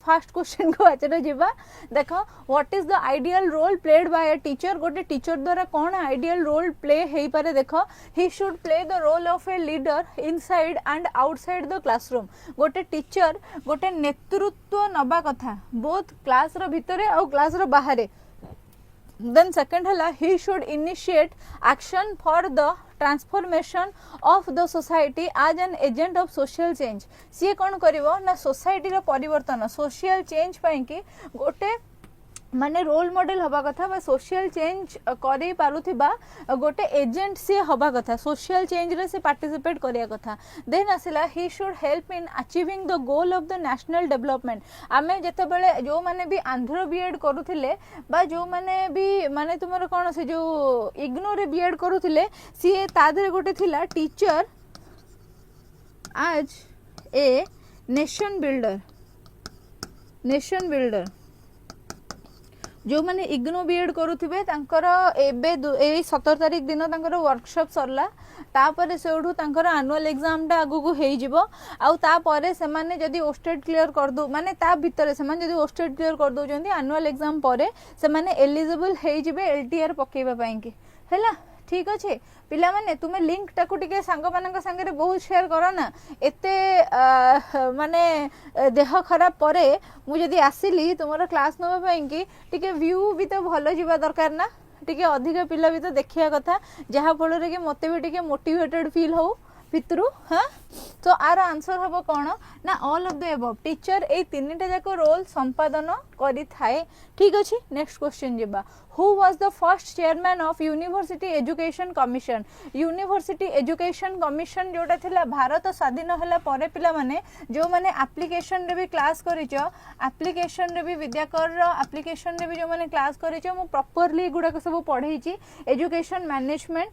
Fast question को आचर जीवा देख what is the ideal role played by a teacher गोटे टीचर द्वारा कौन आइडियल रोल प्ले हो पारे देख he should play the role of a leader inside and outside the classroom गोटे टीचर गोटे नेतृत्व नबा कथा बोथ क्लास रो भितरे और क्लास रो बाहरे then second hela he should initiate action for the transformation of the society as an agent of social change सी कौन करिवो ना सोसाइटी रो परिवर्तन सोशल चेंज पई कि गोटे माने रोल मॉडल हवा कथा बा सोशल चेंज करै पारुथिबा गोटे एजेंट से हवा कथा सोशल चेंज रे से पार्टिसिपेट करिया कथा देन आसिला he should help in achieving the goal of the national development आमे जते बेले जो माने भी आंध्र बीएड करूथिले बा जो माने भी माने तुमर कोन से जो इग्नो रे बीएड करूथिले सी तादरे गोटे थिला टीचर आज ए नेशन बिल्डर जो मैंने इग्नो बीएड करुथिबे तांकर एबे 17 तारिख दिन तांकर वर्कशॉप सरला तापर सेउठू तांकर एनुअल एग्जाम टा आगु को हेई जिवो आउ तापर से माने जदी ओस्टेट क्लियर कर दो माने ता भीतर से माने जदी ओस्टेट क्लियर कर दो जंदी एनुअल एग्जाम परे से माने एलिजिबल हेई जिवे एलटीआर पकेबा पई कि हैला ठीक अच्छे पिला माने तुमे लिंक टाकू टिके सांग मानक संगे बहुत शेयर करो ना एते माने देह खराब परे मु जदी आसिली तुमरा क्लास नबा पई कि टिके व्यू भी तो भलो जीवा दरकार ना टिके अधिक पिला भी तो देखिया कथा जहा फल रे कि मते भी टिके मोटिवेटेड फील हो भितरु हाँ तो आर आंसर हम कौन ना all of the above teacher ए तीनटा जाक रोल संपादन करि थाए ठीक अछि नेक्स्ट क्वेश्चन जेबा who was the first chairman of university education commission जोटा थिला भारत स्वाधीन होला परे पिला माने जो माने एप्लीकेशन रे भी क्लास करिचो एप्लीकेशन रे भी विद्याकर रो एप्लीकेशन रे भी जो माने क्लास करिचो मु प्रॉपर्ली गुडा को सब पढैची एजुकेशन मैनेजमेंट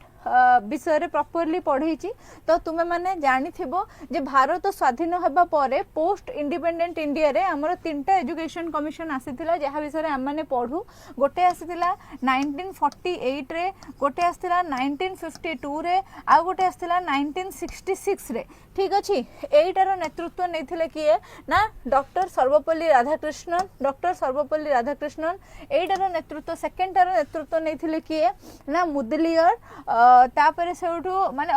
विषय रे प्रॉपर्ली पढैची तो तुमे माने जानि थिबो जे भारत स्वाधीन हेबा परे पोस्ट इंडिपेंडेंट इंडिया रे हमर तीनटा एजुकेशन कमिशन आसीथिला जहा विषय रे हम माने पढू गोटे आसीथिला 1948 रे गोटे आसीथिला 1952 रे आ गोटे आसीथिला 1966 रे ठीक अछि एटार नेतृत्व नैथिले किए ना डॉक्टर सर्वपल्ली राधाकृष्णन एटार नेतृत्व सेकंड टार नेतृत्व नैथिले किए ना मुदलियर तापरे सेउठू माने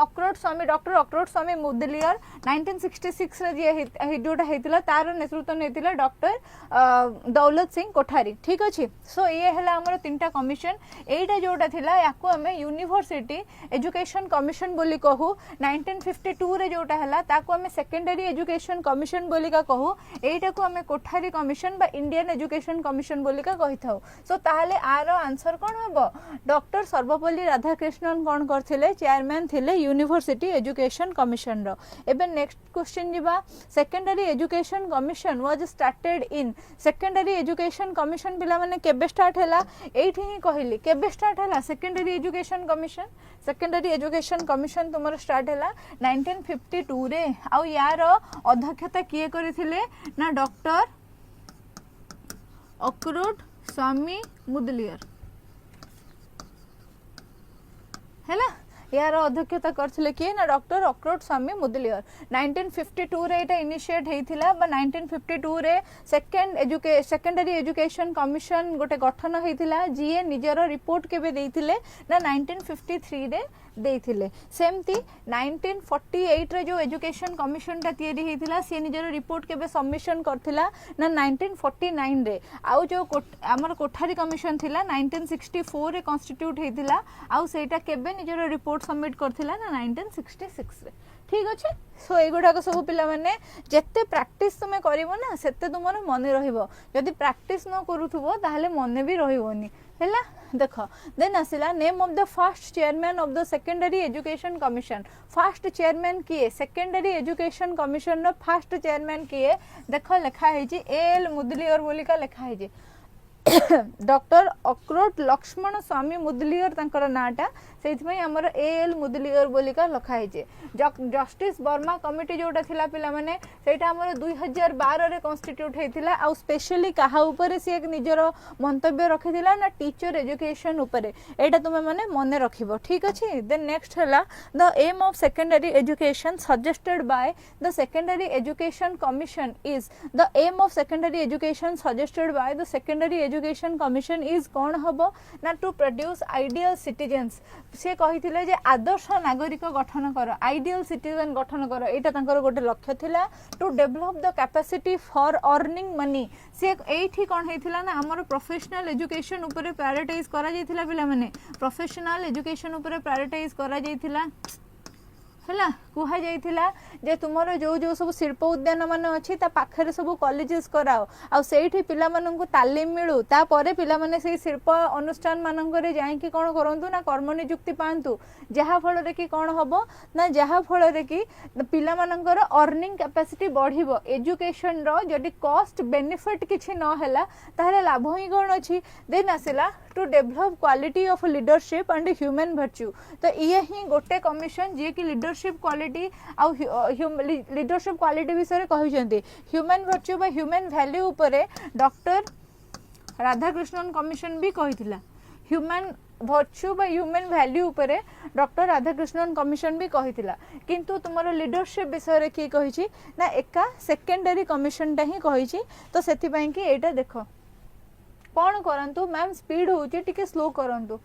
डॉक्टर अक्रोट स्वामी मुदलियर 1966 रे जे जोटा हेतिला तार नेतृत्व नैथिला डॉक्टर दौलत सिंह कोठारी ठीक अछि सो ये हला हमर तीनटा कमिशन एटा जोटा थिला याको हमें यूनिवर्सिटी एजुकेशन कमिशन बोली कहू 1952 रे जोटा हला ताको हमें सेकेंडरी एजुकेशन कमिशन बोली का कहू एटा को हमें कोठारी कमिशन बा इंडियन एजुकेशन कमिशन बोली का कहि थाउ सो ताहले आरो आंसर कोन हबो डॉक्टर सर्वपल्ली राधाकृष्णन कोन करथिले चेयरमैन थिले यूनिवर्सिटी एजुकेशन कमिशन रो एबे नेक्स्ट क्वेश्चन जिबा secondary education commission was started in secondary education commission पिला माने केबे स्टार्ट हैला एठी ही कहली केबे स्टार्ट हैला सेकेंडरी एजुकेशन कमिशन तुमर स्टार्ट हैला 1952 रे आ यार अध्यक्षता किए करथिले ना डॉक्टर अक्रोट स्वामी मुदलियर हैला यार अध्यक्षता करथिले कि ना डॉक्टर अक्रोट स्वामी मुदलियर 1952 रे एटा इनिशिएट हेइथिला बा 1952 रे सेकेंडरी एजुकेशन कमिशन गोटे गठन हेइथिला जीए निजरो रिपोर्ट केबे देइथिले ना 1953 रे देइथिले सेमती 1948 रे जो एजुकेशन कमिशन ता तयारी हेइथिला से निजरो रिपोर्ट केबे सबमिशन करथिला ना 1949 रे आउ जो हमर कोठारी कमिशन थिला 1964 रे कॉन्स्टिट्यूट हेइथिला आउ सेटा केबे निजरो रिपोर्ट सबमिट करथिला ना 1966 रे ठीक अच्छे सो एगुड़ा सब पिला माने जेते प्रैक्टिस तुमे करिवो ना सेते तुमर मने रहिवो जदि प्रैक्टिस न करूथुबो ताहले मने भी रहिवोनी हैला देखो देन आसिला name of the first chairman of the secondary education commission first chairman किए सेकेंडरी एजुकेशन कमिशन नो फर्स्ट चेयरमैन किए देखो लिखा है जी एल मुदलियर बोली का लिखा है जी डॉक्टर अक्रोट लक्ष्मण स्वामी मुदलियर तांकर नाटा से आमर एएल मुदलियर बोलिका लखाई जस्टिस वर्मा कमिटी जोटा थिला पिला माने सेटा आमर 2012 रे कॉन्स्टिट्यूट हेतिला आ स्पेशली कहा ऊपर से एक निजर मंतव्य रखिथिला ना टीचर एजुकेशन ऊपर एटा तुमे माने मने रखिबो ठीक अछि। देन नेक्स्ट हला the aim of secondary education suggested by the secondary education commission is the aim of secondary education suggested by the secondary education commission is कौन हबो ना टू प्रोड्यूस आइडियल सिटीजन्स से कहिथिले जे आदर्श नागरिक गठन कर आइडियल सिटीजन गठन कर एटा तांकर गोटे लक्ष्य थिला to develop the capacity for earning money से एठी कोन हेथिला ना हमर प्रोफेशनल एजुकेशन ऊपर प्रायोरिटाइज करा जायथिला पिला माने प्रोफेशनल एजुकेशन ऊपर प्रायोरिटाइज करा जायथिला है कह जाइथिला जे तुमर जो जो सब शिल्प उद्यान मान अच्छी पाखे सब कॉलेजेस कराओ आ सेठी पिला माननकु तालीम मिलू तापरे पिला माने से शिल्प अनुष्ठान मानकरे जाइकी कौन करंतु ना कर्म नियुक्ति पांतु जहा फल रे कि कौन हबो ना जहा फल रे कि पिला मानकर अर्निंग कैपेसिटी बढ़िबो एजुकेशन रो जदी कॉस्ट बेनिफिट किछि न होला ताहले लाभ ही कोन अछि। देन आसिला to develop quality of leadership and human virtue तो ये ही गोटे कमिशन जे कि लीडरशिप क्वालिटी आउ लीडरशिप क्वालिटी विषय कहते ह्यूमन वर्च्यू बा ह्यूमन वैल्यू उपरे डॉक्टर राधाकृष्णन कमिशन भी कही ह्यूमन वर्च्यू बा ह्यूमन वैल्यू उपरे डॉक्टर राधाकृष्णन कमिशन भी कही किंतु तुमर लीडरशिप विषय रे की कही ना एका सेकेंडरी कमिशन टा ही कही तो सेति पई कि एटा देखो कौन करंतु मैम स्पीड होची टिके स्लो करंतु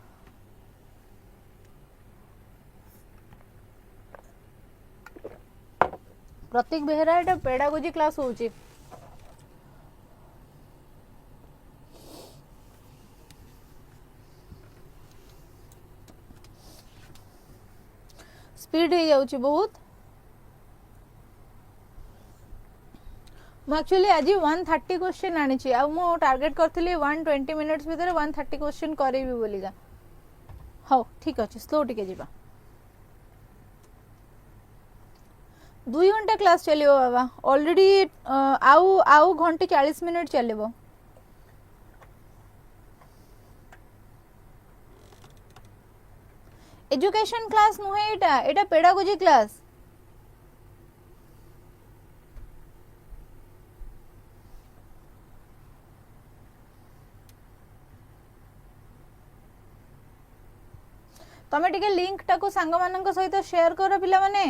प्रतीक बेहरा एटा पेडागोजी क्लास होची स्पीड हो जाउची बहुत एक्चुअली आज 130 क्वेश्चन आनी आ मु टार्गेट करथली 120 मिनिट्स भीतर 130 क्वेश्चन करेबी बोलिका हाँ ठीक अच्छे स्लो टिके जीवा 2 घंटा क्लास चलियो बाबा ऑलरेडी आउ आउ घंटे 40 मिनिट चलिबो एजुकेशन क्लास नुहे एटा एटा पेडागोजी क्लास तमे टिके लिंक टाको सांग मानक सहित शेयर कर पिला माने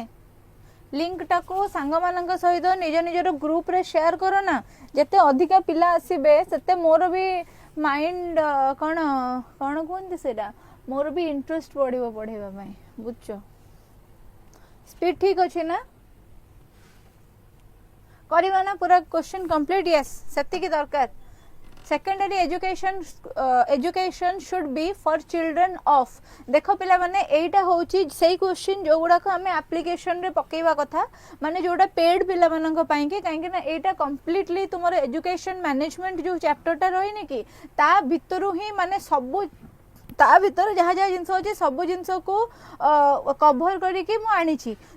लिंक टाको सांग मानक सहित निज निजर ग्रुप रे शेयर करो ना जते अधिका पिला आसीबे सेते मोर भी माइंड कोन कोन कोन सेटा मोर भी इंटरेस्ट बढ़िबो पढेबा पई बुझछो स्पीड ठीक अछि ना करिवा ना पूरा क्वेश्चन कंप्लीट यस सेति की दरकार secondary education should B for children of देखो पिला माने एटा होची सेही क्वेश्चन जो गुडा को हमें एप्लीकेशन रे पकेवा कथा माने जोडा पेड पिला मानक पई के काहे ना एटा कंप्लीटली तुमरो एजुकेशन मैनेजमेंट जो चैप्टर टा रहिने कि ता भितरु ही माने सब ता भीतर जहाँ जहाँ जिनस अच्छे सब जिनस को कभर करके मु आनी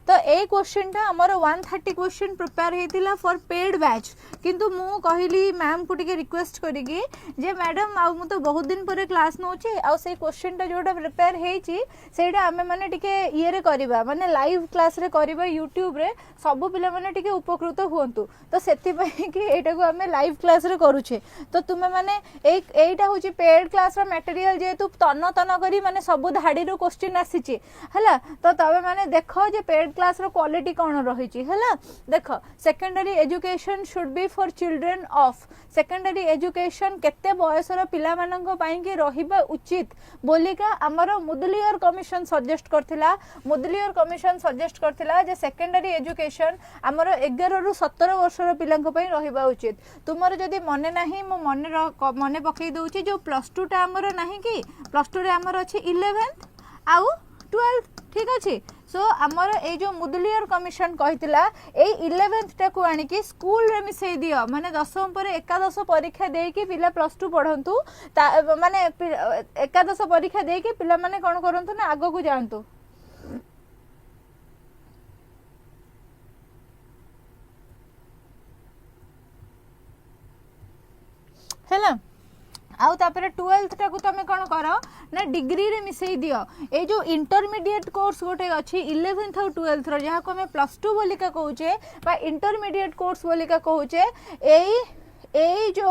तो ए क्वेश्चन टा हमर 130 क्वेश्चन प्रिपेयर हेतिला फॉर पेड बैच किंतु मु कहली मैम को टिके रिक्वेस्ट करिकी जे मैडम आ मु तो बहुत दिन पर क्लास नोचे आ से क्वेश्चन टा जोटा प्रिपेयर हेची सेटा हमें माने टिके ये रे करबा माने लाइव क्लास रे करबा यूट्यूब रे सब पिला माने टिके उपकृत हुंतु तो सेति पई कि एटा को हमें लाइव क्लास रे करूछे तो तुमे माने एटा होची पेड क्लास रो मटेरियल जेतु तन तन करी माने सब धाड़ी रो क्वेश्चन आसीची हला तो तबे माने देखो जे पेड क्लास रो क्वालिटी कोन रहिची हला देखो secondary education should B for children of secondary education केते बयस रो पिला मानक पई के रहिबा उचित बोलिका हमरो मुदलियर कमिशन सजेस्ट करथिला मुदलियर कमिशन सजेस्ट करथिला जे सेकेंडरी एजुकेशन हमरो 11 रु 17 वर्ष रो पिलांक पई रहिबा उचित तुमरो जदी मने नाही मो मने पकई दउची जो +2 टा हमरो नाही कि +2 रे हमरो अछि 11th आउ 12th ठीक अछि सो हमर ए जो मुदलियर कमिशन कहितला ए 11th टा को आनी कि स्कूल रे मिसई दियो माने 10th पर एकादश परीक्षा देई कि पिला +2 पढंतु माने एकादश परीक्षा देई कि पिला माने कोन करंतु ना आगो को जानतु हैला आउ तापर 12th टाकू तुम कौन कर ना डिग्री रे मिसई दियो ए जो इंटरमीडिएट कोर्स गोटे अच्छी 11th और 12th रो जहाँ को हमें +2 बोलिका कहूचे बा इंटरमीडिएट कोर्स बोलिका कहूचे ए जो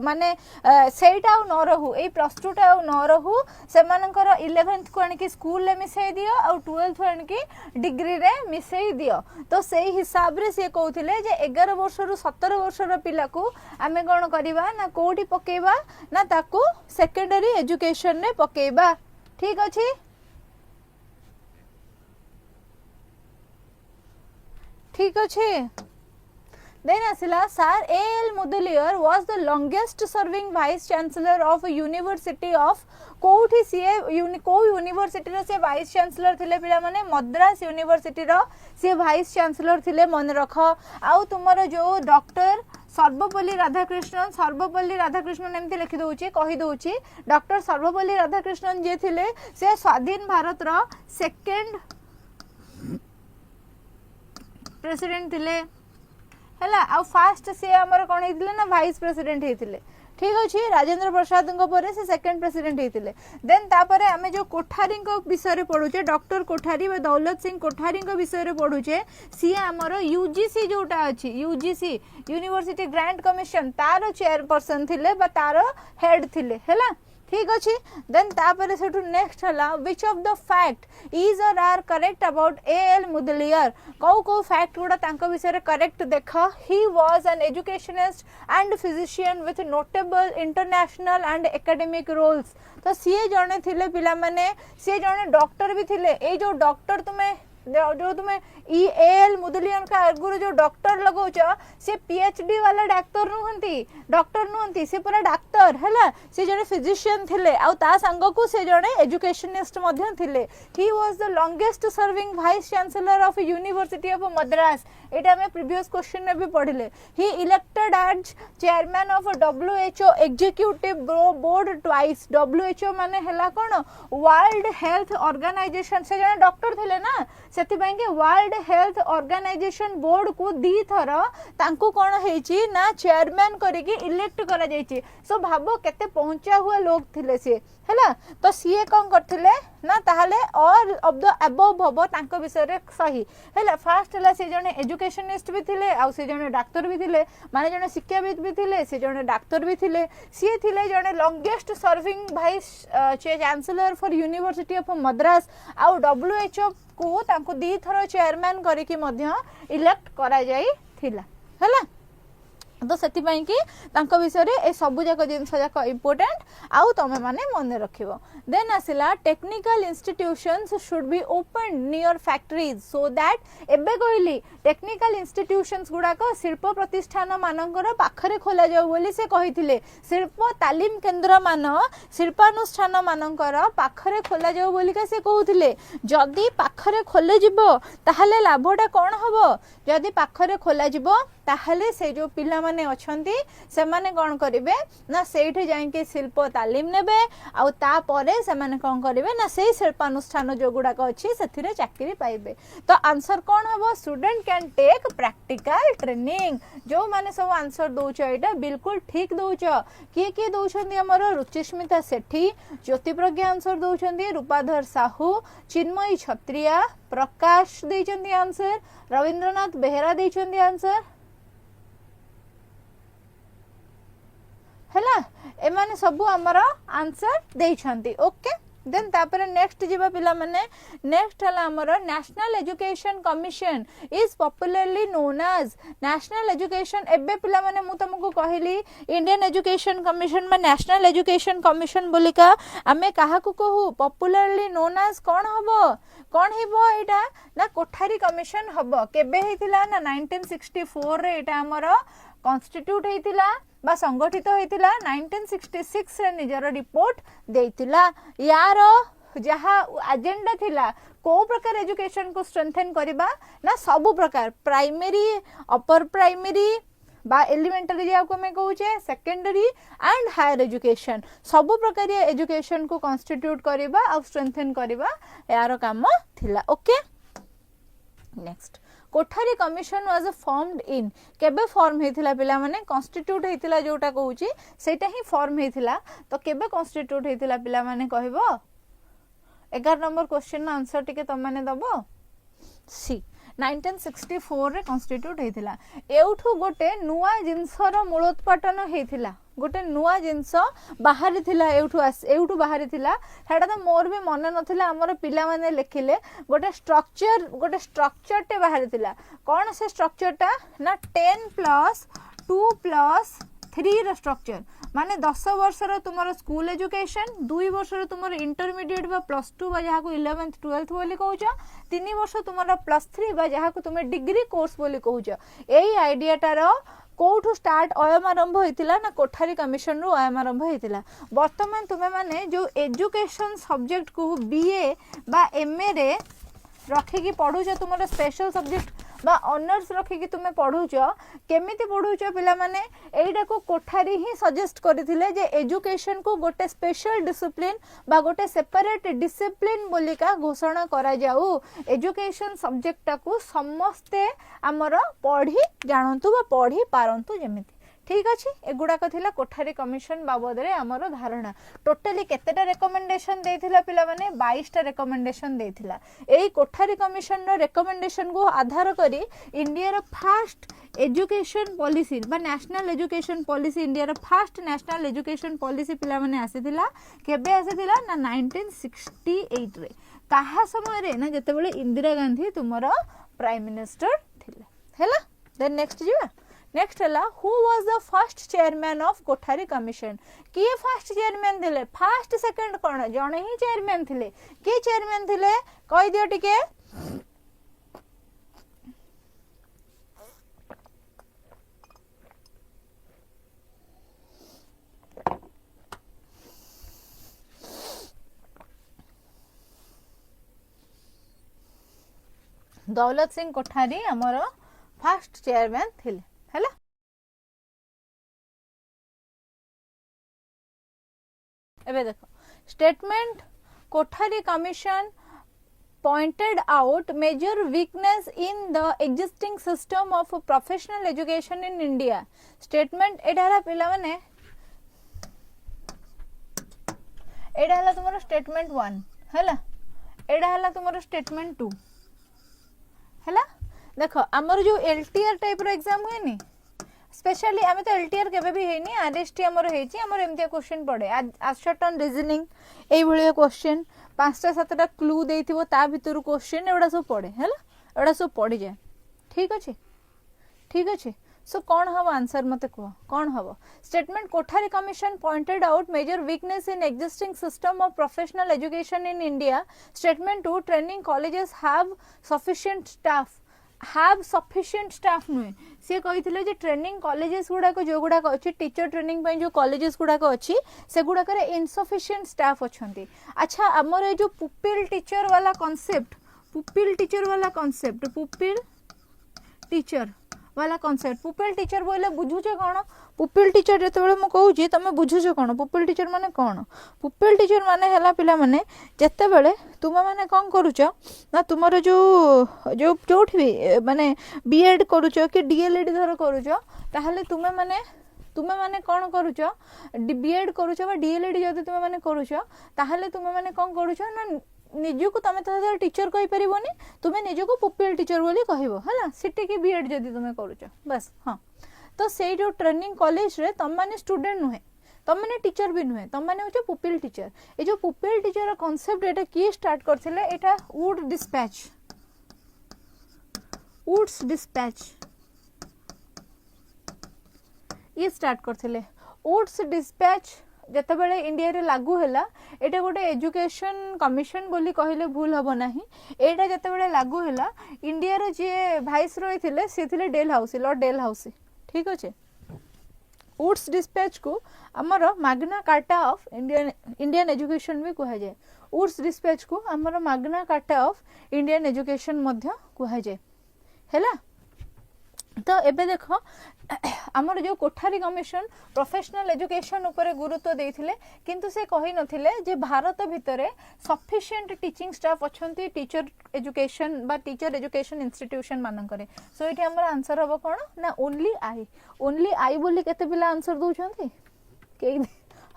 माने सेटा न रहू ए +2 टा न रहू से मानकर 11th को आनिकी स्कूल ले मिसई दियो और 12th को आनिकी डिग्री रे मिसई दियो तो सेही हिसाब रे से कहउथिले जे 11 वर्ष रु 17 वर्ष रो पिला को आमे कोन करबा ना कोठी पकेबा ना ताकू सेकेंडरी एजुकेशन ने पकेबा ठीक अछि ठीक अछि Then asila sir A.L. Mudaliar was the longest serving vice chancellor of a university of कोठी सीए को यूनिवर्सिटी रो से वाइस चांसलर थिले पिला माने मद्रास यूनिवर्सिटी रो से वाइस चांसलर थिले मन रख आउ तुमरो जो डॉक्टर सर्वपल्ली राधाकृष्णन एमती लिखि दउची कहि दउची डॉक्टर सर्वपल्ली राधाकृष्णन जे थिले से स्वाधीन भारत रो सेकंड प्रेसिडेंट थिले हैला आ फास्ट से हमर कोन हेतिले ना वाइस प्रेसिडेंट हेतिले ठीक अछि राजेंद्र प्रसाद को परे से सेकंड प्रेसिडेंट हेतिले देन तापरे हमें जो कोठारी को विषय रे पढुचे डॉक्टर कोठारी व दौलत सिंह कोठारी को विषय रे पढुचे सी हमर यूजीसी जोटा अछि यूजीसी यूनिवर्सिटी ग्रांट कमिशन तारो चेयरपर्सन थिले बा तारो हेड थिले हैला ठीक अछि देन तापर सेटू नेक्स्ट हला which of the fact is or are correct about A.L. Mudaliar को फैक्ट गुडा तांको विषय रे करेक्ट देख he was an educationist and physician with notable international and academic roles तो सी जने थिले पिला माने सी जने डॉक्टर भी थिले ए जो डॉक्टर जो तुम्हें A.L. Mudaliar का आगुरु जो डॉक्टर लगौछ से पीएचडी वाला डॉक्टर नुहंती से पूरा डॉक्टर हैला से जने फिजिशियन थिले आ ता संग को से जने एजुकेशनिस्ट मध्य थिले he was the longest serving vice chancellor of university of Madras एटा में प्रीवियस क्वेश्चन में भी पढ़िले he elected as chairman of WHO executive board twice WHO माने हैला कोन वर्ल्ड हेल्थ ऑर्गेनाइजेशन से जने डॉक्टर थिले ना सेति के वर्ल्ड हेल्थ ऑर्गेनाइजेशन बोर्ड को दी थर तांको कोन हेची ना चेयरमैन करिके इलेक्ट करा जायछि सो भाबो केते पहुंचा हुआ लोग थिले से हैला तो सीए कोन करथिले ना ताहले ऑल ऑफ द अबव भबो तांको विषय रे सही हैला फर्स्ट हला से जने एजुकेशनिस्ट भी थिले आ से जने डॉक्टर भी थिले माने जने शिक्षाविद भी थिले से जने डॉक्टर भी थिले सी थिले जने longest serving vice chancellor for university of Madras आ WHO को तांको दी थरो चेयरमैन करिके मध्य इलेक्ट करा जाई थिला हैला तो सेति पई कि तांको विषय रे ए सब जाक जिंस जाक इंपोर्टेंट आउ तमे माने मन रखिबो देन आसिला technical institutions should be open near factories so that एबे कहली टेक्निकल इंस्टीट्यूशंस गुडा को शिल्प प्रतिष्ठान मानकर पाखरे खोला जाऊ बोली से कहिथिले शिल्प तालीम केंद्र मान शिल्पानुष्ठान मानकर पाखरे खोला जाऊ बोली का से कहउथिले जदी पाखरे खोले जिवो ताहले लाभटा कोन हबो जदी पाखरे खोला जिवो ताहले से जो पिला माने अछंती से माने कोन करिवे ना सेठी जाई के शिल्प तालीम नेबे आ ता परे से माने कोन करिवे ना सेही शिल्पानुष्ठान जो गुडा को अछि सेथिरे चाकरी पाइबे तो आंसर कोन हबो student can take practical training जो माने सब आंसर दोछ एटा बिल्कुल ठीक दोछ के दोछंती हमर रुचिस्मिता सेठी ज्योति प्रज्ञा आंसर दोछंती रूपाधर साहू चिन्मयी छत्रिया प्रकाश देचंती आंसर रविंद्रनाथ बेहरा देचंती आंसर हैला एमाने सब हमर आंसर देइछंती ओके देन तापर नेक्स्ट जीवा पिला माने नेक्स्ट हला हमर national education commission is popularly known as national education एबे पिला माने मु तुमको कहली इंडियन एजुकेशन कमिशन में नेशनल एजुकेशन कमिशन बोलिका आमे काहा को कहू पॉपुलरली नोन एज कोन हेबो एटा ना कोठारी कमिशन हबो केबे हेतिला ना 1964 रे एटा हमर कॉन्स्टिट्यूट हेतिला बा संगठित होइतिला 1966 रे निजर रिपोर्ट देइतिला यार जहा एजेंडा थिला को प्रकार एजुकेशन को स्ट्रेंथन करबा ना सब प्रकार प्राइमरी अपर प्राइमरी बा एलिमेंटरी जा को मैं कहूचे सेकेंडरी एंड हायर एजुकेशन सब प्रकार एजुकेशन को कॉन्स्टिट्यूट करबा और स्ट्रेंथन करबा यार काम थिला okay next Kothari commission was formed in केबे फॉर्म हेतिला पिला माने कॉन्स्टिट्यूट हेतिला जोटा कहूची सेटा ही फॉर्म हेतिला तो केबे कॉन्स्टिट्यूट हेतिला पिला माने कहबो 11 नंबर क्वेश्चन आंसर टिके त माने दबो सी 1964 रे कॉन्स्टिट्यूट हेतिला एउठु गोटे नुवा जिंसर मूलोत्पाटन हेतिला गोटे नुआ जिनस बाहरी थिला एउठु बाहरी थिला सेटा तो मोर भी मन नथिला हमर पिला माने लेखिले गोटे स्ट्रक्चर टे बाहरी थिला कोन से स्ट्रक्चर टा ना 10 प्लस 2 प्लस 3 रो स्ट्रक्चर माने 10 वर्ष रो तुमरो स्कूल एजुकेशन 2 वर्ष रो तुमरो इंटरमीडिएट बा प्लस 2 बा जहा को 11th 12th बोली कहउछ 3 वर्ष तुमरो प्लस 3 बा जहा को तुमे डिग्री कोर्स बोली कहउछ एई आइडिया टारो कोठु स्टार्ट अयम आरंभ होइतिला ना कोठारी कमिशन रो अयम आरंभ होइतिला वर्तमान तुमे माने जो एजुकेशन सब्जेक्ट को बीए बा एमए रे रखी की पढुछ तुमरो स्पेशल सब्जेक्ट बा ऑनर्स रखी की तुमे पढुछ केमिति पढुछ पिला माने एइडा को कोठारी ही सजेस्ट करथिले जे एजुकेशन को गोटे स्पेशल डिसिप्लिन बा गोटे सेपरेट डिसिप्लिन बोलिका घोषणा करा जाऊ एजुकेशन सब्जेक्ट को समस्ते हमर पढ़ी जानतु बा पढ़ी पारंतु जेमिति ठीक अछि एगुडा को थिला कोठारी कमिशन बाबद रे हमर धारणा टोटली केतेटा रिकमेंडेशन देथिला पिला माने 22 टा रिकमेंडेशन देथिला एई कोठारी कमिशन रो रिकमेंडेशन को आधार करी India row first education policy बा national education policy India row first national education policy पिला माने आसीथिला केबे आसीथिला ना 1968 रे काहा समय रे ना जते बेले इंदिरा गांधी तुमरो प्राइम मिनिस्टर थिले हैला देन नेक्स्ट जीवा नेक्स्ट हला who was the first chairman of Kothari commission किए फर्स्ट चेयरमैन थिले फर्स्ट सेकंड कोन जणे ही चेयरमैन थिले के चेयरमैन थिले कहि दियो टिके दौलत सिंह कोठारी हमर फर्स्ट चेयरमैन थिले हैला एबे देखो statement Kothari commission pointed out major weakness in the existing system of professional education in India statement एडारा पिला माने एडा हला तुमरो स्टेटमेंट 1 हैला एडा हला तुमरो स्टेटमेंट 2 हैला देखो हमर जो LTR टाइप रो एग्जाम हुए नी स्पेशली आमे तो LTR केबे भी हेनी आरएसटी हमर हेची हमर एमतिया क्वेश्चन पड़े आंसर टन रीजनिंग एई भलिया क्वेश्चन 5टा 7टा क्लू देइथिबो ता भितरु क्वेश्चन एडा सब पड़े हैला एडा सब पड़ी जाए ठीक अछि सो कौन हबो आंसर मते को कौन हबो statement Kothari commission pointed out major weakness in existing system of professional education in India statement 2 training colleges have sufficient staff नुहे सी कही जे ट्रेनिंग कॉलेजेस गुड़ाक जो गुड़ाक अच्छी टीचर ट्रेनिंग पे जो कॉलेजेस गुड़ाक अच्छी से गुड़ाक इनसफिशिएंट स्टाफ अच्छी अच्छा आमर जो पुपिल टीचर वाला कॉन्सेप्ट पुपिल टीचर बोले बुझुछ कौन पुपिल टीचर जिते मु कहूँ तुम बुझुछ कौन पुपिल टीचर माने कौन पुपिल टीचर माने हला पिला माने जिते बड़े तुम माने कौन करुच ना तुमर जो जो जोठी भी माने बीएड करुच कि डीएलएड धर करुच ताहले तुम माने कौन करुच बीएड करुच बा डीएलएड जदि तुम माने करुच ताहले तुम माने कौन करुच ना निजको तुम तो टीचर कहि परिबोनी तुमे निजको पुपिल टीचर बोली कहबो हला सिटी की बीएड जदि तुमे करूछ बस हां तो सेई जो ट्रेनिंग कॉलेज रे तुम माने स्टूडेंट नुहे तुम माने टीचर भी नुहे तुम माने होचे पुपिल टीचर ए जो पुपिल टीचर कांसेप्ट एटा की स्टार्ट करथिले एटा वुड्स डिस्पैच ये स्टार्ट करथिले वुड्स डिस्पैच जते बेले इंडिया रे लागू होला एटा गोटे एजुकेशन कमिशन बोली कहले भूल हबो नाही एटा जते बेले लागू होला इंडिया रे जे वाइस रॉय थिले से थिले लॉर्ड डेल हाउसी ठीक अछि वुड्स डिस्पैच को हमर Magna Carta of Indian education भी कहा जाय वुड्स डिस्पैच को हमर Magna Carta of Indian education मध्य कहा जाय हैला तो एबे देख आमर जो कोठारी कमिशन प्रोफेशनल एजुकेशन उपरे गुरुत्व देथिले किंतु से कहि नथिले जे भारत भितरे सफिशिएंट टीचिंग स्टाफ अछंती टीचर एजुकेशन बा टीचर एजुकेशन इंस्टीट्यूशन मान करे सो एठी हमर आंसर हबो कोन ना ओनली आई बोली केते पिला आंसर दउछंती के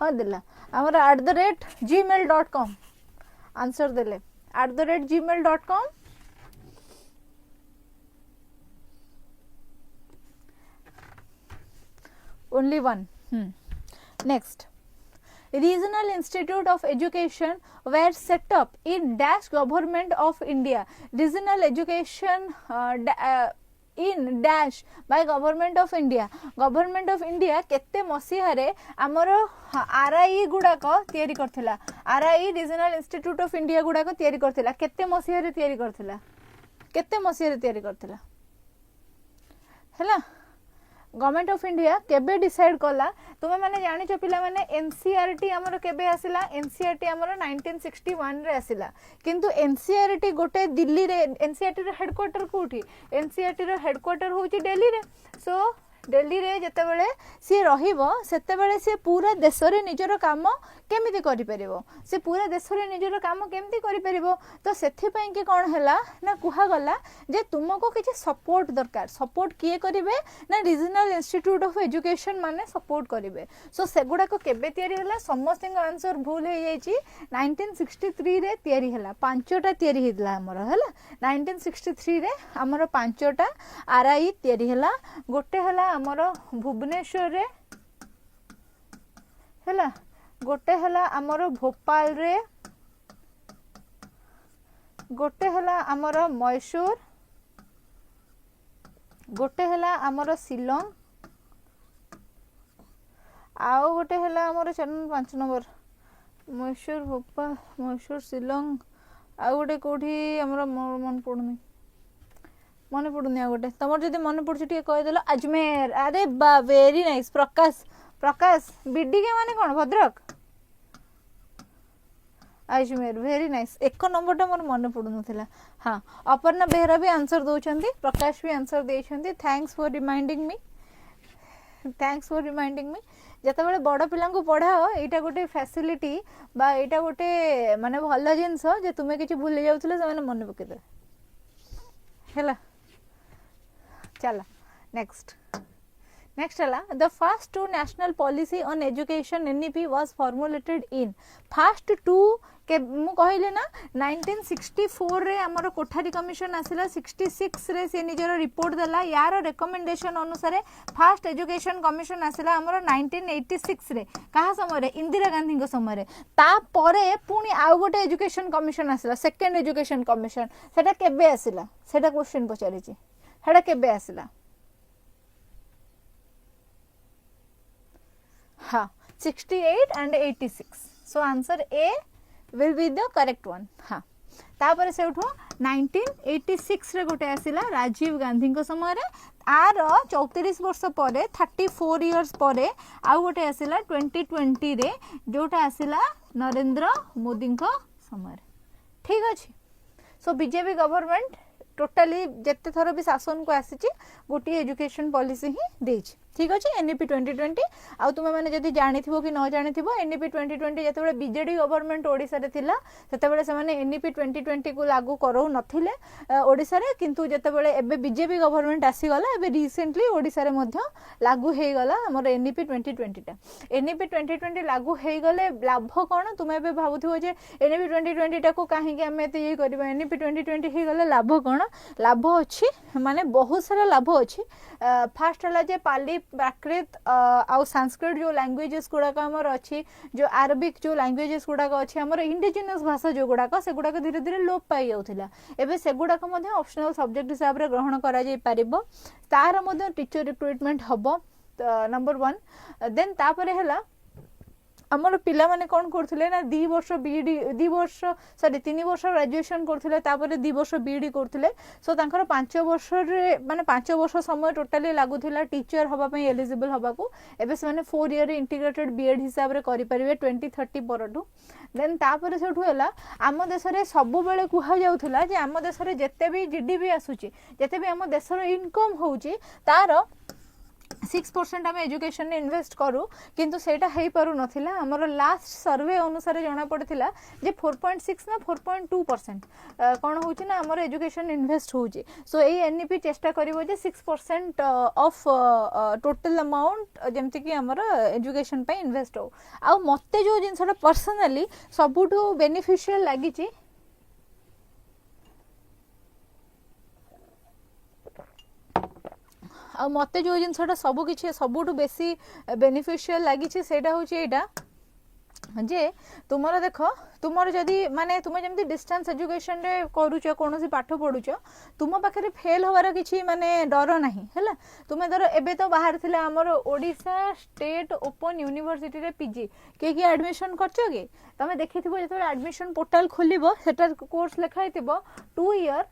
हां देला हमर @gmail.com आंसर देले @gmail.com only one. Next, regional institute of education were set up in dash government of India. Regional education in dash by government of India. Government of India केते मसीहारे आमर RI गुड़ाक तैयारी करथिला RI regional institute of India गुड़ाक तैयारी करथिला केते मसीहारे तैयारी करथिला केते मसीहारे तैयारी करथिला हैला government of India केबे डिसाइड कला तुमे माने जानि छ पिला माने एनसीईआरटी हमर केबे आसिला एनसीईआरटी हमर 1961 रे आसिला किंतु एनसीईआरटी गोटे दिल्ली रे एनसीईआरटी रो हेडक्वार्टर कोठी एनसीईआरटी रो हेडक्वार्टर होची दिल्ली रे सो दिल्ली रे जते बेले सी रहिबो सेते बेले सी पूरा देश रे निजरो काम केमिति करि परिबो से पूरा देश रे निजरो काम केमिति करि परिबो तो सेथि पई के कोन हैला ना कुहा गला जे तुमको किछि सपोर्ट दरकार सपोर्ट किए करिवे ना रीजनल इंस्टीट्यूट ऑफ एजुकेशन माने सपोर्ट करिवे सो सेगुडा को केबे तयारी हैला समस्त आंसर भूल हे जाईची 1963 रे तयारी हैला पांचटा तयारी हिदला हमर हैला 1963 रे हमर पांचटा आरआई तयारी हैला गोटे हैला हमर भुवनेश्वर रे हैला गोटे हैला हमर भोपाल रे गोटे हैला हमर मैसूर गोटे हैला हमर शिलोंग आउ गोटे हैला हमर 5 नंबर मैसूर भोपाल मैसूर शिलोंग आउ गोटे कोठी हमर मन पड़ुनी आ गोटे तमर जदि मन पड़छ टिके कहि देलो अजमेर अरे बा वेरी नाइस प्रकाश बीडी के माने कोन भद्रक अजमेर वेरी नाइस एक नंबर मोर मन पड़ुनथिला हाँ अपर्णा बेहरा भी आंसर दउछंती प्रकाश भी आंसर देछंती थैंक्स फॉर रिमाइंडिंग मी जते बेले बड़ पिला को पढ़ाओ एटा गोटे फैसिलिटी बा एटा गोटे माने भल जिंस जे तुमे किछि भूली जाउथले से माने मन पकेदे हैला चला नेक्स्ट है the first two national policy on education NEP was formulated in first two के मु कहले ना 1964 रे हमर कोठारी कमिशन आसिला 66 रे से निजर रिपोर्ट देला यार रिकमेंडेशन अनुसार फर्स्ट एजुकेशन कमिशन आसिला हमर 1986 रे कहा समय रे इंदिरा गांधी को समय रे ता परे पुनी आउ गोटे एजुकेशन कमिशन आसिला सेकंड एजुकेशन कमिशन सेटा केबे आसिला सेटा क्वेश्चन पचारि छी हेडा केबे आसिला हाँ 68 and 86 so answer A will be the correct one हाँ तापर से उठो 1986 रे गोटे आसिला राजीव गांधी को समय रे आर 34 वर्ष परे 34 इयर्स परे आउ गोटे आसिला 2020 रे जोटा आसिला नरेंद्र मोदी को समय रे ठीक अछि सो बीजेपी गवर्नमेंट टोटाली जत्ते थर भी शासन को आसी गोटी एजुकेशन पॉलिसी ही देछि ठीक अछि एनईपी 2020 आ तुमे माने जदी जानिथिबो कि न जानिथिबो एनईपी 2020 जतेबेले बीजेडी गवर्नमेंट ओडिसा रे थिला सेतेबेले से माने एनईपी 2020 को लागू करौ नथिले ओडिसा रे किंतु जतेबेले एबे बीजेपी गवर्नमेंट आसी गला एबे रिसेंटली ओडिसा रे मध्य लागू हे गला हमर एनईपी 2020 टा एनईपी 2020 लागू हे गले लाभ कोन तुमे एबे भाबुथिबो जे एनईपी 2020 टा को काहे कि हम एते ये करबा एनईपी 2020 हे गले लाभ कोन लाभ अछि माने बहुत सारा लाभ अछि फर्स्ट हला जे पाली प्राकृत आउ संस्कृत जो लैंग्वेजेस गुड़ाक हमर अछि जो अरबिक जो लैंग्वेजेस गुड़ाक अछि हमर इंडिजिनस भाषा जो गुड़ाक से गुड़ाक धीरे धीरे लोप पाई जाउथिला एबे से गुड़ाक मध्ये ऑप्शनल सब्जेक्ट हिसाब रे ग्रहण करा जाई परिबो तार मध्ये टीचर रिक्रूटमेंट हबो नंबर 1 देन तापरे हला आमर पिला माने कौन करथुले ना 2 वर्ष बीडी 2 वर्ष सॉरी 3 वर्ष ग्रेजुएशन करथुले तापर 2 वर्ष बीडी करथुले सो तांकर 5 वर्ष रे माने 5 वर्ष समय टोटली लागुथिला टीचर हबा पई एलिजिबल हबा को एबे से माने 4 ईयर इंटीग्रेटेड बीएड हिसाब रे करि परिबे 2030 परठू देन तापर सेठू हला आम देश रे सब बेले कुहा जाउथिला जे आम देश रे जत्ते भी जीडीपी आसुची जत्ते भी आम देश रो इनकम होउची तार 6% आम एजुकेशन इन्वेस्ट करूँ किंतु सेटा हेई पारु नथिला हमर लास्ट सर्वे अनुसार जना पड़थिला जे 4.6 ना 4.2% कोन होउची ना हमर एजुकेशन इन्वेस्ट होउची सो ए एनईपी चेष्टा करिवो जे 6% ऑफ टोटल अमाउंट जेमति कि हमर एजुकेशन पे इन्वेस्ट हो आ मते जो जिनसटा पर्सनली सबुठु बेनिफिशियल लागिची आ मते जो जिनसटा सबु किछि सबुठु बेसी बेनिफिशियल लागिछि सेटा होछि एटा जे तुमर देख तुमर जदी माने तुम जेमति डिस्टेंस एजुकेशन रे करूचो कोनोसी पाठ पढुचो तुम पाखरे फेल होवार किछि माने डर नाही हैला तुमे धर एबे तो बाहर थिला हमर ओडिसा स्टेट ओपन यूनिवर्सिटी रे पीजी के एडमिशन करचो के तमे देखिथिबो जतो एडमिशन पोर्टल खोलिबो सेटा कोर्स लिखा हितिबो 2 ईयर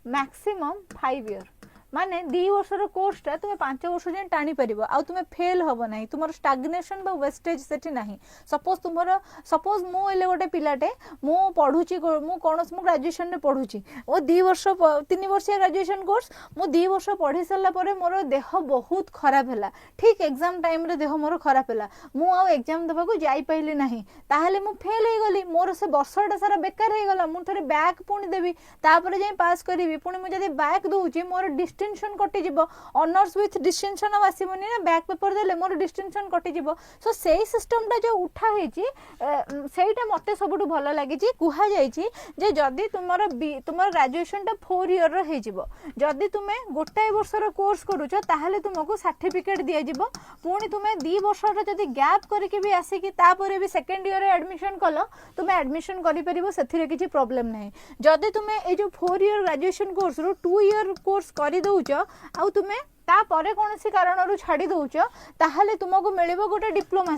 मैक्सिमम 5 ईयर माने 2 वर्षर कोर्सटा तुम 5 वर्ष जे टाणी परिबो आ तुम फेल होबो नाही तुमर स्टैग्नेशन बा वेस्टेज सेठी नाही सपोज मो एले गोटे पिलाटे मो पढुची मो कोनस मो ग्रेजुएशन रे पढुची ओ 2 वर्ष 3 वर्ष ग्रेजुएशन कोर्स मो 2 वर्ष पढी सल्ला परे मोर देह बहुत खराब हैला ठीक एग्जाम टाइम रे देह मोर खराब हैला मो आ एग्जाम देबा को जाई पाइली नाही ताहाले मो फेल हे गली मोर से वर्षटा सारा बेकार हे गला मु थरे बैक पुणी देबी तापर जे पास करिवि पुणी मु जदी बैक दोउची मोर डिस्टिंक्शन कटि जिवो ऑनर्स विथ डिस्टिंक्शन आसीबनी ना बैक पेपर देले मोर डिस्टिंक्शन कटि जिवो सो सेही सिस्टमटा जो उठा हेची सेहीटा मते सबुठु भलो लागिची कुहा जाईची जे जदी तुमर ग्रेजुएशनटा 4 ईयर रो हे जिवो जदी तुमे गोटाय वर्षर कोर्स करूचो ताहाले तुमको सर्टिफिकेट दिया जिवो पुणी तुमे 2 वर्षर जदी गैप करके भी आसी कि तापरे भी सेकंड ईयर रे एडमिशन कलो तुमे एडमिशन करि परिबो सेथिरे किछि प्रॉब्लम नाही जदी तुमे ए जो 4 ईयर ग्रेजुएशन कोर्स रो 2 ईयर कोर्स करि दउचो आउ तुमे ता परे कोनसी कारणरू छाडी दउचो ताहाले तुमको मिलिबो गोटे डिप्लोमा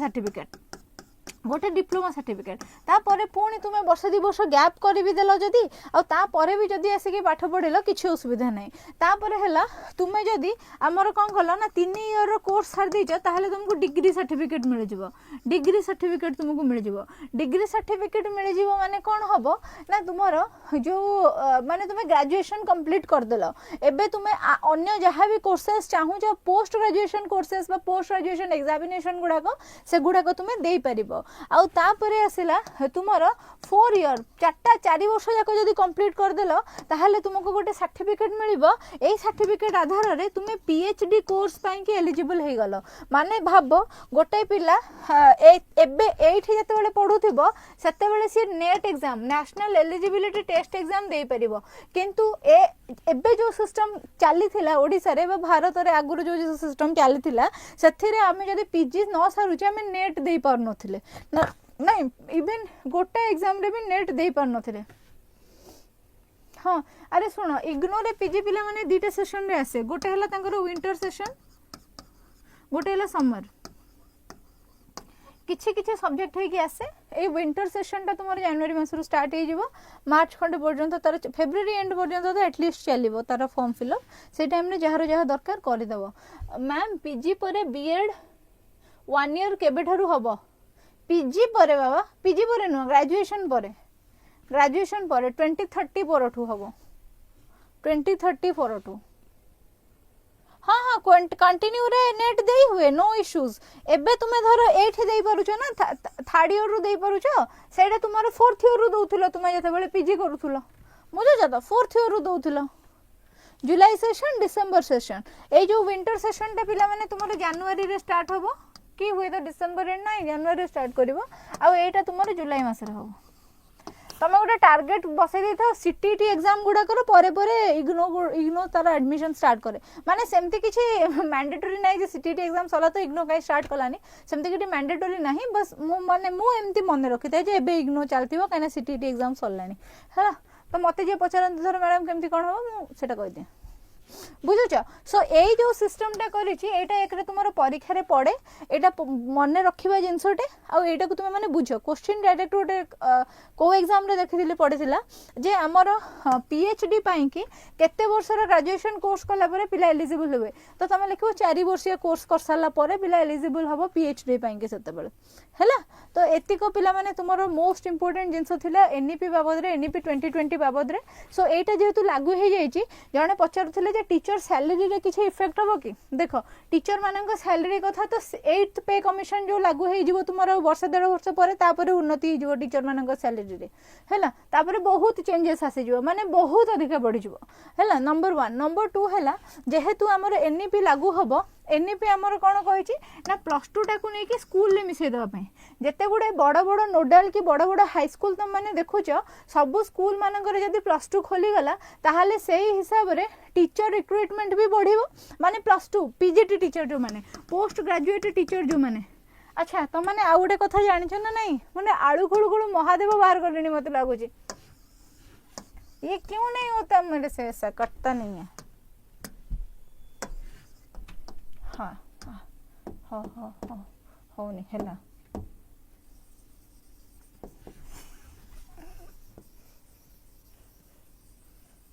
सर्टिफिकेट तापर पुणी तुम्हें वर्ष 2 वर्ष गैप कर भी देल जदि आपर भी जदि आसिक पाठ पढ़ल किसी असुविधा ना तापर है तुम्हें जदि आमर कौन कल ना 3 ईयर कोर्स छाड़ देच ताहले तुमको डिग्री सर्टिफिकेट मिल जाव डिग्री सर्टिफिकेट तुमको मिल जाव डिग्री सर्टिफिकेट मिल जाव माने कौन हम ना तुमर जो माने तुम्हें ग्रेजुएशन कंप्लीट करदेल एबे तुम्हें अन्य जहाँ भी कोर्सेस चाहूच post graduation courses post graduation examination गुड़ाक से गुड़ाक तुम्हें दे पारिबो आउ तापरे आसिला तुमर 4 ईयर 4 वर्ष जाक जदि कंप्लीट करदेल ताहले तुमको गोटे सर्टिफिकेट मिलिबो एई सर्टिफिकेट आधार रे तुमे पीएचडी कोर्स पाई के एलिजिबल हे गलो माने भाबो गोटे पिला एबे एठी जते बेले पढुथिबो सेते बेले सी NET exam national eligibility test exam दे परिबो किंतु एबे जो सिस्टम चली थिला ओडिसा रे भारत रे आगुर जो सिस्टम चली थिला सेथिरे आमे जदि पीजी न सारुचे आमे नेट दे पार नथिले नहीं इवन गोटे एग्जाम रे भी नेट दे पार नथिले हाँ अरे सुनो इग्नोर रे पीजी पिला माने दीटा सेशन रे आसे गोटे हला तांकर विंटर सेशन गोटे हला समर किछि किछि सब्जेक्ट है कि आसे ए विंटर सेशन ता तुमर जनवरी मास रो स्टार्ट हे जिवो मार्च खंड पर्यंत तार फेब्रुअरी एंड पर्यंत तो एटलीस्ट चलिवो तार फॉर्म फिलअप से टाइम रे जहार जहार दरकार कर देबो मैम पीजी परे बीएड 1 ईयर केबे थारु हबो पीजी परे बाबा पीजी परे न ग्रेजुएशन परे 2030 परठू हबो 2030 परठू हाँ हाँ कंटिन्यू रे नेट देई हुए नो इश्यूज एबे तुमे धरो एठी देई परुछो ना थर्ड ईयर रु देई परुछो सेडा तुमार फोर्थ ईयर रु दउथुलो तुमे जते बेले पीजी करूथुलो मुझे जाता फोर्थ ईयर रु दउथुलो जुलाई सेशन डिसेंबर सेशन ए जो विंटर सेशन ता पिला माने तुमार जनवरी रे स्टार्ट हबो कि हुए तो डिसेंबर रे ना जनवरी रे स्टार्ट करिवो आ एटा तुमार जुलाई मास रे हबो तमे गोटे टार्गेट बसई दे था सीटीटी एग्जाम गुडा करो परे परे इग्नो तार एडमिशन स्टार्ट करे माने सेमती किछि मैंडेटरी नाही जे सीटीटी एग्जाम सला तो इग्नो काई स्टार्ट कलानी सेमती किछि मैंडेटरी नाही बस मु एमती मन रखिते जे एबे इग्नो चलतिबो काना सीटीटी एग्जाम सलानी हैला तो मते जे पचारन धर मैडम केमती कोन हो मु सेटा कहि दे बुझुच सो यही जो सिस्टमटा करीटा एक तुम परीक्षा रे पड़े एटा मन रखा जिनसटे आईटा को तुम मैंने बुझ क्वेश्चन डायरेक्ट गोटे को एग्जाम रे देखी पड़ता जे आमर पीएचडी कि केते वर्षर ग्रेजुएशन कोर्स कला पिला एलिजिबल हुए तो तुम लिख 4 वर्षीय कोर्स कर सारा पिला एलिजिबल हम पीएचडी से है तो एतिक पिला माने तुमर मोस्ट इंपोर्टेंट जिनस थिला एनईपी बाबद रे एनईपी 2020 बाबद रे सो एटा जेहेतु लागू हो जाइए जड़े पचारुले जे टीचर सैलरी रे किसी इफेक्ट हम कि देख टीचर मान सैलरी कथा तो 8th पे कमिशन जो लागू हो तुम वर्ष 1.5 वर्ष पर उन्नति हो टीचर मान सैलरी रे है बहुत चेंजेस आसीज माने बहुत अधिक बढ़ी है नंबर 1 नंबर 2 है जेहेतु आमर एनईपी लागू हम एनईपी आमर कौन कही ना +2 टाक नहीं स्कूल में मिसई देवाई जिते गुड़े बड़ बड़ नोडाल कि बड़ बड़ हाईस्कल तुम मैंने देखुच सबू स्कूल मानक जब +2 खोलीगला ताहले से हिसाब से टीचर रिक्रुटमेंट भी बढ़ माने +2 पीजीटी टीचर जो मैंने पोस्ट ग्रेजुएट टीचर जो मैंने अच्छा तुम मैंने आउ गोटे कथा जानिछ ना नहीं मैंने आलू खुड़ू खुड़ू महादेव बाहर कले मत लगुच ये क्यों नहीं होता मेरे से ऐसा कटता नहीं है हाँ हाँ हाँ हाँ हाँ होनी है ना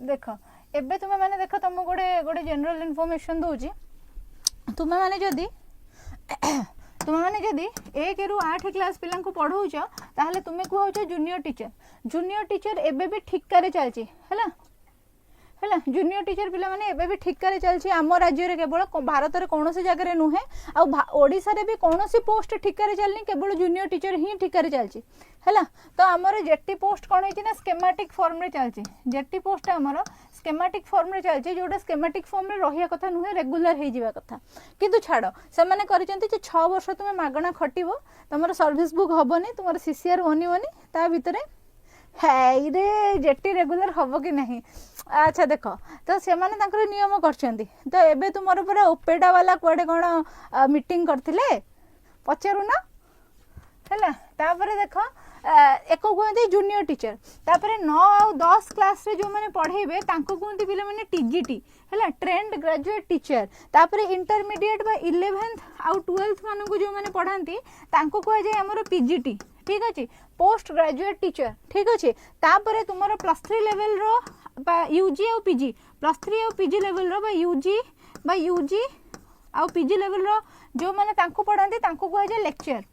देख एबे तुम्हें मैंने देख तुम गोटे गोटे जनरल इनफॉरमेशन दूची तुम्हें मैंने जदि तुम्हें मैंने जदि 1 ରୁ 8 क्लास पिला पढ़ाऊच ताहले तुम्हें कहूच जूनियर टीचर एबे भी ठिक्कार चलती है जूनियर टीचर पिला माने एबे भी ठिक्कार चलती आम राज्य रे केवल भारत रे कौन सी जगह नुहे ओडिशा रे भी कौन सी पोस्ट ठिक्कार चलनी केवल जूनियर टीचर ही ठिक्कार चलती है तो आमर जेटी पोस्ट कौन है स्केमेटिक फॉर्म रे चलती जेटी पोस्ट आमर स्केमेटिक फॉर्म रे चलती जोटा स्केमेटिक फॉर्म रे रहिया कथा नुहे रेगुलर हो जावा कथा किंतु छाड़ से मैंने करिसेंती 6 वर्ष तुम मागणा खटिबो तुमर सर्विस बुक हबनी तुमर सीसीआर बनिबनी ता भितरे है रे जेटी रेगुलर हम कि नहीं अच्छा देख तो से नियम कर तो एबे तुमर पूरा ओपेटा वाला कुआडे कौन मीटिंग करथिले पचारू ना है देख एक कहते जूनियर टीचर तापर 9 और 10 क्लास रे जो मैंने पढ़ेबे तांको कहते पिले माने टीजीटी है ट्रेंड ग्रेजुएट टीचर तापर इंटरमीडिएट बा 11th आउ 12th मानक जो मैंने पढ़ाती तांको कह जाए हमर पीजीटी ठीक अच्छे पोस्ट ग्रेजुएट टीचर ठीक अच्छे तापर तुम +3 लेवल रो यूजी और पीजी +3 और पीजी लेवल रो यूजी आउ पीजी लेवल रो जो मैंने तांको पढ़ाती तांको कह जाए लेक्चर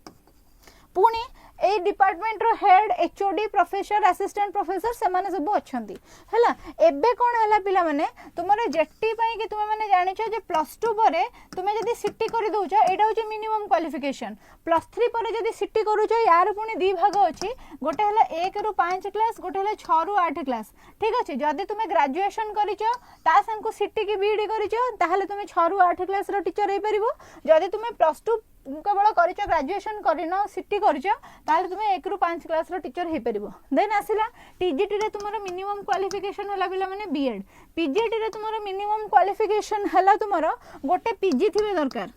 पुणी ए डिपार्टमेंट रो head HOD professor assistant professor से माने सब अच्छंती हैला एबे कोन हैला पिला माने तुमरे जेटी पई कि तुमे माने जानिछो जे +2 परे तुमे जदी सिटी करि दोछ एटा होचे मिनिमम क्वालिफिकेशन +3 परे जदी सिटी करूछ यार पुनी 2 भाग अछि गोटे हैला 1 ରୁ 5 क्लास गोटे हैला 6 ରୁ 8 क्लास ठीक अछि जदी तुमे ग्रेजुएशन करिछो ता संको सिटी की बीडी करिछो ताहले तुमे 6 ରୁ 8 क्लास रो टीचर हे परिबो जदी तुमे +2 केवल कर ग्रेजुएशन करन सिटी कर तुम्हें 1 ରୁ 5 क्लास रो टीचर हो पार देन आसला टीजीटी रे तुम मिनिमम क्वालिफिकेशन है पिला माने बीएड पीजीटी रे तुम मिनिमम क्वालिफिकेशन है तुम गोटे पीजी थी दरकार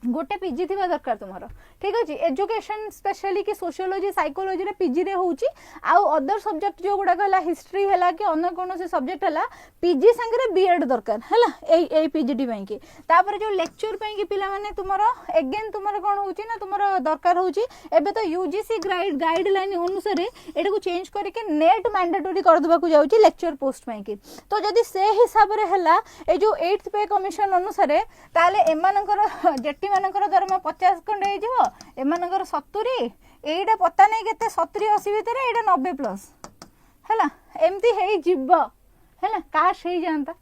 गोटे पीजी थी दरकार तुम ठीक अच्छे एजुकेशन स्पेशली कि सोशियोलॉजी साइकोलॉजी रे पीजी रे होउची आउ अदर सब्जेक्ट जो गुडा कहला हिस्ट्री हैला कि अन्य कौन से सब्जेक्ट हैला पीजी संगे बीएड दरकार हैला ए पीजीटी पई कि तापर जो लेक्चर पई कि पिला माने तुमरो अगेन तुमरो कोन होउची ना तुमरो दरकार होउची एबे तो यूजीसी गाइडलाइन अनुसार एटा को चेंज करके नेट मैंडेटरी कर देबा को जाउची लेक्चर पोस्ट पई कि तो जदी से हिसाब रे हैला ए जो 8th पे कमिशन अनुसार ताले एमानकर जेटी मानकर दरमा 50 खंडे हो एमानकर 70 एटा पता नहीं केते 70 80 भीतर एटा 90 प्लस हैला एमती हेई जिब्बा हैला काश हेई जानता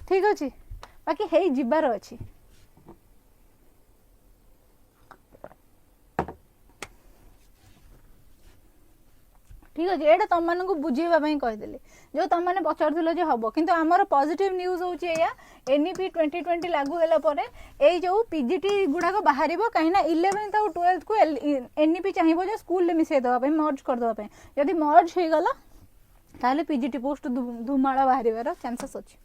ठीक अछि बाकी हेई जिब्बार अछि ठीक अच्छे ये तुम मानक बुझेवाई कहीदेली जो तुम मैंने पचार जो हम किंतु आमर पॉजिटिव न्यूज होची या एनईपी 2020 लागू होला ये जो पीजीटी गुड़ाक बाहर कहीं 11th और 12th को एनईपी चाहिए जो स्कूल मिसई देवाई मर्ज करदेवाई जदि मर्ज हो गला ताहले पीजीटी पोस्ट धुमाड़ा बाहर चांसेस अच्छे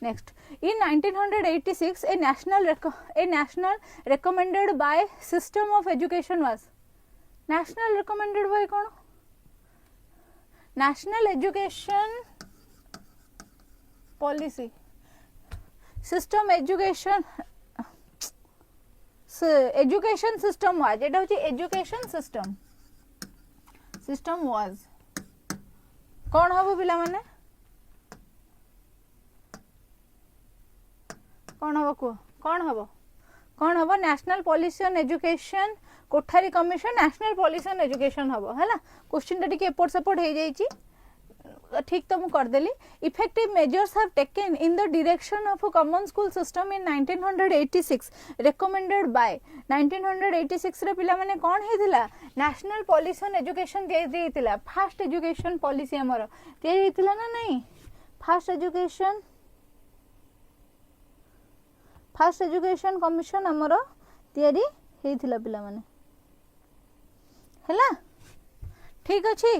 next in 1986 a national recommended by system of education was national recommended by कौन national education policy system education system was एटा होची एजुकेशन सिस्टम वाज कौन हबो पिला माने कौन हबो को कौन हबो national policy on education Kothari commission national policy on education हबो हैला क्वेश्चन टा टिके एपोर्ट सपोर्ट हे जाईची ठीक तो मु कर देली effective measures have taken in the direction of a common school system in 1986 recommended by 1986 रे पिला माने कोन हेतिला नेशनल पॉलिसी ऑन एजुकेशन दे देतिला फास्ट एजुकेशन पॉलिसी हमर दे देतिला ना नहीं फास्ट एजुकेशन कमिशन हमर तयारी हेतिला पिला माने हैला ठीक अछि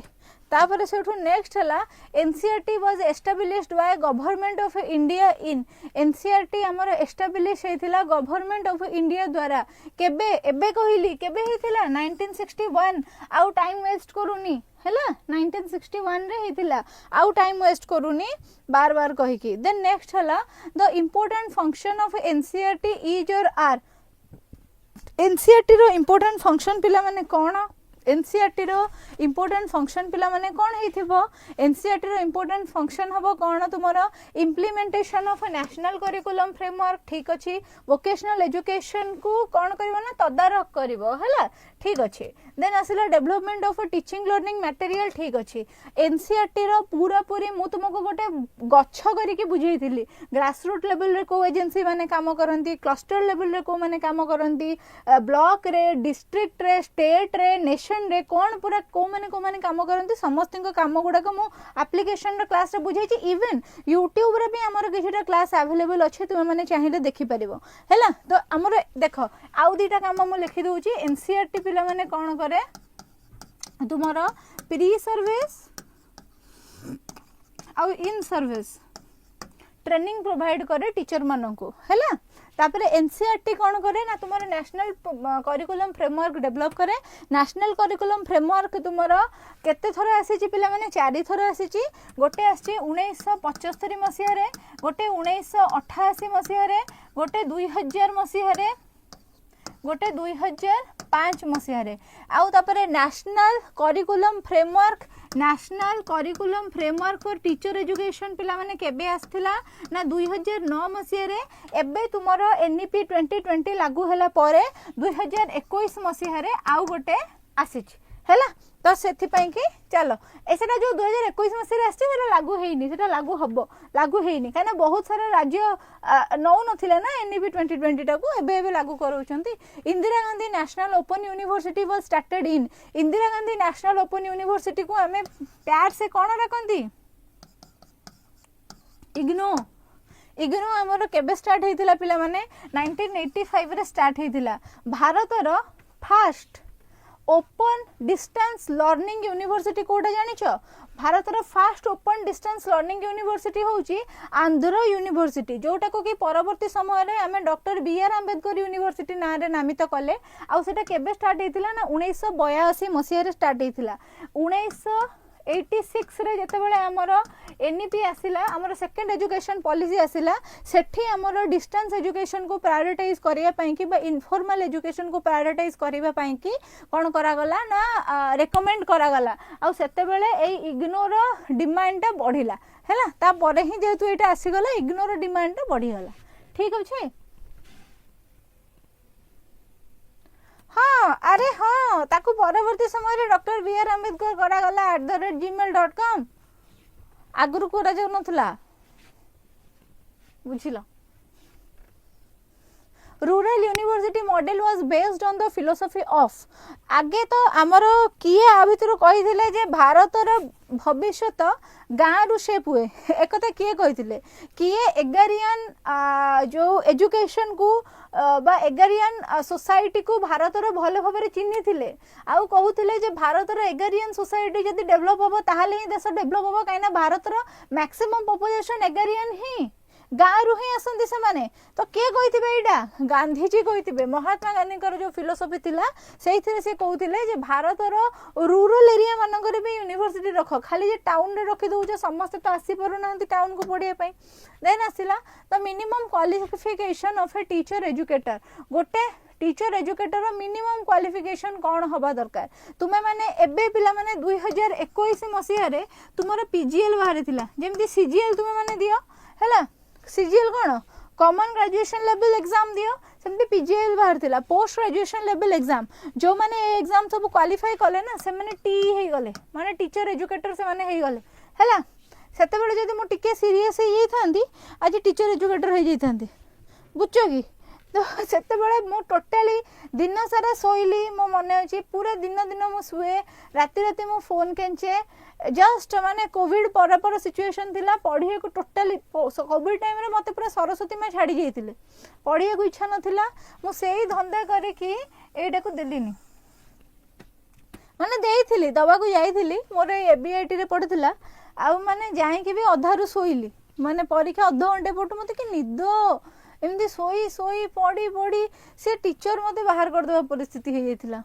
तापर से नेक्स्ट हला NCERT was established by government of India in NCERT हमर एस्टैब्लिश हेतिला गवर्नमेंट ऑफ इंडिया द्वारा केबे एबे कहिली केबे हेतिला 1961 आउ टाइम वेस्ट करूनी हैला 1961 रे हेतिला आउ टाइम वेस्ट करूनी बार बार कहि की देन नेक्स्ट हला the important function of NCERT is or are NCERT रो इंपोर्टेंट फंक्शन पिला माने कोन एनसीईआरटी रो इंपोर्टेंट फंक्शन पिला माने कोन हेथिबो एनसीईआरटी रो इंपोर्टेंट फंक्शन हबो कोन तुमरो implementation of national curriculum framework ठीक अछि वोकेशनल एजुकेशन को कोन करबो ना तदारक करबो हैला ठीक अछि देन आसिला development of teaching learning material ठीक अछि एनसीईआरटी रो पूरा पूरी मु तुमको गोटे गच्छ करी के बुझैथिली ग्रास रूट लेवल रे को एजेंसी माने काम करंती क्लस्टर लेवल रे को माने काम करंती ब्लॉक रे डिस्ट्रिक्ट रे स्टेट रे नेशन रे कोन पूरा को माने काम करंती समस्त को काम गुडा को मु एप्लीकेशन रे क्लास रे बुझैछि इवन यूट्यूब रे भी हमर किछटा क्लास अवेलेबल अछि तुम माने चाहिले देखि परिबो हैला तो हमर देखो आउ दीटा काम मु लिखि दउछि एनसीईआरटी पिला माने कोन करे तुमरो प्री सर्विस आउ इन सर्विस ट्रेनिंग प्रोवाइड करे टीचर मानन को हैला तापरे एनसीईआरटी कोन करे ना तुमरो नेशनल करिकुलम फ्रेमवर्क डेवलप करे नेशनल करिकुलम फ्रेमवर्क तुमरो केते थरा आसीची पिला माने 4 थरा आसीची गोटे आसी 1975 मसिया रे गोटे 1988 मसिया रे गोटे 2000 मसिया रे गोटे 2005 मसिया रे आउ तापरे national curriculum framework for teacher education पिला माने केबे आस्थिला ना 2009 मसिया रे एबे तुमरो एनईपी 2020 लागू हैला परे 2021 मसिया रे आउ गोटे आसीची हैला तो सेथि पई कि चलो एसेटा जो 2021 मसिया रे आछी सेटा लागू हेइनी सेटा लागू हेइनी काना बहुत सारा राज्य नौ नथिले ना एनईपी 2020 टाकू एबे लागू करूचंती Indira Gandhi national open university was started in Indira Gandhi national open university को हमें प्यार से कोन रखंती इग्नो हमर केबे स्टार्ट हेतिला पिला माने 1985 रे स्टार्ट हेतिला भारत रो first open distance learning university कोडा जानिछो भारत रो first open distance learning university होउची आंध्र यूनिवर्सिटी जोटा को कि परवर्ती समय रे हमें डॉक्टर बीआर अंबेडकर यूनिवर्सिटी ना रे नामित कले आ सेटा केबे स्टार्ट हेतिला ना 1982 मसिया रे स्टार्ट हेतिला 1986 रे जते बेले हमरो एनईपी आसिला हमरो सेकंड एजुकेशन पॉलिसी आसिला सेठी हमरो डिस्टेंस एजुकेशन को प्रायोरिटाइज करिया पई कि बा इनफॉर्मल एजुकेशन को प्रायोरिटाइज करिवा पई कि कोन करा गला ना रेकमेंड करा गला आ सेते बेले ए इग्नोर डिमांड बढ़िला हैला ता परे ही जेतु एटा आसी गला इग्नोर डिमांड बढ़ी गला ठीक अछि हाँ अरे हाँ ताकू परवर्ती समय रे डॉक्टर बीआर अंबेडकर करा गला @gmail.com आगुरु को राजा नथला बुझिलो rural university model was based on the philosophy of आगे तो आमर किए आ भितर कहिथिले जे भारत रो भविष्यत गाँ रु शेप हुए एक किए कहिथिले किए एगारियन जो एजुकेशन को बा एगारियन सोसाइटी को भारत रो भले भाबरे चिन्हि थिले आउ कहउथिले जे भारत रो एगारियन सोसाइटी जदी डेवलप होबो ताहाले ही देश डेवलप होबो काइना भारत रो मैक्सिमम पॉपुलेशन एगारियन ही गाँव ही आसती से माने तो किए कही यहाँ गांधीजी कही महात्मा गांधी जो फिलोसफी थिला से कहते भारतर रूरल एरिया मानक भी यूनिवर्सिटी रख खाली जे टाउन रे रखी दौच समस्त तो आसी पार ना टाउन को पढ़ाई देन आसला the minimum qualification of a teacher educator गोटे टीचर एजुकेटर मिनिमम क्वालिफिकेशन कौन हवा दरकार तुम्हें माने एबे पिला माने 2021 मसीह रे तुमर पीजीएल बाहरी थिला जेमती सीजीएल तुम्हें माने दियो हैला सीजीएल कौन कॉमन ग्रेजुएशन लेवल एग्जाम दियो सेमती पीजीएल बाहर थिला पोस्ट ग्रेजुएशन लेवल एग्जाम जो माने एग्जाम सब क्वालिफाई कले ना से माने टी हे गले माने टीचर एजुकेटर से माने हे गले हैला सेते बेले जदी मो टिके सीरियस हे जाई थांदी आज टीचर एजुकेटर हे जाई थांदी बुझो कि तो सेते बेले मो टोटली दिन सारा सोइली मो मने अछि पूरा दिन दिन मो सुए राति राति मो फोन केंचे जस्ट माने कोविड पर सिचुएशन थिला पढ़िए को टोटली कोविड टाइम रे मते पूरा सरस्वती मां छाड़ी जाइतिले पढ़िए को इच्छा नथिला मो सेही धंदा करे कि एटा को देलिनी माने देइथिली दबा को जाइथिली मोर एबीआईटी रे पढ़थिला आ माने जाई कि भी अधारु सोइली माने परीक्षा अध घंटे पटु मते कि निदो एमती सोई सोई पढ़ी पढ़ी से टीचर मते बाहर कर देबा परिस्थिति हे जाइथिला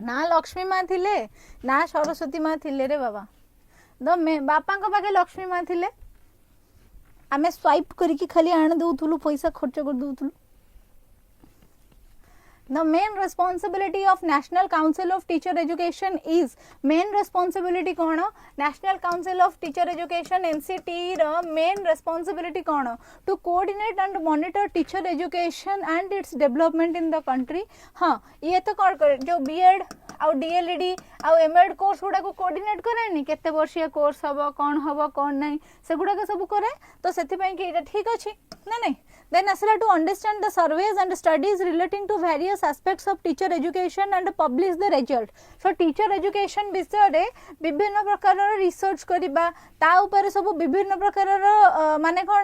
ना लक्ष्मी माँ थिले ना सरस्वती माँ थिले रे बाबा बापा को पाखे लक्ष्मी माँ थिले आमे स्वाइप करके खाली आण दउथुलु पैसा खर्च कर दउथुलु The main responsibility of National Council of Teacher Education is main responsibility कौन National Council of Teacher Education NCT रा main responsibility कौन to coordinate and monitor teacher education and its development in the country हाँ ये तो कौन करे जो B.Ed आउ DLED आउ M.Ed कोर्स गुड़ा को कोऑर्डिनेट करे नी केते वर्षीय कोर्स हबो कौन नहीं से गुड़ा के सब करे तो सेति पई कि ठीक अछि ना नहीं then asila to understand the surveys and studies relating to various aspects of teacher education and publish the result so teacher education विषय रे विभिन्न प्रकार रिसर्च करिबा ता ऊपर सब विभिन्न प्रकार माने कोन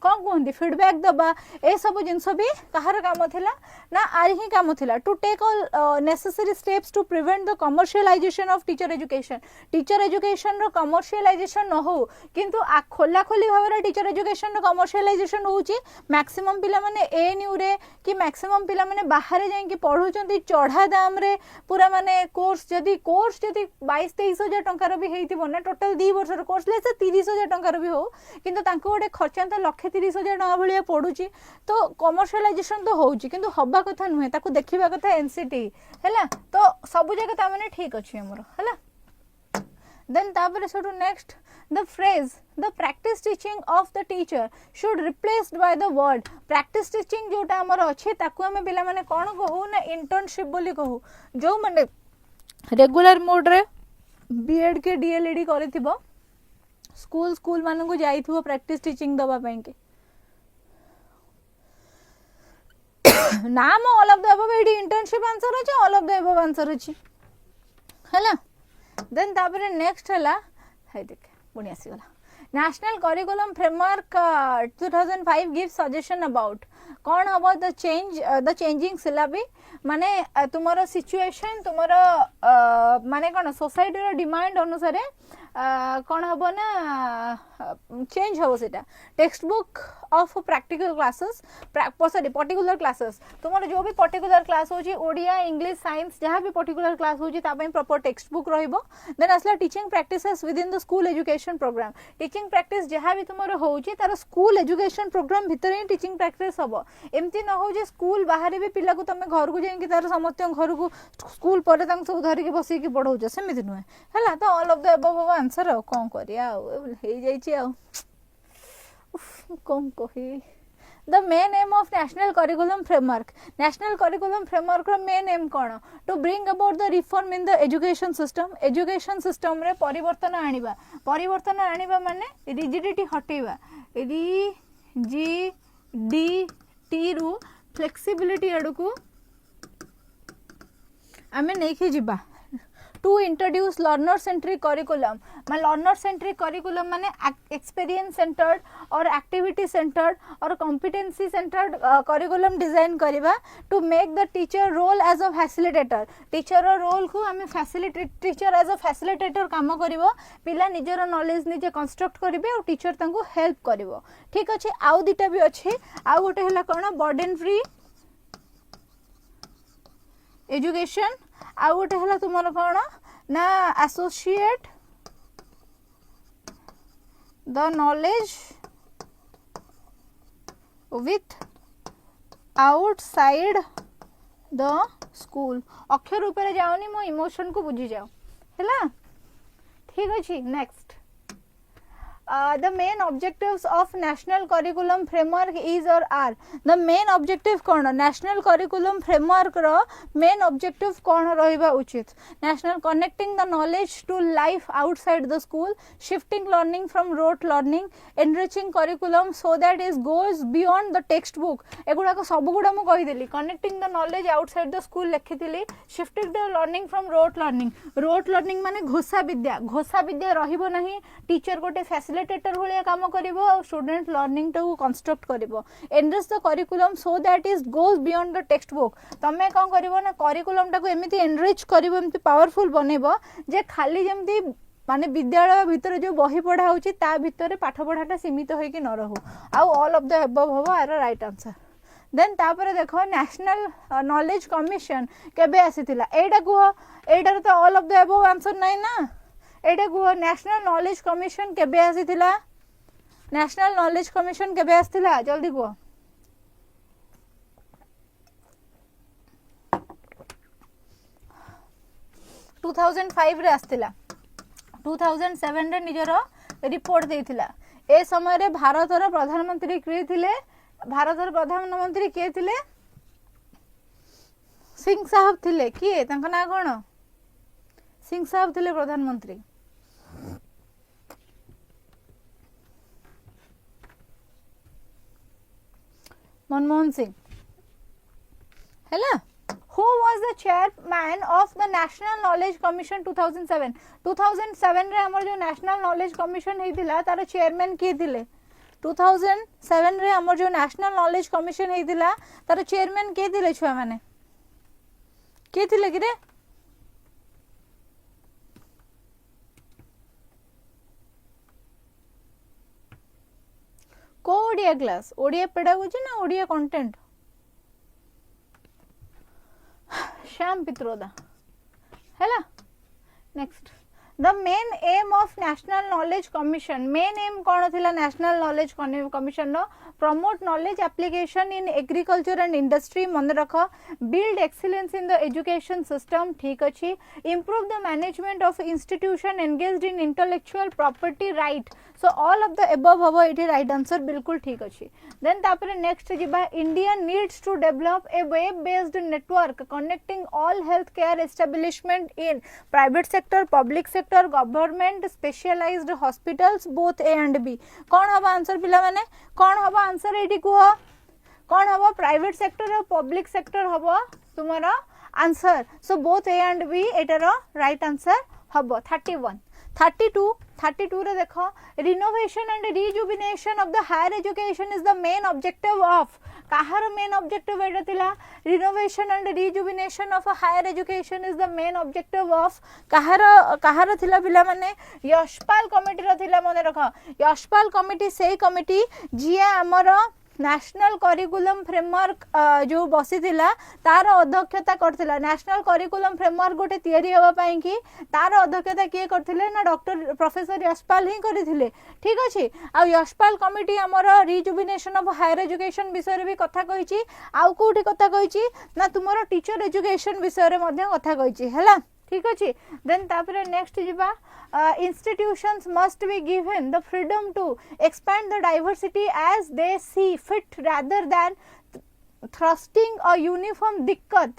कहंदी फीडबैक दबा ए सब जिंस भी कहार काम थिला ना आर ही काम थिला to take all necessary steps to prevent the commercialization of teacher education row commercialization न हो किंतु खोला खोली भाबरे टीचर एजुकेशन रो commercialization होउची मैक्सिमम पिला माने एएनयू रे कि मैक्सिमम पिला माने बाहर जाई कि पढुचंती चढ़ा दाम रे पूरा माने कोर्स जदी 22-23 हजार टंका रो भी हेइतिबो ना टोटल 2 वर्ष रो कोर्स ले से 30 हजार टंका रो भी हो किंतु तांको गोटे खर्चांत 130 हजार टंका भलिया पडुची तो कमर्शियलाइजेशन तो होउची किंतु हबा कथा नुहे ताको देखिबा कथा एनसीटी हैला तो सब जगह ता माने ठीक अछि हमरो हैला then तापर सटू next the phrase the practice teaching of the teacher should replaced by the word practice teaching जोटा हमर अछि ताकू हमें पिला माने कोन कहू ना इंटर्नशिप बोली कहू जो माने रेगुलर मोड रे बीएड के डीएलईडी करथिबो स्कूल मानन को जाइथिबो प्रैक्टिस टीचिंग दबा पई के नाम ऑल ऑफ द अबव एडी इंटर्नशिप आंसर अछि all of the above answer अछि हैला देन तापर नेक्स्ट हला है देख पुणी आसीगला national curriculum framework 2005 gives suggestion about कौन हम द चेंजिंग सिलेबस माने तुमरो सिचुएशन तुमरो माने कौन सोसाइटी रो डिमांड अनुसार कौन हम ना चेंज हो सेटा text book of practical classes sorry particular classes तुमरो जो भी पर्टिकुलर क्लास होची ओडिया इंग्लिश साइंस जहाँ भी पर्टिकुलर क्लास होची ता पई प्रॉपर टेक्स्ट बुक रहिबो देन असला teaching practices within the school education programme teaching practice जहाँ भी तुमरो होची तार स्कूल एजुकेशन प्रोग्राम भीतर ही टीचिंग प्रैक्टिस हबो एमती न हो जे स्कूल बाहर भी पिला को तमे घर को जाई कि तार समस्त घर को स्कूल पर तांग सब धरि के बसी के पढौ जे सेमिति नुहे हला तो all of the above answer कोन करिया हे जाई छी आ कोन कहि The main aim of National Curriculum Framework. National Curriculum Framework main aim कौन to bring about the reform in the education system. Education system रे परिवर्तन आनिबा माने rigidity हटेबा rigidity रु flexibility आडू को आमे नहीं खे जिबा to introduce learner centric curriculum मैं लर्नर सेंट्रिक करिकुलम माने एक्सपीरियंस सेंटर्ड और एक्टिविटी सेंटर्ड और कॉम्पिटेंसी सेंटर्ड करिकुलम डिजाइन करबा to make the teacher role as a facilitator teacher role को आम टीचर एज अ फैसिलिटेटर काम करिवो पिला निजर नॉलेज निजे कंस्ट्रक्ट करिवे और टीचर तांको हेल्प करिवो ठीक अछि आउ दिटा भी अछि आउ गोटे हला कोन बर्डन फ्री एजुकेशन आउ गोटे हला तुमर कोन ना associate the knowledge with outside the school अक्षर ऊपर जाओनी मो इमोशन को बुझी जाओ हैला ठीक अछि next the main objectives of national curriculum framework is or are the main objective कौन national curriculum framework रो main objective कौन रहिबा उचित national connecting the knowledge to life outside the school shifting learning from rote learning enriching curriculum so that it goes beyond the textbook एगुडा को सब गुडा मु कहि देली connecting the knowledge outside the school लिखिथिली shifting the learning from rote learning माने घोषा विद्या रहिबो नाही teacher गोटे facilitator भलिया काम करिवो और स्टूडेंट लर्निंग टू कंस्ट्रक्ट करिवो enrich the curriculum so that is goes beyond the text book तमे कोन करिवो ना करिकुलम टाको एमिति एनरिच करिवो एमिति पावरफुल बनेबो जे खाली जेमति माने विद्यालय भितर जो बही पढ़ा होची ता भितर पाठ पढ़ाटा सीमित होई कि न रहू आ ऑल ऑफ द अबव हबो आर राइट आंसर देन तापर देखो नेशनल नॉलेज कमिशन केबे आसीतिला एटा को एटार तो all of the above answer नै ना एटा को नेशनल नॉलेज कमिशन केबे आसीतिला नेशनल नॉलेज कमिशन केबे आसीतिला जल्दी को 2005 रे आसीतिला 2007 रे निजर रिपोर्ट देथिला ए समय रे भारतर प्रधानमंत्री के थिले भारतर प्रधानमंत्री के थिले सिंह साहब थिले किए तंका ना कोन सिंह साहब थिले प्रधानमंत्री मनमोहन सिंह हैला who was the chairman of the national knowledge commission 2007 रे हमर जो national knowledge commission हेतिला तार chairman के थिले 2007 रे हमर जो national knowledge commission हेतिला तार chairman के थिले छुआ माने के थिले कि रे को ओडिया क्लास ओडिया पेडागोजी ना ओडिया कंटेंट श्याम पित्रोदा हैला next the main aim of national knowledge commission main aim कौन थिला नेशनल नॉलेज कमिशन नो promote knowledge application in agriculture and industry मन रख build excellence in the education system ठीक अच्छी improve the management of institution engaged in intellectual property right so all of the above हबो it right answer बिल्कुल ठीक अच्छी then तापर next जिबा India needs to develop a web based network connecting all health care establishment in private sector public sector government specialised hospitals both A and B कौन हबा answer पिला माने कौन हबा आंसर एटी कुह कौन हबा प्राइवेट सेक्टर और पब्लिक सेक्टर हबा तुम्हारा answer so both A and b एटार राइट आंसर हबो 32 रे देखो renovation and rejuvenation of the higher education is the main objective of काहार मेन ऑब्जेक्टिव एटा थिला renovation and rejuvenation of higher education is the main objective of काहार थिला पिला माने यशपाल कमिटी रो थिला मने रखो यशपाल कमिटी सेही कमिटी जिया हमर नेशनल करिकुलम फ्रेमवर्क जो बसी थिला तार अध्यक्षता करथिला नेशनल करिकुलम फ्रेमवर्क गोटे तयारी होबा पई कि तार अध्यक्षता किए करथिले ना डॉक्टर प्रोफेसर यशपाल ही करथिले ठीक अछि आ यशपाल कमिटी हमर रिजुविनेशन ऑफ हायर एजुकेशन विषय रे भी कथा कहिछि आ कोठी कथा कहिछि ना तुमरो टीचर एजुकेशन विषय रे मध्ये कथा कहिछि हैला ठीक अछि देन तापर नेक्स्ट जिबा institutions must be given the freedom to expand the diversity as they see fit rather than thrusting a uniform dikkat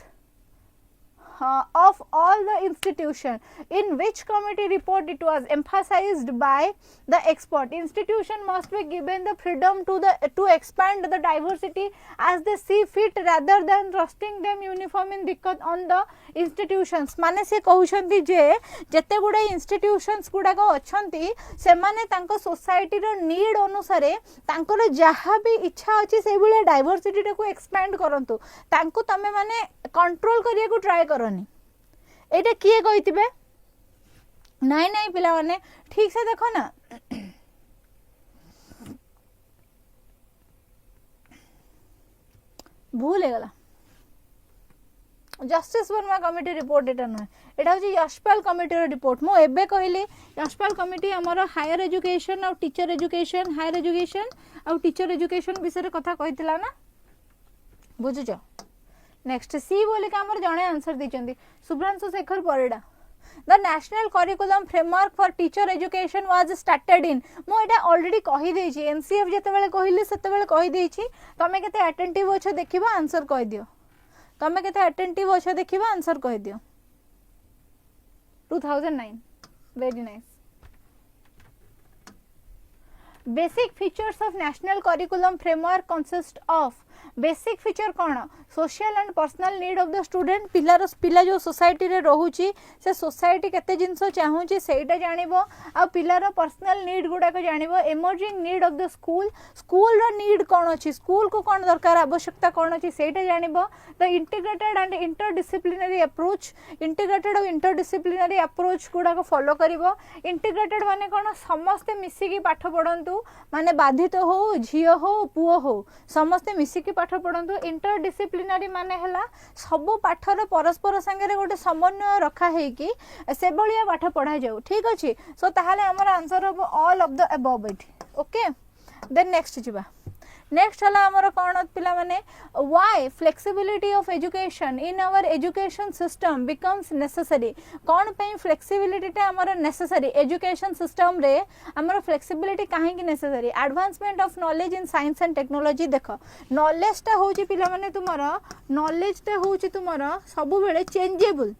of all the institution. In which committee report it was emphasized by the expert? Institution must be given the freedom to expand the diversity as they see fit rather than trusting them uniform in दिक्कत on the institutions. माने से कहउछंती जे जते गुडा institutions गुडा को अछंती से माने तांको society रो need अनुसारे तांको जहाँ भी इच्छा अछि से बुले डाइवर्सिटी को एक्सपैंड करंतु तांको तमे माने कंट्रोल करिया को ट्राई करनी एटा किए कहितबे नाइ नाइ पिला माने ठीक से देखो ना भूल गला जस्टिस वर्मा कमिटी रिपोर्ट एटा न एटा होची यशपाल कमिटी रो रिपोर्ट मो एबे कहली यशपाल कमिटी हमर हायर एजुकेशन और टीचर एजुकेशन हायर एजुकेशन और टीचर एजुकेशन विषय रे कथा कहितला ना बुझुछ नेक्स्ट सी बोले का हमर जणे आंसर दिचंदी Subranshu Shekhar Parida The national curriculum framework for teacher education was started in मो एटा ऑलरेडी कहि देछि एनसीएफ जते बेले कहिली सेते बेले कहि देछि तमे केते अटेंटिव अछ देखिबा आंसर कहि दियो तमे केते अटेंटिव अछ देखिबा आंसर कहि दियो 2009 very nice Basic features of national curriculum framework consist of basic feature कौन social and personal need of the student पिला जो सोसाइटी रे रहूची से सोसाइटी केते जिंस चाहूची सेटा जानिबो आ पिलार पर्सनल नीड गुडा को जानिबो emerging need of the school रो नीड कौन अछि स्कूल को कौन दरकार आवश्यकता कौन अछि सेटा जानिबो the integrated and interdisciplinary approach गुडा को फॉलो करिवो इंटीग्रेटेड माने कौन समस्त मिसिकी पाठ पढंतु माने बाधित हो झियो हो पुओ हो समस्त मिसिकी पाठ पढंतु इंटरडिसिप्लिनरी माने हला सब पाठर परस्पर संगे गोटे समन्वय रखा है कि से भलिया पाठ पढ़ा जाऊ ठीक अछि सो ताहाले हमर आंसर हो all of the above it okay then next जिबा नेक्स्ट हला हमर कोन पिला माने why flexibility of education in our education system becomes necessary कोन पे फ्लेक्सिबिलिटी ता हमर नेसेसरी एजुकेशन सिस्टम रे हमर फ्लेक्सिबिलिटी काहे कि necessary advancement of knowledge in science and technology देखो नॉलेज ता होची पिला माने तुमर नॉलेज ता होची तुमर सब बेले चेंजेबल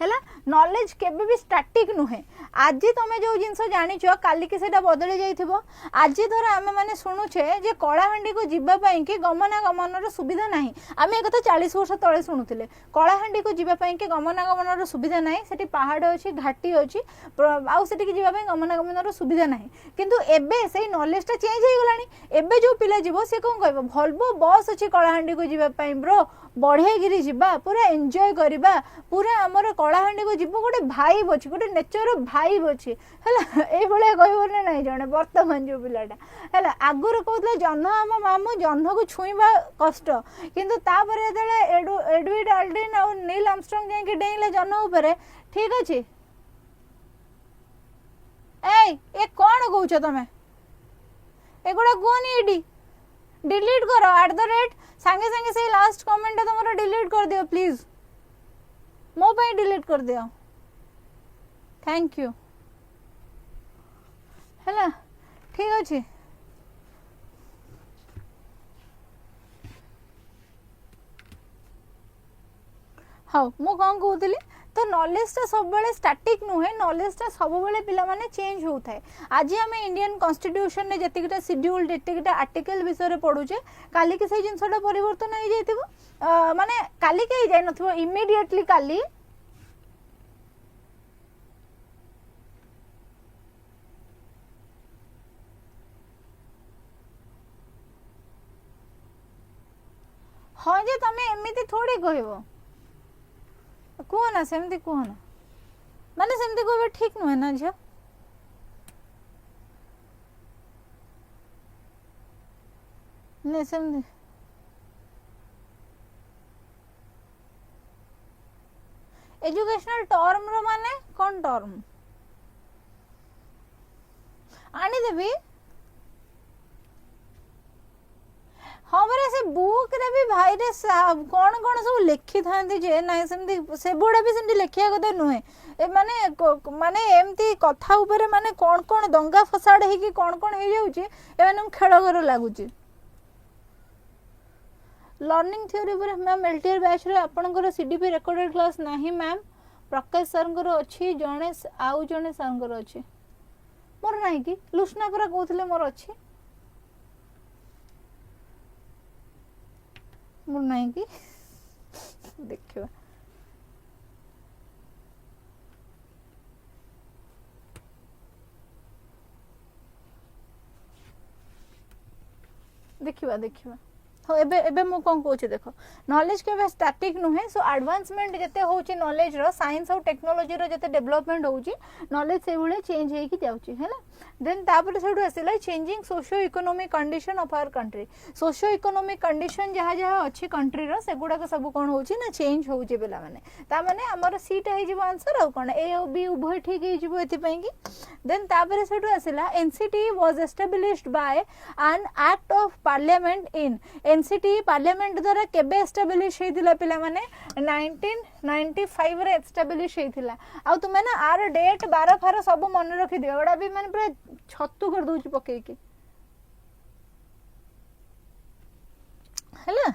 हैला नॉलेज केबे भी स्टैटिक नुहे आज तुम जो जिनस जानिछ काली के सेटा बदली जाइथिबो आज धर आमे माने सुनुछे जे कलाहांडी को जिबा पई कि गमनागमन रो सुविधा नाही आमे एकथा 40 वर्ष तळे सुनुथिले कलाहांडी को जिबा पई कि गमनागमन रो सुविधा नाही सेठी पहाड़ अछि घाटी अछि आउ सेठी कि जिबा पई गमनागमन रो सुविधा नाही किंतु एबे सेही नॉलेज ता चेंज होई गलानी एबे जो पिला जिवो से कोन कहबो भलबो बस अछि कलाहांडी को जिबा पई ब्रो बढ़िया गिरी जिबा पूरा एन्जॉय करिबा पूरा हमर कलाहांडी को जीव गोटे भाइब अच्छी गोटे नेचर भाइब अच्छी है ये कहना ना जड़े बर्तमान जो पिलाटा है आगुरी कहते जह्न आम मामू जह्न को छुईवा कष्ट किंतु एडविड आल्ड्रिन और नील आर्मस्ट्रांग जाके डेइले जह्न उपर ठीक अच्छे ए कौन कौच तमें एगुड़ा कहनी ये डिलीट करो @ सांगे सांगे से लास्ट कमेंट तुम डिलीट कर दियो प्लीज मो पे डिलीट कर दियो थैंक यू है ठीक अच्छे हाँ मु कौन कहूली तो नॉलेज टा सब बेले स्टैटिक नुहे नॉलेज टा सब बेले पिला माने चेंज होता है आज आम इंडियन कॉन्स्टिट्यूशन रे जतिकटा शेड्यूल जतिकटा आर्टिकल विषय रे पढुचे काली के से जिंसटा परिवर्तन हो जाइथिबो माने काली के जाय नथिबो इमीडिएटली काली हाँ जे तमे एमिति थोड़ी कहबो कह ना सेमती कह ना माने सेमती कहबे ठीक नुहे ना झियो ने सेमती एजुकेशनल टर्म रो माने कौन टर्म आनी देबी हाँ बरे से बुक रे भी भाई रे कौन कौन सब लिखि थांती जे ना सेमती से बुडा भी सेमती लिखिया कथा नुहे ए माने माने एमती कथा ऊपर माने कौन कौन दंगा फसाड हे कि कौन कौन हे जाउची ए माने खेल घर लागुची लर्निंग थ्योरी पर मैम एलटीआर बैच रे आपनकर सीडीपी रिकॉर्डेड क्लास नाही मैम प्रकाश सर अच्छी जड़े आउ जड़े सर अच्छी मोर ना कि लुष्णा परा कहते मोर अच्छी मोर ना कि देखिए देखिए देखिए हाँ एबे एबे मु कौन कहूँ देख नॉलेज के स्टैटिक नुहे सो एडवांसमेंट जिते होची नॉलेज रो साइंस और टेक्नोलॉजी रो जिते डेवलपमेंट होची नॉलेज से भले चेंज हे की जाउची हैला देन तापर सेठू आसिला changing socio economic condition of our country socio economic condition जहाँ जहाँ अच्छी कंट्री रो सेगुडा को सब कौन होची ना चेंज होची बेला माने ता माने हमर सीट हे जिवो आंसर और कोन ए और बी उभय ठीक हे जिवो एति पई की देन तापर सेठू आसिला NCT was established by an act of parliament in NCT parliament द्वारा केबे एस्टैब्लिश हेतिला पिला माने 1995 रे एस्टैब्लिश हेतिला आ तुमे ना आर डेट 12 फार सब मन रखि दियो एडा भी माने पूरा छत्तू कर दोची पके की हैला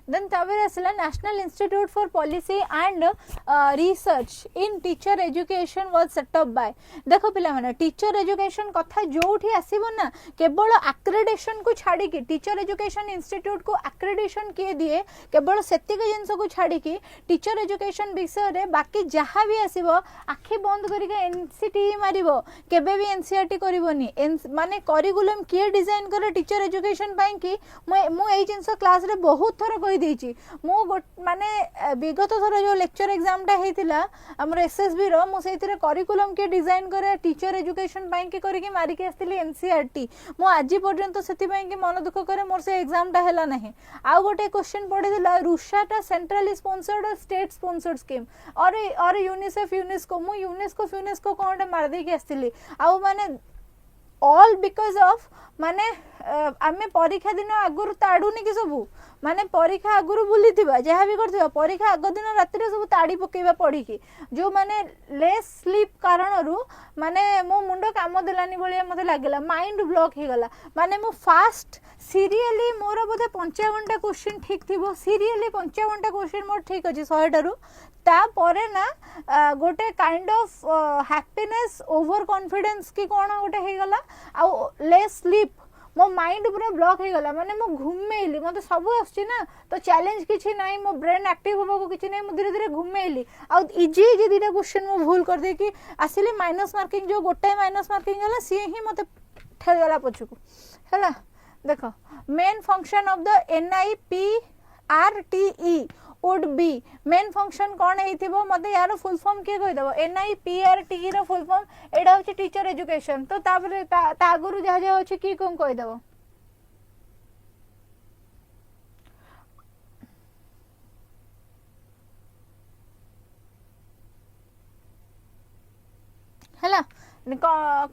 देन तापर आसला national institute for policy and research in teacher education was set up by देखो पिला माने टीचर एजुकेशन कथा जोठी आसीबो ना केवल एक्रेडिटेशन को छाड़ी की टीचर एजुकेशन इंस्टीट्यूट को एक्रेडिटेशन किए दिए केवल सेतिक जिंस को छाड़ी की टीचर एजुकेशन विषय रे बाकी जहाँ भी आसीबो आखि बंद करके एनसीटी मारिबो केबे भी एनसीईआरटी करबोनी माने करिकुलम किए डिजाइन करे टीचर एजुकेशन पई की मु एई जिंस क्लास रे बहुत थोर माने विगत थर जो लेक्चर एग्जाम टा हेतिला हमर एसएसबी रो मु सेतिरे करिकुलम के डिजाइन करे टीचर एजुकेशन पई के करी के मारी के आस्तिली एनसीईआरटी मु आज पर्यंत सेति पई के मन दुख करे मोर से एग्जाम टा हैला नाही आ गोटे क्वेश्चन पढिदिला रुषा टा सेंट्रली स्पॉन्सर्ड और स्टेट स्पॉन्सर्ड स्कीम और यूनिसेफ यूनेस्को मु यूनेस्को कोन मार दे के आस्तिली आ माने ऑल बिकॉज ऑफ माने आमे परीक्षा दिन आगुर ताडुनी कि सबू माने परीक्षा आगुर बुली थिबा जहाँ भी करथिबा परीक्षा आग दिन राति रे सब ताड़ी पकेबा पढ़ी की जो माने लेस स्लीप कारणरू माने मो मुंडो काम देलानी भलिया मते लागला माइंड ब्लॉक हे गला माने मो फास्ट सीरियली मोर बोधे 55 टा क्वेश्चन ठीक थिबो सीरियली 55 टा क्वेश्चन मोर ठीक अछि 100 टारू ता परे ना गोटे kind of happiness over confidence की कोन गोटे हे गला आ लेस स्लीप मो माइंड पूरा ब्लॉक हो गला माने मो घुमेली मते सब आछि ना तो चैलेंज किछि नाही मो ब्रेन एक्टिव होबो को किछि नाही मो धीरे धीरे घुमेली आ इजी इजी दिटा क्वेश्चन मो भूल कर दे कि आसिले माइनस मार्किंग जो गोटे माइनस मार्किंग हला सी ही मते ठेल गला पछुको हला देखो main function of the NIPRTE would be main function कौन हेथिबो मते यार फुल फॉर्म के कहि देबो NIPRTE रो फुल फॉर्म एडा होची टीचर एजुकेशन तो तापर तागुरु जहा जहा होची की कोन कहि देबो हैला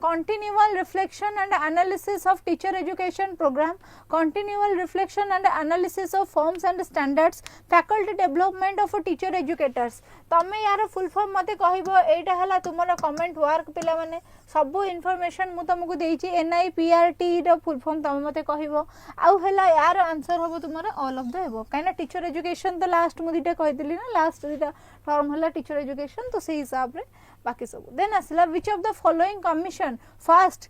continual reflection and analysis of teacher education program continual reflection and analysis of forms and standards faculty development of teacher educators तमे यार फुल फॉर्म मते कहबो एटा हला तुमरा कमेंट वर्क पिला माने सब इन्फॉर्मेशन मु तुमको देइची NIPRT रो फुल फॉर्म तमे मते कहबो आउ हला यार आंसर होबो तुमरा ऑल ऑफ द एबो काइना टीचर एजुकेशन तो लास्ट मु दिटा कहितली ना लास्ट दिटा फॉर्म हला टीचर एजुकेशन तो से हिसाब रे बाकी सब देन असला which of the following commission first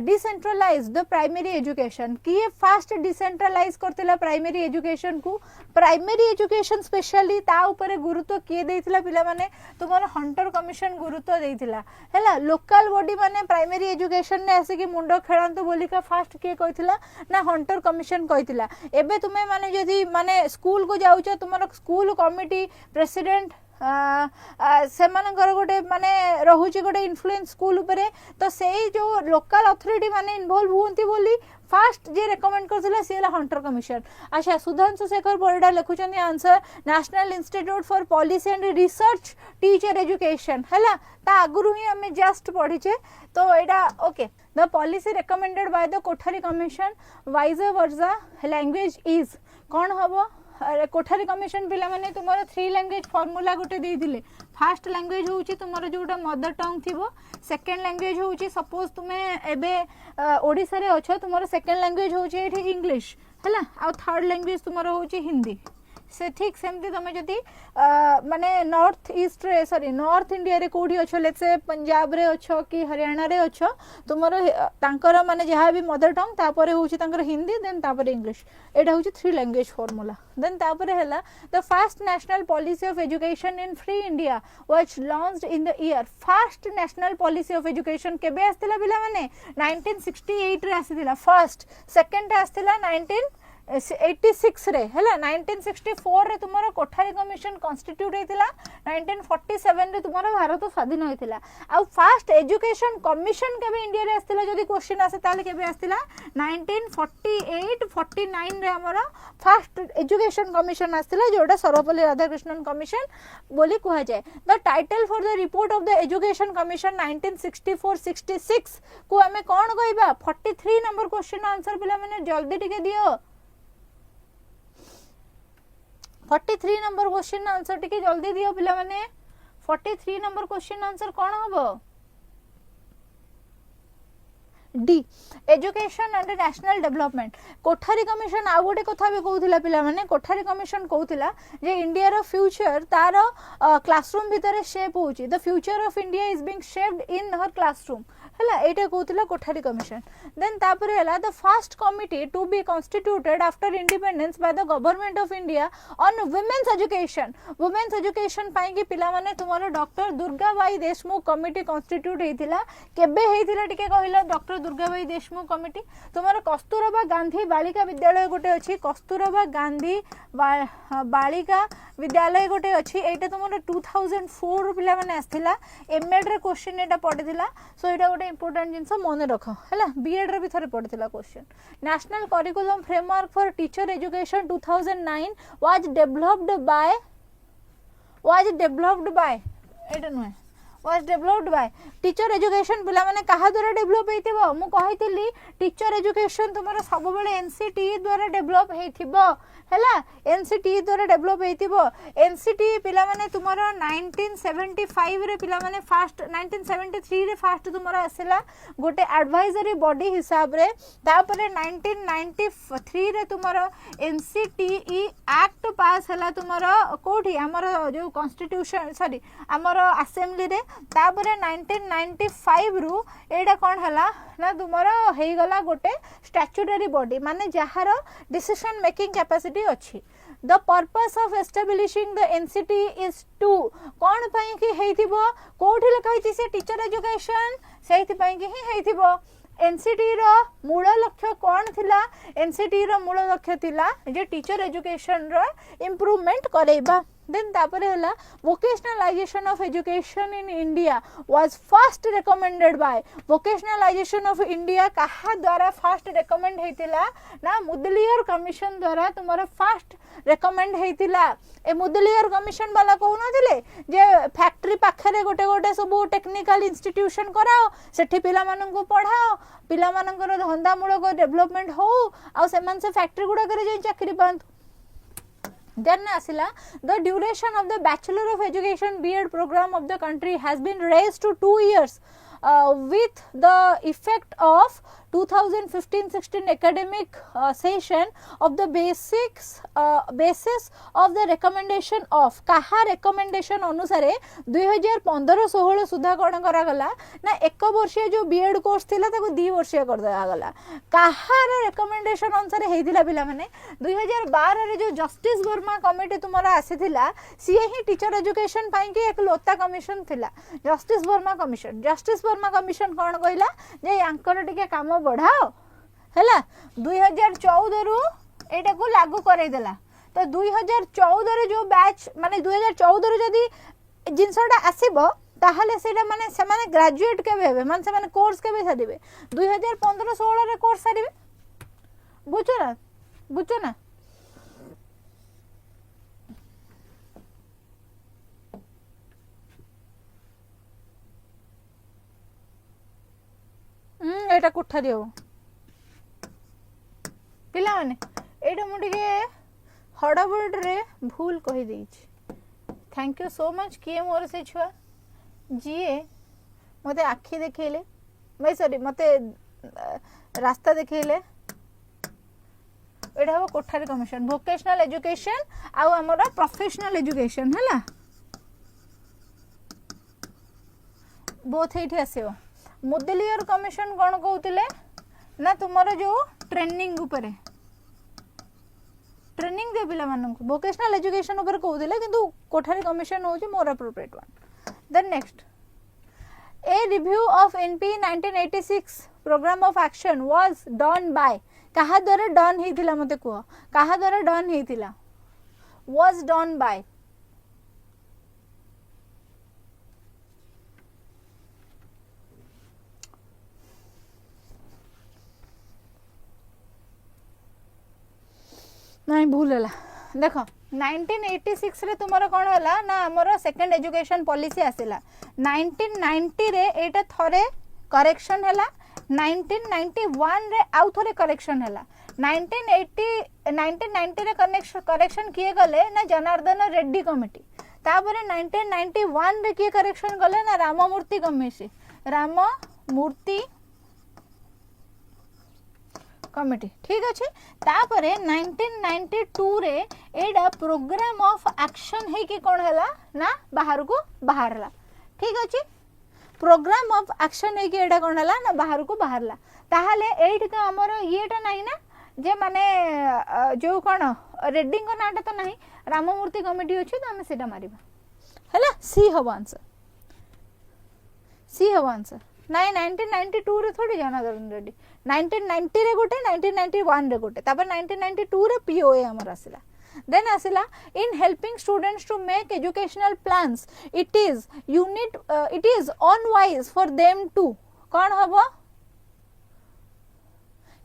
decentralise the primary education किए फास्ट डिसेंट्रलाइज करतिला प्राइमरी एजुकेशन को प्राइमरी एजुकेशन स्पेशली ता ऊपर गुरुत्व किए देथिला पिला माने तुमर हंटर कमीशन गुरुत्व देथिला हैला लोकल बॉडी माने प्राइमरी एजुकेशन ने आसे कि मुंडो खेळांतो बोलिका फास्ट किए कहिथिला ना हंटर कमीशन कहिथिला एबे तुमे माने जदी माने स्कूल को जाउछ तुमर स्कूल कमिटी प्रेसिडेंट से गोटे माने रहुची गोटे इन्फ्लुएंस स्कूल उपरे तो से जो लोकल अथॉरिटी माने इन्वॉल्व होंती बोली फास्ट जे रेकमेंड करथिला सेला हंटर कमीशन अच्छा सुधांशु शेखर परिडा लिखुचनी answer national institute for policy and research teacher education हैला ता आगुरु ही हमें जस्ट पढिचे तो एडा okay the policy recommended by the Kothari commission vice versa language is कौन हबो कोठारी कमीशन पिला माने तुमरो 3 लैंग्वेज फार्मूला गोटे दे दिले फर्स्ट लैंग्वेज होउची तुमरो जोटा मदर टंग थिबो सेकंड लैंग्वेज होउची सपोज तुमे एबे ओडिसा रे अछो तुमरो सेकंड लैंग्वेज होउची एठी इंग्लिश है आ थर्ड लैंग्वेज तुम हूँ हिंदी से ठीक सेमती तुम जदि माने नॉर्थ ईस्ट रे सॉरी नॉर्थ इंडिया रे कोठी अच्छो लेट्स से पंजाब रे अच्छो कि हरियाणा रे अच्छो तुमरो तांकर माने जहाँ भी मदर टंग तापर होची तांकर हिंदी देन तापर इंग्लिश एटा होची 3 लैंग्वेज फार्मूला देन तापर हैला the first national policy of education in free India was launched in the year first national policy of education केबे आस्तिला पिला माने 1968 रे आस्तिला फर्स्ट सेकंड आस्तिला 1986 रे हैला 1964 रे तुमरो कोठारी कमिशन कॉन्स्टिट्यूट हेतिला 1947 रे तुमरो भारत स्वाधीन हेतिला आ फर्स्ट एजुकेशन कमिशन केबे इंडिया रे आस्तिला जदी क्वेश्चन आसे ताले केबे आस्तिला 1948 49 रे हमरो फर्स्ट एजुकेशन कमिशन आस्तिला जोडा सर्वपल्ली राधाकृष्णन कमिशन बोली कहा जाय the title for the report of the education commission 1964-66 को हमें कोन कहबा 43 नंबर क्वेश्चन आंसर पिला माने जल्दी टिके दियो 43 नंबर क्वेश्चन आंसर टिके जल्दी दियो पिला माने 43 नंबर क्वेश्चन आंसर कोन हबो the education and national development Kothari commission आ गोटे कथा भी कहउथिला पिला माने कोठारी कमिशन कहउथिला जे इंडिया रो फ्यूचर तारो क्लासरूम भितरे शेप होउची the future of India is being shaped in her classroom हला एटा कहउथिला कोठारी कमिशन देन तापरे हला the first committee to be constituted after independence by the government of India on women's education पाई कि पिला माने तुमरो doctor Durgabai Deshmukh committee constitute हेतिला केबे हेतिला टिके कहिला डॉक्टर दुर्गाबाई देशमुख कमिटी तुमरो कस्तूरबा गांधी बालिका विद्यालय गोटे अछि कस्तूरबा गांधी बालिका विद्यालय गोटे अछि एटा तुमरो 2004 पिला माने आस्थिला एमएड रे क्वेश्चन एटा पडिथिला सो एटा गोटे इंपोर्टेंट जिंस मन रख हैला बीएड रे भी थरे पडिथिला question national curriculum framework for teacher education 2009 was developed by एटा नुए was developed by teacher education पिला माने कहा द्वारा डेवलप हेतिबो मु कहितली टीचर एजुकेशन तुमरो सब बेले एनसीटी द्वारा डेवलप हेतिबो हैला एनसीटी द्वारा डेवलप हेतिबो एनसीटी पिला माने तुमरो 1975 रे पिला माने फर्स्ट 1973 रे फर्स्ट तुमरो आसेला गोटे एडवाइजरी बॉडी हिसाब रे तापरे 1993 रे तुमरो एनसीटीई एक्ट पास हला तुमरो कोठी हमरो जो कॉन्स्टिट्यूशन सॉरी हमरो असेंबली रे तापरे 1995 रु एडा कोन हला ना तुमरो हेई गला गोटे स्टैट्यूटरी बॉडी माने जहार डिसीजन मेकिंग कैपेसिटी अछि the purpose of establishing the NCT is to कोन पई कि हेइथिबो कोठी लिखाइछि से टीचर एजुकेशन सेहि पई कि हेइथिबो एनसीटी रो मूल लक्ष्य कोन थिला एनसीटी रो मूल लक्ष्य थिला जे teacher education row improvement करेबा then tapare hela vocationalization of education in India was first recommended by vocationalization of India kaha द्वारा first recommend हेतिला ना मुदलियर कमिशन द्वारा तुम्हारा first recommend हेतिला ए मुदलियर कमिशन वाला कहू नथिले जे फैक्ट्री पाखरे गोटे गोटे सब टेक्निकल इंस्टीट्यूशन कराओ सेठी पिला मानन को पढ़ाओ पिला मानकर धंदा मूलक डेवलपमेंट हो आ सेमान से फैक्ट्री गुडा करे जे चाकरी पांतु Then asila the duration of the Bachelor of Education B.Ed program of the country has been raised to 2 years with the effect of 2015-16 academic session of the basis of the recommendation of kaha recommendation अनुसारे 2015-16 सुधा कोन करा गला ना 1 वर्षीय जो BEd course थिला ताको 2 वर्षीय कर दिया गला काहा रे recommendation अनुसारे हेदिला पिला माने 2012 रे जो जस्टिस वर्मा कमिटी तुमरा आसीथिला सी ही टीचर एजुकेशन पाई के एक लोता कमिशन थिला जस्टिस वर्मा कमिशन कोन कहला जे यांकर टिके काम बढ़ाओ हैला 2014 रु एटा को लागू करे देला तो 2014 रे जो बैच माने 2014 रे जदी जिंसटा आसीबो ताहले सेटा माने से माने ग्रेजुएट के हेबे माने से माने कोर्स के सारिबे 2015-16 रे कोर्स सारिबे बुझो ना एटा कोठारी हो पिला माने एटा मु टिके हड़बड़ रे भूल कहि देछि थैंक यू सो मच किए मोर से छुआ जीए मते आखी देखैले मैं सॉरी मते रास्ता देखैले एटा हम कोठारी कमिशन वोकेशनल एजुकेशन आउ हमर प्रोफेशनल एजुकेशन हैला बोथ एठी आसीओ मुदलियर कमिशन कोन कहउतिले ना तुमरो जो ट्रेनिंग ऊपर ट्रेनिंग दे पिला मानन वोकेशनल एजुकेशन ऊपर कहउतिले किंतु कोठारी कमिशन होची मोर appropriate one then next A review of NP 1986 program of action was done by कहा द्वारा done हेतिला मते को कहा द्वारा done हेतिला was done by नहीं भूल है देख 1986 रे तुमर कौन है ना आमर सेकेंड एजुकेशन पॉलिसी आसला 1990 रे एटा थरे करेक्शन है 1991 रे आउ थरे करेक्शन है 1990 रे करेक्शन किए गले ना जनार्दन रेड्डी कमिटी तापर 1991 रे किए करेक्शन गले ना राममूर्ति कमिटी राममूर्ति कमिटी ठीक अच्छे तापरे 1992 रे एडा प्रोग्राम ऑफ एक्शन है कि कौन है ना बाहर को बाहरला ठीक अच्छे प्रोग्राम ऑफ एक्शन है कि एडा कौन है ना बाहर को बाहरला ताहले एठी तो हमर येटा नाही ना जे माने जो कौन रेड्डी को नाटा तो नहीं राममूर्ति कमिटी अछि तो हम सेटा मारिबा हैला सी हबो आंसर नहीं 1992 रे थोड़ी जाना जरूर रेडी 1990 रे गोटे 1991 रे गोटे तापर 1992 रे पीओए हमर आसिला देन आसिला in helping students to make educational plans it is on wise for them to कौन हबो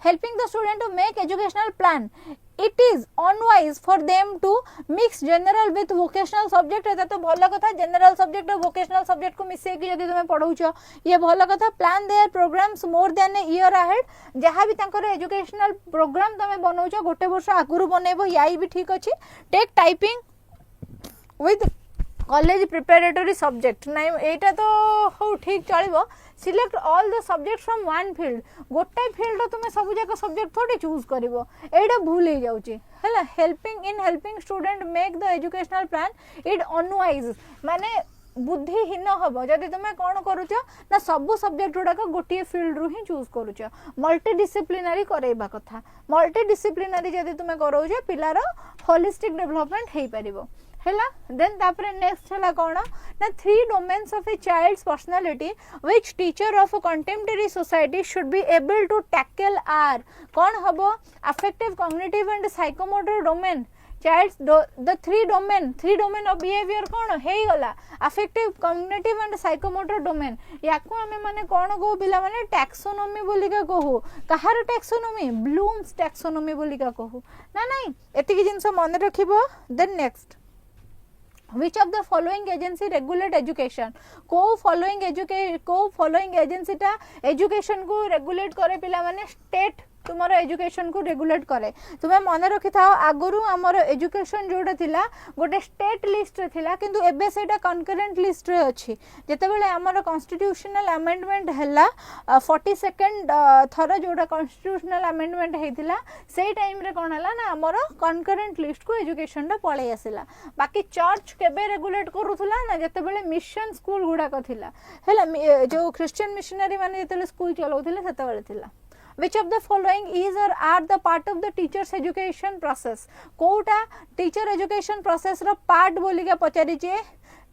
helping the student to make educational plan it is unwise for them to mix general with vocational subject एता तो भला कथा general subject और vocational subject को मिसे कि यदि तुमे पढौछो ये भला कथा plan their programs more than a year ahead जहा भी तांकर educational program तुमे बनौछो गोटे वर्ष आगुरु बनेबो याई भी ठीक अछि take typing with college preparatory subject नहीं एटा तो हो ठीक चलिबो select all the subject from one field गोटे फील्ड तुम सब जाक सब्जेक्ट थोड़ी चूज करिवो एटा भूल हो जाउची हैला helping student make the educational plan it unwise माने बुद्धिहीन हम जदि तुम कौन करुच ना सब सब्जेक्ट गुड़ाक गोटे फील्ड रु ही चूज करुच मल्टीडिसिप्लिनारी करैबा कथा मल्टीडिसिप्लिनारी जदि तुम करौछ पिलार होलिस्टिक डेवलपमेंट हो पारिबो हैला देन तापर नेक्स्ट हैला कोन ना 3 domains of a child's personality which teacher of a contemporary society should be able to tackle are कोन हबो affective cognitive and psychomotor domain child's the 3 domain of behaviour कोन हेई गला affective cognitive and psychomotor domain याको हमें माने कोन को पिला माने टैक्सोनॉमी बोलिका कहू कहार टैक्सोनॉमी ब्लूम्स टैक्सोनॉमी बोलिका कहू ना नहीं एतिकी जिंस मन रखिबो then next which of the following agency regulate education को following agency टा education को regulate करे पिला माने state तुम्हारा एजुकेशन को रेगुलेट करे तुम्हें मन रखि थाओ आगुरु हमर एजुकेशन जोडा थिला गोटे स्टेट लिस्ट रे थिला किंतु एबे सेटा कनकरेंट लिस्ट रे अछि जेते बेले हमर कॉन्स्टिट्यूशनल अमेंडमेंट हैला 42nd थरा जोडा कॉन्स्टिट्यूशनल अमेंडमेंट हेतिला सेई टाइम रे कोन हला ना हमर कनकरेंट लिस्ट को एजुकेशन रे पळे आसिला बाकी चर्च केबे रेगुलेट करूथला ना जेते बेले मिशन स्कूल गुडा को थिला हैला जो क्रिश्चियन मिशनरी माने जेते स्कूल चलाउथिले सेते बेले थिला which of the following is or are the part of the teachers education process कोटा टीचर एजुकेशन प्रोसेस रो पार्ट बोली के पचारि जे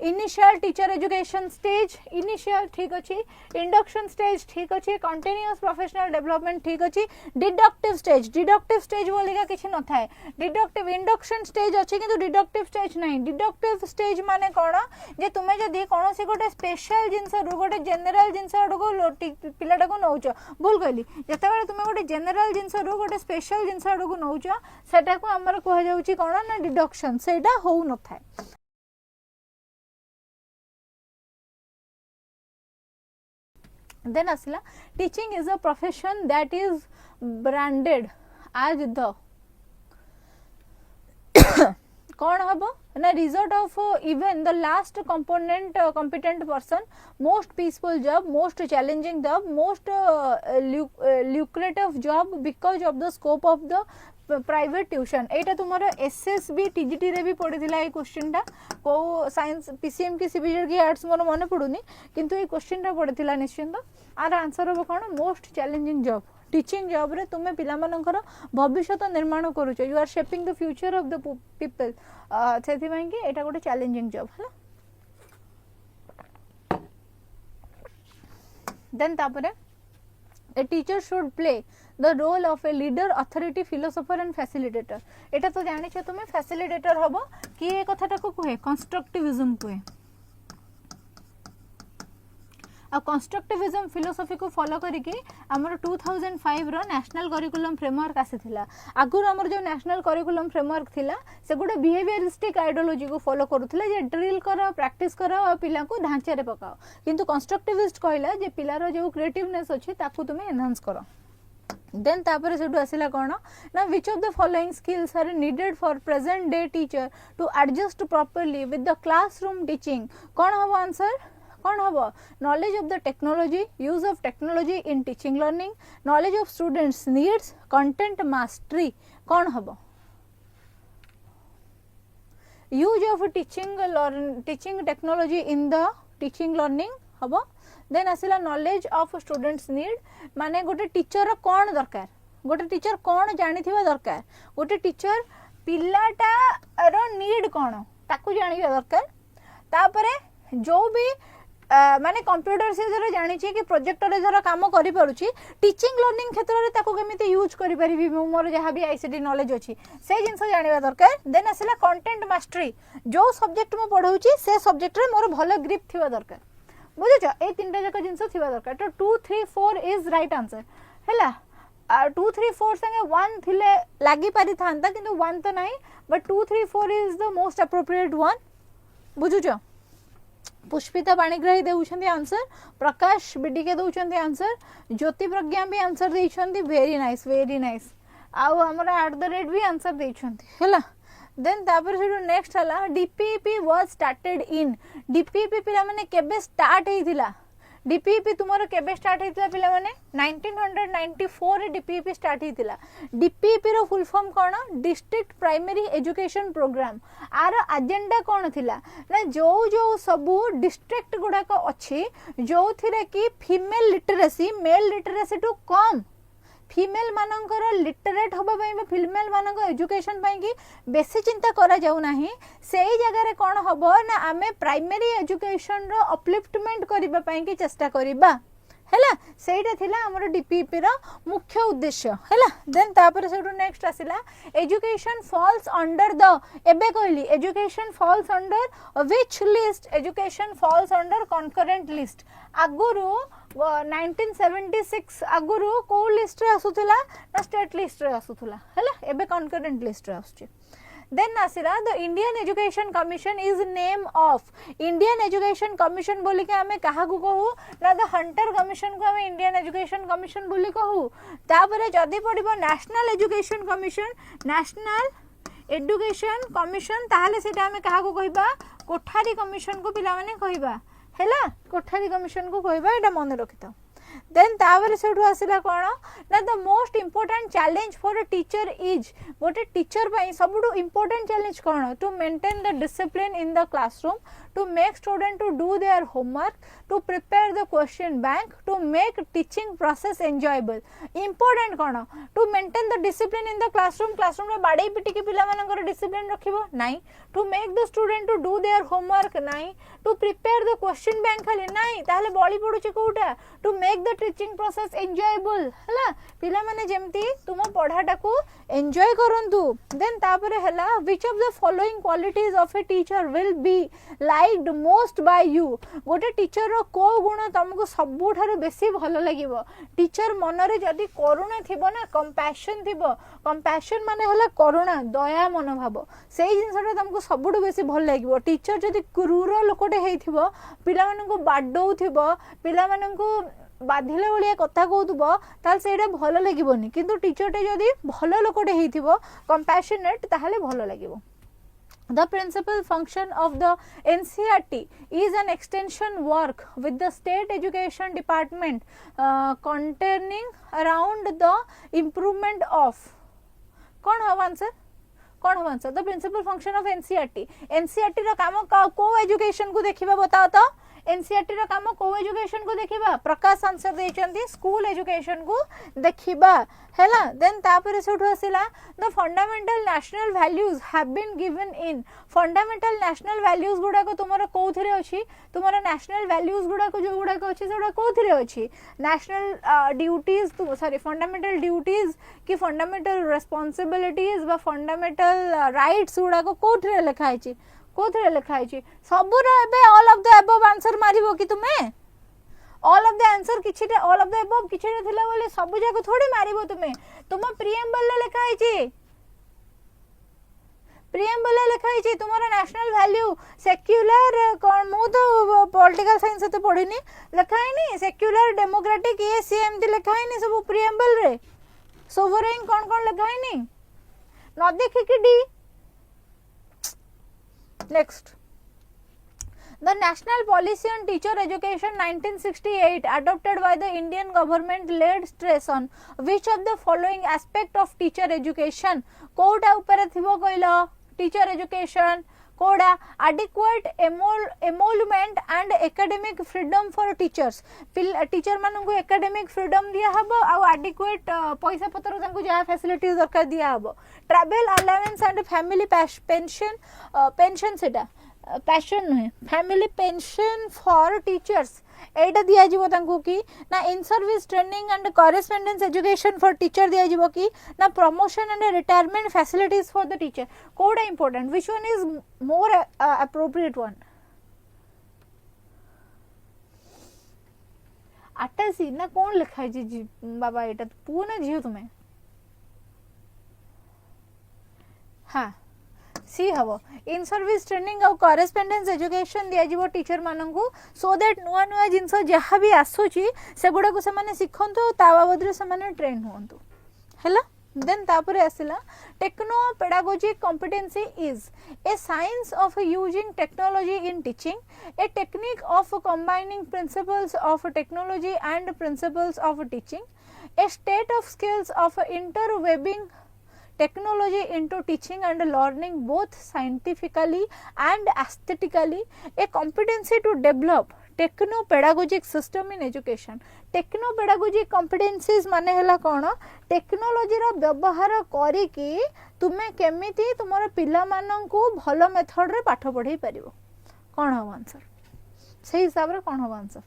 initial teacher education stage initial ठीक अछि इंडक्शन स्टेज ठीक अछि कंटीन्यूअस प्रोफेशनल डेवलपमेंट ठीक अछि डिडक्टिव स्टेज बोली का किछ न थाए डिडक्टिव इंडक्शन स्टेज अछि किंतु डिडक्टिव स्टेज नहीं डिडक्टिव स्टेज माने कोन जे तुमे जदी कोनोसी गोटे स्पेशल जिंस रु गोटे जनरल जिंस को पिलाटा को नौच भूल कहली जते बेले तुमे गोटे जनरल जिंस रु गोटे स्पेशल जिंस को नौच सेटा को हमर कह जाउची कोन ना डिडक्शन सेटा होउ न थाए then asla teaching is a profession that is branded as the कौन हबो ना result of even the last competent person most peaceful job most challenging job most lucrative job because of the scope of the private tuition एटा तुमर SSB TGT रे भी पड़ीला ए question टा को science PCM की CBZ की आर्ट्स मोर मन पड़ुनी किंतु ए question टा पड़ीला निश्चिंत आर आंसर हो कोन most challenging job teaching job रे तुमे पिला मानकर भविष्य निर्माण करूछ you are shaping the future of the people सेथि पई कि एटा गोटे चैलेंजिंग जॉब हला देन तापरे a teacher should play the role of a leader authority philosopher and facilitator एटा तो जानि छ तुमे facilitator हबो कि ए कथाटा को कहे constructivism कहे आ कंस्ट्रक्टिविज्म फिलोसफी को फॉलो करिके हमर 2005 रो नेशनल करिकुलम फ्रेमवर्क आसीथिला आगुर हमर जो नेशनल करिकुलम फ्रेमवर्क थिला से गुडे बिहेवियरिस्टिक आइडियोलॉजी को फॉलो करूथिला जे ड्रिल करो प्रैक्टिस करो और पिला को ढांचे रे पकाओ किंतु कंस्ट्रक्टिविस्ट कहला जे पिलार जो क्रिएटिवनेस अछि ताकू तुमे एनहांस करो देन तापर सेटू आसिला कोन ना which of the following skills are needed for present day teacher to adjust properly with the classroom teaching कोन हबो आंसर कौन हम knowledge of the technology use of technology in teaching learning knowledge of students needs content mastery कौन हम use of teaching technology in the teaching learning हम then आसिला knowledge of students need माने गोटे टीचर कौन दरकार गोटे टीचर कौन जानी थिबा दरकार गोटे टीचर पिलाटा रो नीड कौन ताकू जानिबा दरकार तापरे जो भी माने कंप्यूटर से जरा जानि छी कि प्रोजेक्टर रे जरा काम करि परुची टीचिंग लर्निंग क्षेत्र रे ताको केमिति यूज करि परिबी मोर जहा भी आईसीटी नॉलेज अछि से जिंस जानिबा दरकार देन आसिला कंटेंट मास्टरी जो सब्जेक्ट में पढौची से सब्जेक्ट रे मोर भलो ग्रिप थिबा दरकार बुझछ ए तीनटा जक जिंस थिबा दरकार तो 2 3 4 इज राइट आंसर हैला 2 3 4 संगे 1 थिले लागि पारि थांता किंतु 1 तो नाही but 2 3 4 is the most appropriate one बुझुछ पुष्पिता पाणिग्राही देउछन्ती आंसर प्रकाश बिडीके देउछन्ती आंसर ज्योति प्रज्ञा भी आंसर देइछन्ती वेरी नाइस आउ हमरा @ भी आंसर देइछन्ती हैला देन तापर से नेक्स्ट हला DPP was started in DPP पिला माने केबे स्टार्ट हेतिला डीपीपी तुमरो केबे स्टार्ट हेतिला पिला माने 1994 रे डीपीपी स्टार्ट हेतिला डीपीपी रो फुल फॉर्म कोन डिस्ट्रिक्ट प्राइमरी एजुकेशन प्रोग्राम आर एजेंडा कोन थिला ना जो सबु डिस्ट्रिक्ट गुडा को अछि जो थिरे कि female literacy male literacy to come female मानकर लिटरेट होबा पई फीमेल मानक एजुकेशन पई कि बेसी चिंता करा जाउ नाही सेही जगह रे कोन होबो ना आमे प्राइमरी एजुकेशन रो अपलिफ्टमेंट करिबा पई कि चेष्टा करिबा हैला सेटा थिला हमर डीपीपी रो मुख्य उद्देश्य हैला देन तापर सेटू नेक्स्ट आसिला एजुकेशन फॉल्स अंडर द एबे कहली education falls under which list education falls under concurrent list आगुरु 1976 आगुरु को लिस्ट रे आसुतला ना स्टेट लिस्ट रे आसुतला हैला एबे कॉन्करेंट लिस्ट रे आसुची देन आसिला the Indian education commission is name of Indian education commission बोली के हमें काहा को कहू ना द हंटर कमिशन को हमें इंडियन एजुकेशन कमिशन बोली कहू तापरे जदी पडिबो national education commission national education commission ताहाले सेटा हमें काहा को कहबा कोठारी कमिशन को पिला माने कहबा हैला कोठारी कमिशन को कहबा एटा मन रखिता देन तावर सेठू आसिला कोन ना the most important challenge for a teacher is गोटे टीचर पई सबुडू इंपोर्टेंट चैलेंज कोन to maintain the discipline in the classroom to make student to do their homework to prepare the question bank to make teaching process enjoyable important कोन to maintain the discipline in the classroom रे बाडे पिटी के पिला मानकर discipline रखिबो नाही to make the student to do their homework नाही to prepare the question bank खाली नाही ताले बळी पडुची कोउटा to make the teaching process enjoyable हला पिला माने जेमती तुम पढ़ाटा को एंजॉय करंतु देन तापरे हला which of the following qualities of a teacher will be liked most by you गोटे टीचर रो को गुण तुमको सबु ठारो बेसी भलो लागिवो टीचर मन रे जदी करुणा थिबो ना कंपैशन थिबो कंपैशन माने हला करुणा दया मनोभाव सेही जिंसटा तुमको सबुठु बेसी भल लागिवो टीचर जदी क्रूर लोकटे हेइथिबो पिला माननको बाडौथिबो पिला माननको बाधिले भलिया कथा कहूथबो ताल सेटा भलो लागिबोनी किंतु टीचरटे जदी भलो लोकटे हेइथिबो कंपैशनेट ताहाले भलो लागिबो The principal function of the NCERT is an extension work with the state education department containing around the improvement of कौन हम आंसर कौन हम answer the principal function of NCERT NCERT रो काम को एजुकेशन को देखिबा बताओ तो एनसीईआरटी रो काम को एजुकेशन को देखिबा प्रकाश आंसर देचंदी स्कूल एजुकेशन को देखिबा हैला देन तापर सेठो आसिला the fundamental national values have been given in fundamental national values गुडा को तुमरा कोथिरे अछि तुमरा नेशनल वैल्यूज गुडा को जो गुडा को अछि सेडा कोथिरे अछि नेशनल ड्यूटीज तो सॉरी फंडामेंटल ड्यूटीज कि फंडामेंटल रिस्पांसिबिलिटीज बा फंडामेंटल राइट्स गुडा को कोथिरे लिखा अछि कोथिरे लिखा अछि सबुर एबे all of the above answer मारिबो कि तुमे ऑल ऑफ द आंसर किछि ऑल ऑफ द अबव किछि थिला बोले सब जाको थोड़ी मारिबो तुमे तुम प्रिएम्बल ले लिखा अछि प्रिएम्बल ले लिखा अछि तुम्हारा नेशनल वैल्यू सेक्युलर कोन मु तो पॉलिटिकल साइंस से तो पढिनी लिखा है नी सेक्युलर डेमोक्रेटिक ये सीएम दी लिखा है नी सब प्रिएम्बल रे सोवरेन कोन कोन लिखा है नी न देखि कि D next the national policy on teacher education 1968 adopted by the Indian government laid stress on which of the following aspect of teacher education कोटा ऊपर थिबो कइलो teacher education कोडा adequate emolument and academic freedom for teachers teacher मानन को academic freedom दिया हबो आ adequate पैसा पत्र तांको जा facilities दरकार दिया हबो travel allowance and family pension सेटा पैशन है फैमिली पेंशन फॉर टीचर्स एटा दिया जीवो तांको की ना in service training and correspondence education for teacher दिया जीवो की ना promotion and retirement facilities for the teacher code important which one is more appropriate one आटा सी ना कौन लिखा है जी बाबा एटा पुओ ना झियो तुम्हें हाँ सी हबो इन सर्विस ट्रेनिंग और कॉरेस्पोंडेंस एजुकेशन दिया जीवो टीचर मानन को सो दैट नुआ नुआ जिंस जहाँ भी आसुची सेगुडा को से शिखंतु ता बाबद रे से ट्रेन होंतु हैला देन तापरे आसिला techno pedagogic competency is a science of using technology in teaching a technique of combining principles of technology and principles of teaching a state of skills of interweaving technology into teaching and learning both scientifically and aesthetically a competency to develop techno pedagogic system in education techno pedagogic competencies माने हला कोन technology रो व्यवहार करी कि तुमे केमिति तुमर पिला मानन को भलो मेथड रे पाठ पढाई परिबो कोन हो आंसर सही हिसाब रे कोन हो answer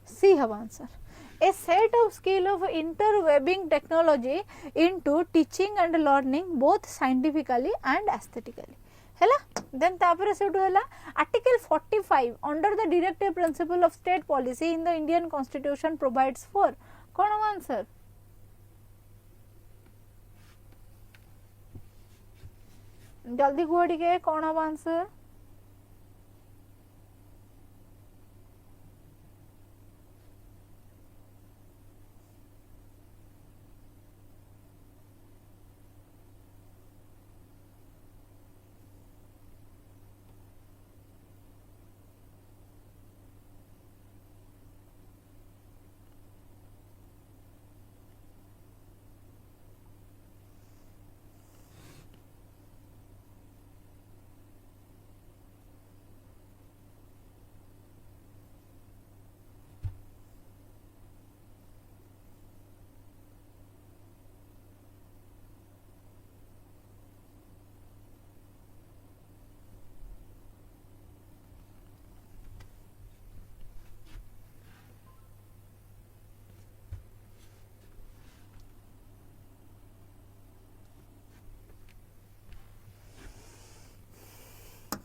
C have answer. A set of skill of interweaving technology into teaching and learning both scientifically and aesthetically. Hela then tapare setu hela article 45 under the directive principle of state policy in the Indian constitution provides for kon answer jaldi kuhadi ke kon answer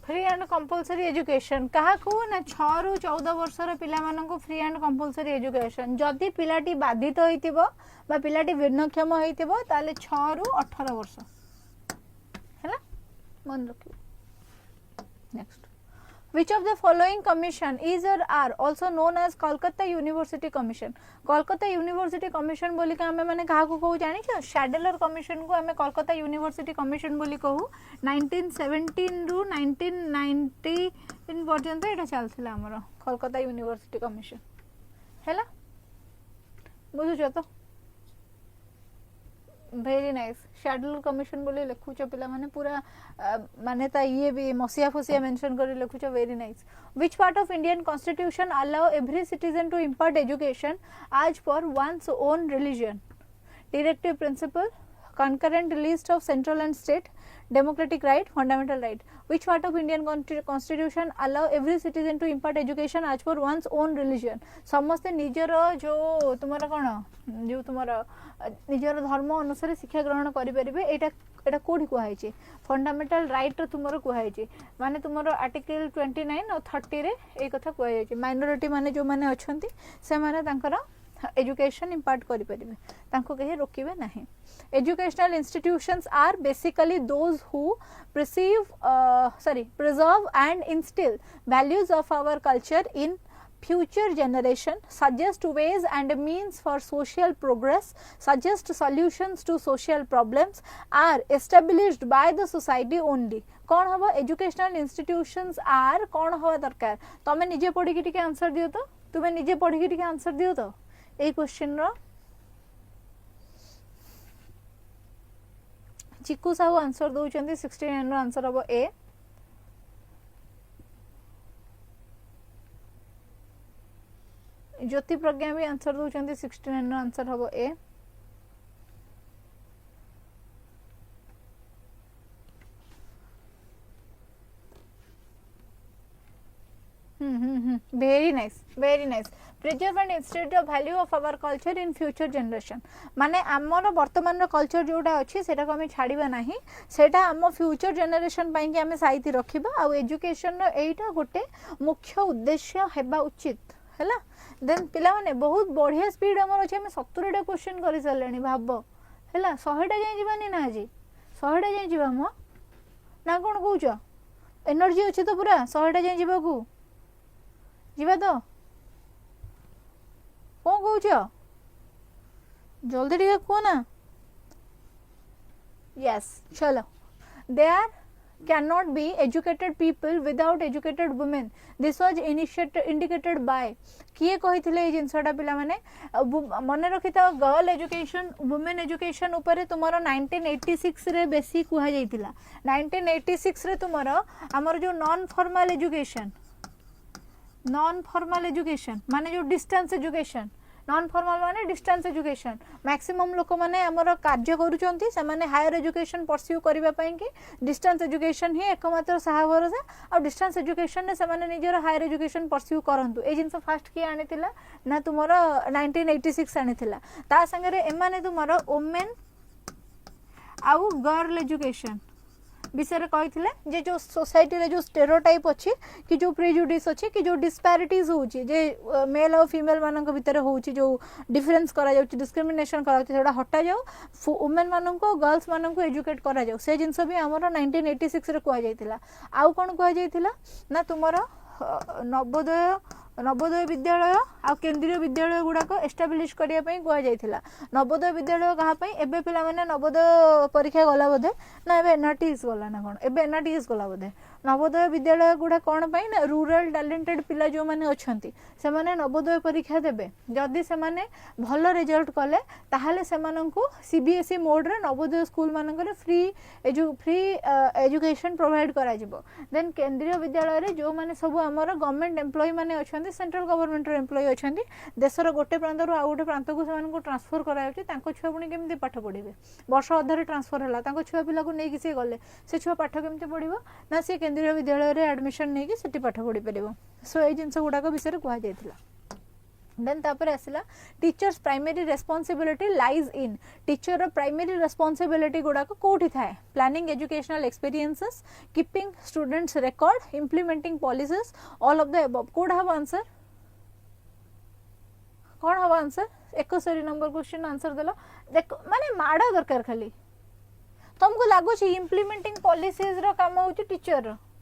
free and compulsory education कहा को ना 6 रु 14 वर्षर पिला मानन को free and compulsory education जदि पिलाटी बाधित होइतिबो बा पिलाटी भिन्नक्षम होइतिबो ताले 6 रु 18 वर्ष हैला मन रखियो next Which of the following commission is or are also known as Kolkata University Commission? Kolkata University Commission बोली का हमें माने कहा को कहू जानी छ शैडलर कमीशन को हमें कोलकाता यूनिवर्सिटी कमीशन बोली कहू 1917 रु 1919 पर्यंत एटा चलथिला हमरो कोलकाता यूनिवर्सिटी कमीशन हैला बुझुछ तो वेरी नाइस शेड्यूल कमिशन बोली लिखुच पिला माने पूरा माने ता ये भी मसिया फसिया मेंशन कर लिखुच very nice which part of Indian constitution allow every citizen to impart education as per one's own religion directive principle concurrent list of central and state democratic right fundamental right which part of Indian constitution allow every citizen to impart education as per one's own religion समस्ते निजर जो तुम्हारा कौन जो तुम्हारा निजर धर्म अनुसार शिक्षा ग्रहण करि परिबे एटा कोडी कुहाई छि फंडामेंटल राइट तुमरो कुहाई छि माने तुमरो आर्टिकल 29 और 30 रे ए कथा कुहाई छि माइनॉरिटी माने जो माने अछंती से माने तांकर एजुकेशन इम्पार्ट करि परिबे तांको कहे रोकिबे नाही educational institutions are basically those who preserve and instill values of our culture in future generation, suggest ways and means for social progress, suggest solutions to social problems, are established by the society only. कौन हवा educational institutions are कौन हवा दरकार तमे निजे पढ़ी के answer दियो तो तुमे निजे पढ़ी के आंसर दियो तो ए क्वेश्चन रो चिकू साहू आंसर दौरान 69 आंसर हम ए ज्योति प्रज्ञा भी आंसर दौरान 69 answer hmm a very nice preserve and institute the value of our culture in future generation माने आमर वर्तमान रो कल्चर जोटा अछि सेटा को हम छाड़ीबा नाही सेटा हम फ्यूचर जनरेशन पई कि हम साइति रखिबा आ एजुकेशन रो एटा गोटे मुख्य उद्देश्य हेबा उचित हैला देन पिला माने बहुत बढ़िया स्पीड हमर अछि हम 70 टा क्वेश्चन करि सलेनी भाबो हैला 100 टा जाई जीवानी ना जी 100 टा जाई जीवा मो ना कोन कहउछ एनर्जी अछि तो पूरा 100 टा जाई जीवा को जीवा तो कौन कहूच जल्दी टिके कह ना यस चलो there cannot be educated people without educated women this was indicated by किए कहिथिले ए जिंसटा पिला माने मने रखिता गर्ल एजुकेशन वुमेन एजुकेशन ऊपर तुमरो 1986 रे बेसी कुहा जाइतिला 1986 रे तुमरो हमर जो नॉन फॉर्मल एजुकेशन माने जो डिस्टेंस एजुकेशन नॉन फॉर्मल माने डिस्टेंस एजुकेशन मैक्सिमम लोक माने हमर कार्य करूचंती से माने हायर एजुकेशन परस्यू करबा पई कि डिस्टेंस एजुकेशन ही एकमात्र सहा भरोसा और डिस्टेंस एजुकेशन ने से माने निजर हायर एजुकेशन परस्यू करंतु ए जिंस फर्स्ट की आनितिला ना तुमरो 1986 आनितिला ता संगे ए माने तुमरो वुमेन आउ गर्ल एजुकेशन विषय कही जे जो सोसाइटी रे जो स्टेरियोटाइप अच्छी कि जो प्रेजुडिस अच्छी कि जो डिस्पैरिटीज होची जे मेल और फीमेल मानक भितर होची जो डिफरेंस करा जाउची डिस्क्रिमिनेशन करा जाउची सेटा हटा जाउ वुमेन मानन को गर्ल्स मानन को एजुकेट करा जाउ से जिंस भी हमर 1986 रे कुआ जाइतिला आउ कोन कुआ जाइतिला ना तुमरो नवोदय विद्यालय आ केंद्रीय विद्यालय गुड़ाक एस्टाब्लिश करिया पई कुआ जाइतिला नवोदय विद्यालय कहा पई एबे पिला माने नवोदय परीक्षा गला बोधे ना एबे एनआरटीएस गला ना कोन एबे एनआरटीएस गला बोधे नवोदय विद्यालय गुड़ा कौन पाई ना रूरल टैलेंटेड पिला जो माने अछंती से माने नवोदय परीक्षा देबे जदि से माने भलो रिजल्ट कले ताहाले से माननकु सीबीएसई मोड रे नवोदय स्कूल मानकर फ्री एजुकेशन प्रोवाइड करा जिवो देन केंद्रीय विद्यालय रे जो माने सब हमर गवर्नमेंट एम्प्लॉय माने अछंती सेंट्रल गवर्नमेंट रे एम्प्लॉय अछंती देशर गोटे प्रांत रो आ गोटे प्रांत को से मानकु ट्रांसफर करा जाउची तांको छुआ पुनी केमति पाठ पढिबे वर्ष अधारे ट्रांसफर हला तांको छुआ पिला को नै कि से गले से छुआ पाठ केमति पढिबो ना से केंद्रीय विद्यालय रे एडमिशन नै कि सेठी पाठ पढि परिबो सो ए जिंस गुडा को विषय कुहा जायतिला देन तापर आसिला teachers primary responsibility lies in teacher रो प्राइमरी रेस्पोंसिबिलिटी गुडा को कोठी थाए planning educational experiences keeping students record implementing policies all of the above कोड हैव आंसर कौन हवा आंसर 71 नंबर क्वेश्चन आंसर देला देखो माने माडा दरकार खाली तुमको लागो छी इंप्लीमेंटिंग पॉलिसीज रो काम होची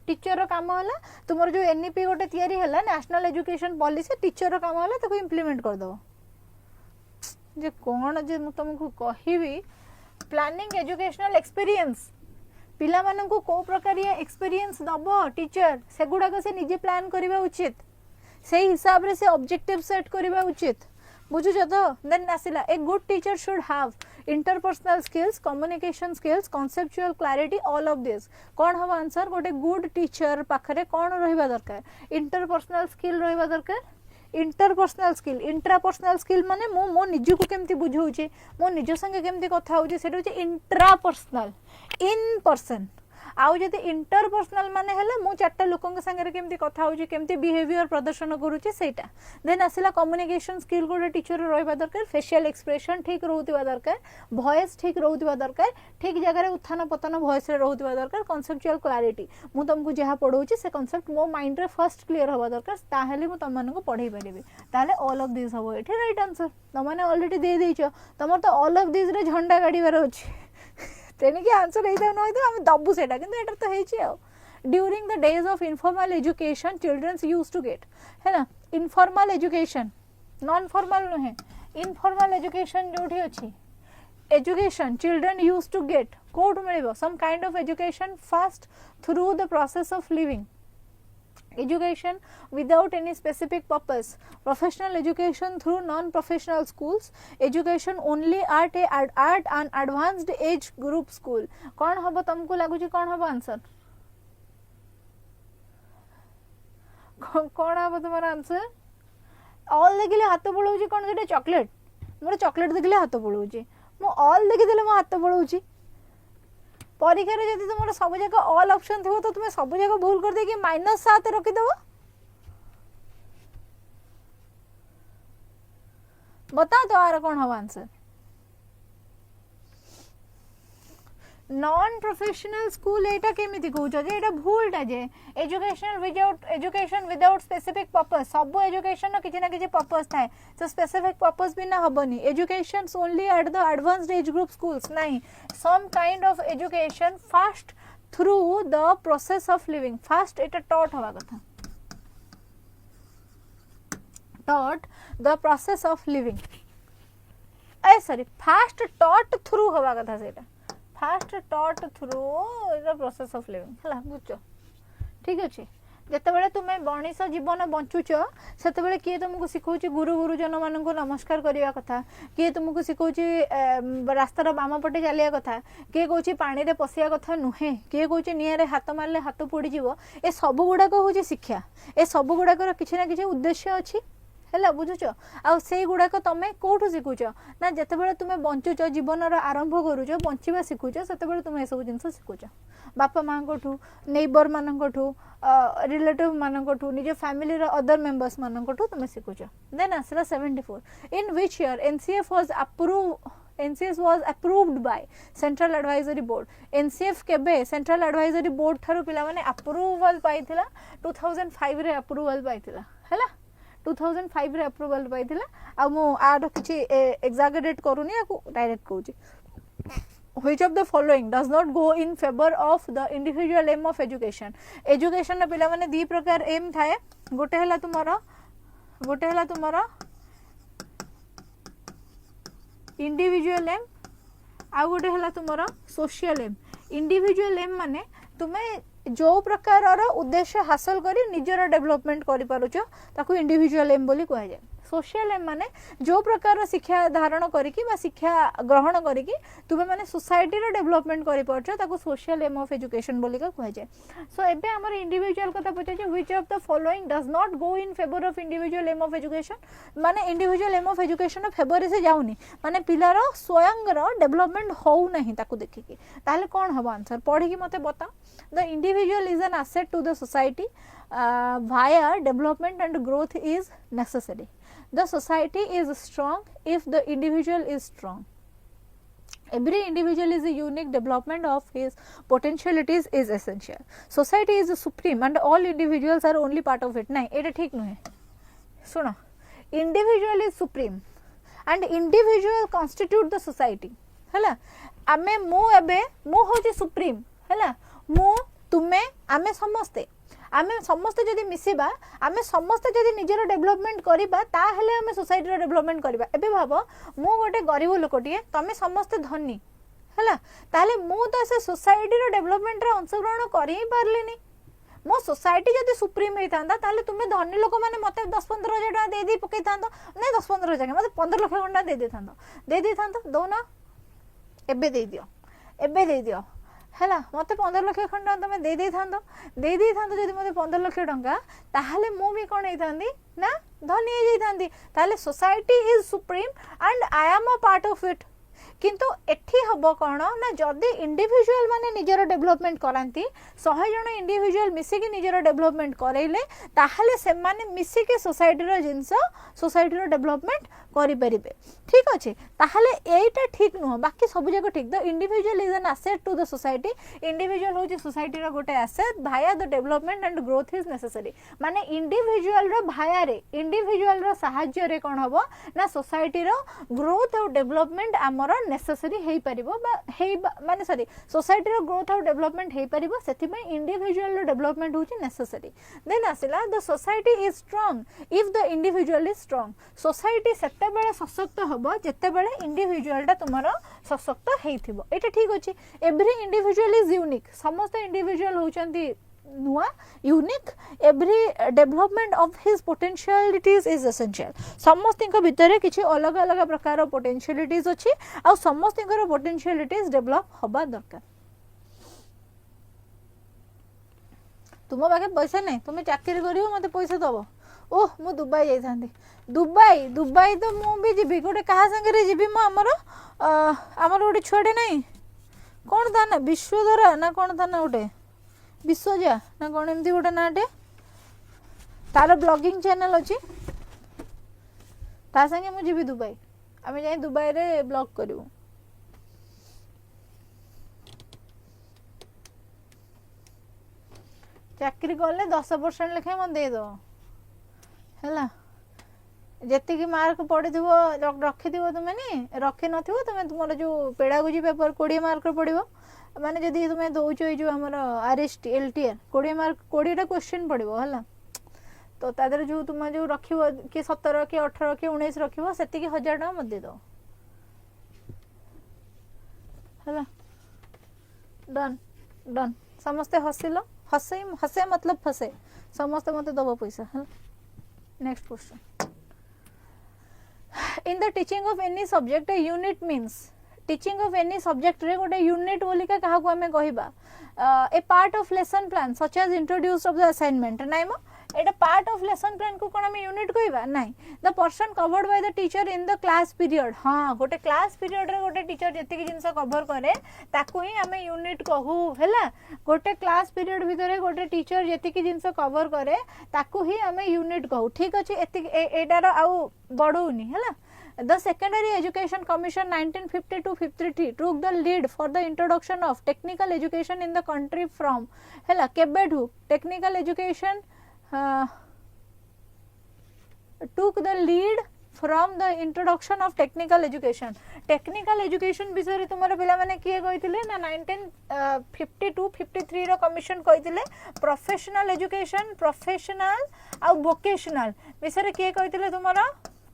टीचर रो काम होला तुमर जो एनईपी गोटे तयारी होला नेशनल एजुकेशन पॉलिसी टीचर रो काम होला ताको इंप्लीमेंट कर दो जे कोन जे मु तुमको कहिबी प्लानिंग एजुकेशनल एक्सपीरियंस पिला मानन को को प्रकार या एक्सपीरियंस दबो टीचर सेगुडा को से निजे प्लान करबा उचित से हिसाब रे से ऑब्जेक्टिव सेट करबा उचित बुझुछ तो देन आसिला a good teacher should have interpersonal skills, communication skills, conceptual clarity, all of this कौन हम आंसर गोटे गुड टीचर पाखरे कौन रहिबा दरकार इंटरपर्सनल स्किल रहिबा दरकार इंटरपर्सनल स्किल इंट्रापर्सनल स्किल माने मो निज को केमती बुझाऊचे मो निज संगे केमती कथा होचे सेटा होचे इंट्रापर्सनल इन पर्सन आउ जदि इंटरपर्सनल माने हेले मु चारटा लोकन संगे केमती कथा होची केमती बिहेवियर प्रदर्शन करूची सेटा देन आसिला कम्युनिकेशन स्किल गोटे टीचर रहिबा दरकार फेशियल एक्सप्रेशन ठीक रहउतिबा दरकार वॉइस ठीक रहउतिबा दरकार ठीक जगह उत्थान पतन वॉइस रे रहउतिबा दरकार कॉन्सेप्चुअल क्लैरिटी मु तुमको जहा पढौची से कांसेप्ट मो माइंड रे फर्स्ट क्लियर होबा दरकार ताहेले मु तम मानको पढै परिबे ताले ऑल ऑफ दिस हबो एठी राइट आंसर तमने ऑलरेडी दे देइछो तमर तो ऑल ऑफ दिस रे झंडा गाडीबार अछि तेने की आंसर एइदा न होइतो हम दब्बु सेटा किंतु एटा तो हेछि आ during the days of informal education childrens used to get है ना इनफॉर्मल एजुकेशन नॉन फॉर्मल न है इनफॉर्मल एजुकेशन जोठी अछि education children used to get कोड मिलिबो some kind of education first through the process of living education without any specific purpose professional education through non professional schools education only at an advanced age group school कौन हबो तुमको लागुची कौन हबो answer कौन हबो तुम्हारा आंसर ऑल देखिले हाथ पळौची कोन जेटा चॉकलेट मोर चॉकलेट देखिले हाथ पळौची मो ऑल देखि देले मो हाथ पळौची परीक्षा रे जदि तुमर सब जगह ऑल ऑप्शन थिबो तो तुमे सब जगह भूल कर दे कि -7 रखि देबो बता तो आर कोन हवा आंसर नॉन प्रोफेशनल स्कूल एटा केमिति कहउछ जे एटा भूलटा जे एजुकेशन विदाउट स्पेसिफिक पर्पस सब एजुकेशन किछि ना किछि पर्पस थाए तो स्पेसिफिक पर्पस बिना हबनी education only at the advanced age group schools नहीं some kind of education fast through the process of living fast एटा टॉट हवा कथा taught the process of living ए सॉरी फास्ट टॉट थ्रू हवा कथा सेटा fast taught through the process of living हला बुझो ठीक अछि जेतेबेले तुमे मनीष जीवन बंचुच सेतेबेले किए तुमको सिखौची गुरु गुरुजन मानन को नमस्कार करिया कथा किए तुमको सिखौची रास्तार बाम पटे चलिया कथा किए कहूची पानी रे पसिया कथा नुहे किए कहूची निया रे हाथ मारले हाथ पोड़ी जीवो ए सब गुडा को होची शिक्षा ए सब गुडा को किछि ना किछि उद्देश्य अछि हैला बुझुच आ से गुडा को तमे कोठु सिखुच ना जेतेबेले तुमे बंचुच जीवन रो आरंभ करूच बंचिबा सिखुच सेतेबेले तुमे ए सब जिंस सिखुच बापा मां कोठु नेबर मानन कोठु रिलेटिव मानन कोठु निज फैमिली रो अदर मेंबर्स मानन कोठु तुमे सिखुच देन आसला 74 in which year NCF was approved by Central Advisory Board NCF केबे Central Advisory Board थारु पिला माने अप्रूवल पाइथिला 2005 रे अप्रूवल पाइथिला हैला 2005 रे अप्रूवल पाइथिला आ मो आड किछि एग्जागरेट करूनी आ direct कहूची which of the following does not go in favor of the individual aim of education education पिला माने दी प्रकार एम थाए गोटे हला तुमरा इंडिविजुअल एम आ गोटे हला तुमरा सोशल एम इंडिविजुअल एम माने तुमे जो प्रकार उद्देश्य हासिल करी निजर डेवलपमेंट करि पारुछ ताकू इंडिविजुअल एम बोली कहै जाय सोशल एम माने जो प्रकार शिक्षा धारण करिकी बा शिक्षा ग्रहण करिकी तुमे माने सोसाइटी रो डेवलपमेंट करि पारुछ ताकू सोशल एम ऑफ एजुकेशन बोली कहै जाय सो एबे हमर इंडिविजुअल कथा पछे जे which of the following does not go in favour of individual aim of education माने individual aim of education favour से जाउनी माने पिलार स्वयं रो डेवलपमेंट होउ नहीं ताकू देखिकी ताले कोन हबो आंसर पढी की मते बता the individual is an asset to the society via development and growth is necessary the society is strong if the individual is strong every individual is a unique development of his potentialities is essential society is supreme and all individuals are only part of it nahi eta thik nuhe suno individual is supreme and individual constitute the society hala ame mu hoji supreme hala mu तुमे आमे समस्ते जदि मिसिबा आमे समस्ते जदि निजर development करिबा ता हेले आमे सोसाइटी रो डेवलपमेंट करिबा एबे भाबो मु गोटे गरीब लोकटिए तमे समस्ते धनी हला ताले मु तो से सोसाइटी रो डेवलपमेंट रे अंशग्रहण करि पारलेनी मो सोसाइटी जदि सुप्रीम होता ताले तुम्हें धनी लोक मैंने मत 10-15 हजार टका दे पकई था नहीं 10-15 हजार मत 15 लाख खंडा दे था दौना एबे दे दियो है मत 15 लाख खंडा तुम दे था जब मत 15 लाख टंका ताहले मु भी कौन होता ना धनी हो जाती society is supreme and I am a part of it किंतु एठी हबो कौन ना जदि इंडिविजुअल माने निजर डेवलपमेंट करांती 100 जन इंडिविजुअल मिसिकी निजर डेवलपमेंट करैले ताहले से माने मिसिकी सोसाइटी रो जिंस सोसाइटी रो डेवलपमेंट करि परिबे ठीक अछि ताहले एटा ठीक नुह बाकी सब जगह ठीक the individual is an asset to the society individual होची सोसाइटी रो गोटे एसेट भाया the development and growth is necessary माने इंडिविजुअल रो भाया रे इंडिविजुअल रो सहाय्य रे कोन हबो ना सोसाइटी रो ग्रोथ और डेवलपमेंट हमर नेसेसरी हेई परिबो बा हेई माने सॉरी सोसाइटी रो ग्रोथ और डेवलपमेंट हेई परिबो सेति में इंडिविजुअल रो डेवलपमेंट होची नेसेसरी देन आसिला the society is strong if the individual is strong society सेते बेले सशक्त हबो जेते बेले इंडिविजुअल टा तुमरो सशक्त हेइथिबो एटा ठीक अछि एवरी इंडिविजुअल इज यूनिक समस्त इंडिविजुअल होचंती नुआ unique every development of his potentialities is essential समस्त भितर किसी अलग अलग प्रकार पोटेंशियलिटीज अच्छी आ समस्त पोटेंशियलिटीज डेवलप हवा दरकार तुम पाखे पैसा नहीं तुम चाकरी कर मत पैसा दब ओह मु दुबई जाइथांती दुबई दुबई तो मु भी जीवी गोटे कहा संगे जीवी मो आमर गोटे छुआटे नहीं कौन था ना विश्वधरा ना कौन था ना गोटे विश्वजा ना कौन एमती गोटे नाटे तार ब्लॉगिंग चैनल अच्छी ता संगे मुझे भी दुबई आम जाए दुबई रे ब्लॉग करूँ चाकरी कले 10% लेखे मत दे दो है जी मार्क पढ़ी रखी तुम्हें नहीं रखी न तुम्हें तुम जो पेडागोजी पेपर 20 मार्क पड़ो माने जदि तुम्हें दौच जो आमर आरएसटी एलटीआर 20 मार्क 20टा क्वेश्चन पड़ो है तो तादर जो तुम जो रख कि 17 कि 18 कि 19 रख से 1000 टका मत दे दो है डन डन समस्ते हसिल हसे हसे मतलब फसे समस्ते मत दब पैसा है next question in the teaching of any subject a unit means teaching of any subject रे गोटे यूनिट बोलिका काहा को हमें कहिबा a part of lesson plan such as introduce of the assignment नाइ मो एटा पार्ट ऑफ लेसन प्लान को कोन हमें यूनिट कहिबा नाइ the person covered by the teacher in the class period हां गोटे क्लास पीरियड रे गोटे टीचर जति कि जिंस कवर करे ताकू ही हमें यूनिट कहू हैला गोटे क्लास पीरियड भितरे गोटे टीचर जति कि जिंस कवर करे ताकू ही हमें यूनिट कहू ठीक अछि एटार आउ बडौनी हैला The Secondary Education Commission 1950-53 took the lead for the introduction of technical education in the country from hela kebedu technical education took the lead from the introduction of technical education विषय रे तुमर पिला माने किए कहिथिले ना 1952-53 रो कमिशन कहिथिले प्रोफेशनल एजुकेशन प्रोफेशनल आ vocational विषय रे किए कहिथिले तुमर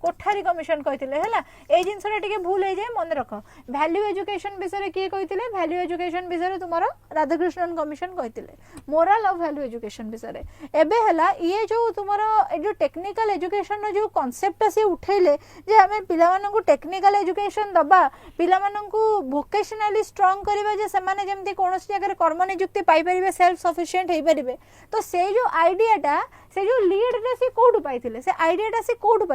कोठारी कमिशन कहिथिले हैला ए जिंसरा टिके भूल हे जाय मन रख वैल्यू एजुकेशन विषय रे किए कहिथिले वैल्यू एजुकेशन विषय रे तुमरो राधाकृष्णन कमिशन कहिथिले मोरल ऑफ वैल्यू एजुकेशन विषय रे एबे हैला ये जो तुमरो ए जो टेक्निकल एजुकेशन नो जो कांसेप्ट से उठैले जे हमें पिला मानन को टेक्निकल एजुकेशन दबा पिला मानन को वोकेशनली स्ट्रांग करबा जे से माने जेमति कोनोसी जगह कर्म नियुक्ति पाई परिबे सेल्फ सफिशिएंट हे परिबे तो से जो आइडियाटा से जो लीड रे से कोड पाइथिले से आइडियाटा से कोड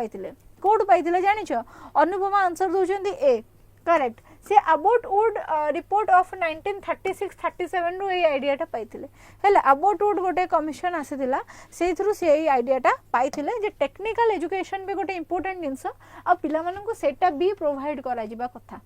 पाइथिले जानिछ अनुपमा आंसर दोचंदी ए करेक्ट से अबाउट वुड रिपोर्ट ऑफ 1936-37 रो ए आइडियाटा पाइथिले हैला अबाउट वुड गोटे कमिशन आसीथिला से थ्रू से ए आइडियाटा पाइथिले जे टेक्निकल एजुकेशन भी गोटे इंपोर्टेंट जिंस आ पिला मानन को सेटा भी प्रोवाइड करा जिबा कथा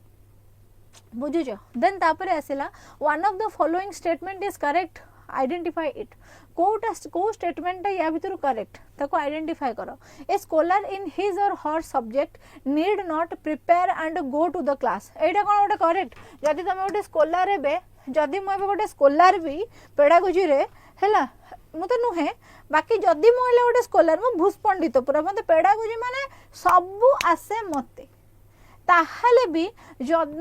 बुझुछ देन तापर आसीला one of the following statement is correct identify it को स्टेटमेंट या भीतर करेक्ट ताको आइडेंटिफाई करो a scholar in his or her subject need not prepare and go to the class एटा कोन गोटे करेक्ट जदि तुम गोटे स्कॉलर हेबे जदि मो गोटे स्कॉलर भी पेडागोजी रे हैला मु तो नुहे बाकी जदि मो हेला गोटे स्कॉलर मु भूस पंडित पूरा मते पेडागोजी माने सब आसे मते ताहाले भी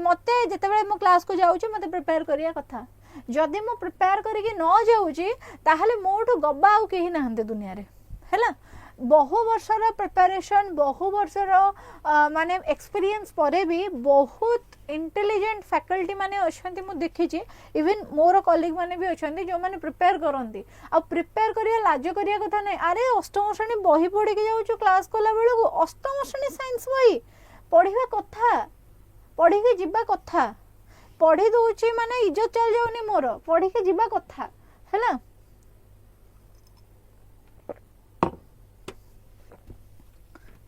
मते जेतेबेले मो क्लास को जाउची मते प्रिपेयर करिया कथा जदि मु प्रिपेयर करके न जाऊँगी ताहले मोठू गब्बा आउ केही नाहंते दुनिया रे हैला बहु वर्षर प्रिपरेशन बहु वर्षर माने एक्सपीरियंस परे भी बहुत इंटेलिजेंट फैकल्टी माने अछंती मु देखिछि इवन मोर कलीग माने भी अछंती जो माने प्रिपेयर करंती आ प्रिपेयर करिया लाज करिया कथा नै अरे अष्टम श्रेणी बही पढ़ी के जाउछु क्लास कोला बेलु अष्टम श्रेणी साइंस बही पढ़िबा कथा पढ़ी के जिबा कथा पढ़ी दउछि माने इज्जत चल जाउनी मोर पढ़ी के जिबा कथा हैला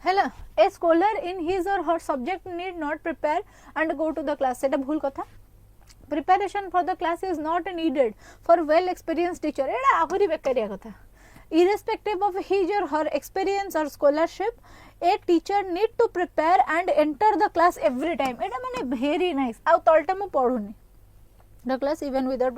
हैला a scholar in his or her subject need not prepare and go to the class सेटा भूल कथा preparation for the class is not needed for well experience teacher एटा आहुरी बेकारिया कथा irrespective of his or her experience or scholarship a teacher need to prepare and enter the class every time एटा माने very nice आ तलटा मु पढुनी the class even without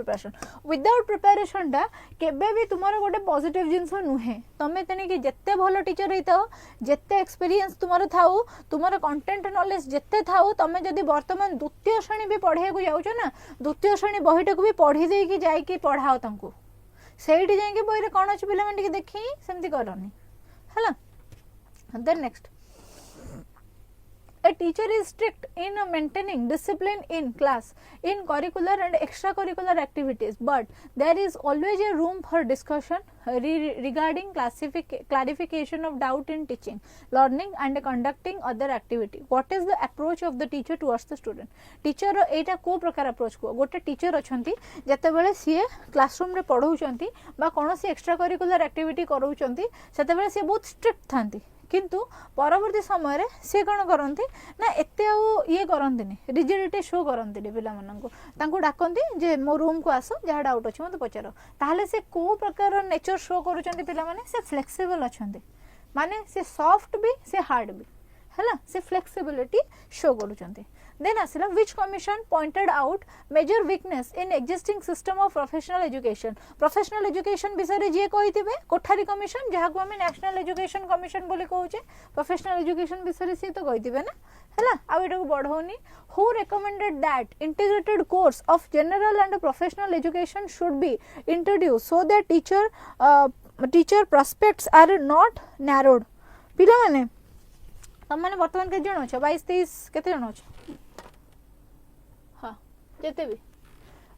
preparation टा केबे भी तुमरो गोटे positive जिंस नुहे तमे तने कि जत्ते भलो टीचर हेताओ जत्ते एक्सपीरियंस तुमरो थाउ तुमरो कंटेंट नॉलेज जत्ते थाउ तमे जदी वर्तमान द्वितीय श्रेणी भी पढे को जाउछो ना द्वितीय श्रेणी बहिटा को भी पढी देई कि जाई कि पढाओ तांको सेठी जाई कि बहिरे कोन अछि पिला माने देखि सेमति करनी हला then next A teacher is strict in maintaining discipline in class, in curricular and extracurricular activities, but there is always a room for discussion regarding clarification of doubt in teaching, learning and conducting other activity. What is the approach of the teacher towards the student? Teacher एटा को प्रकार approach को गोटे teacher अछंती जते बेले CA classroom रे पढौचंती बा कोनोसी extra curricular activity करौचंती सेते बेले सी बहुत स्ट्रिक्ट थांती किंतु परवर्ती समय रे से कोन करंती ना एते ये करंतीनी रिजिडिटी शो करंतीनी पिला माननको तांको डाकंती जे मो रूम को आसो जहा डाउट अछि मते पचारो ताहले से को प्रकार नेचर शो करूचंती पिला माने से फ्लेक्सिबल अछंती माने से सॉफ्ट भी से हार्ड भी हैला से फ्लेक्सिबिलिटी शो करूचंती देन आसिला which commission pointed out major weakness in existing system of professional education विषय जे कहिथिबे कोठारी कमिशन जहा को हम नेशनल एजुकेशन कमिशन बोली कहूचे प्रोफेशनल एजुकेशन विषय से तो कहिथिबे ना हैला आ एटा को बढ़ौनी who recommended that integrated course of general and professional education should be introduce so that teacher prospects are not narrowed पिला माने हम माने वर्तमान के जण छ 22 23 केते जण छ जेते भी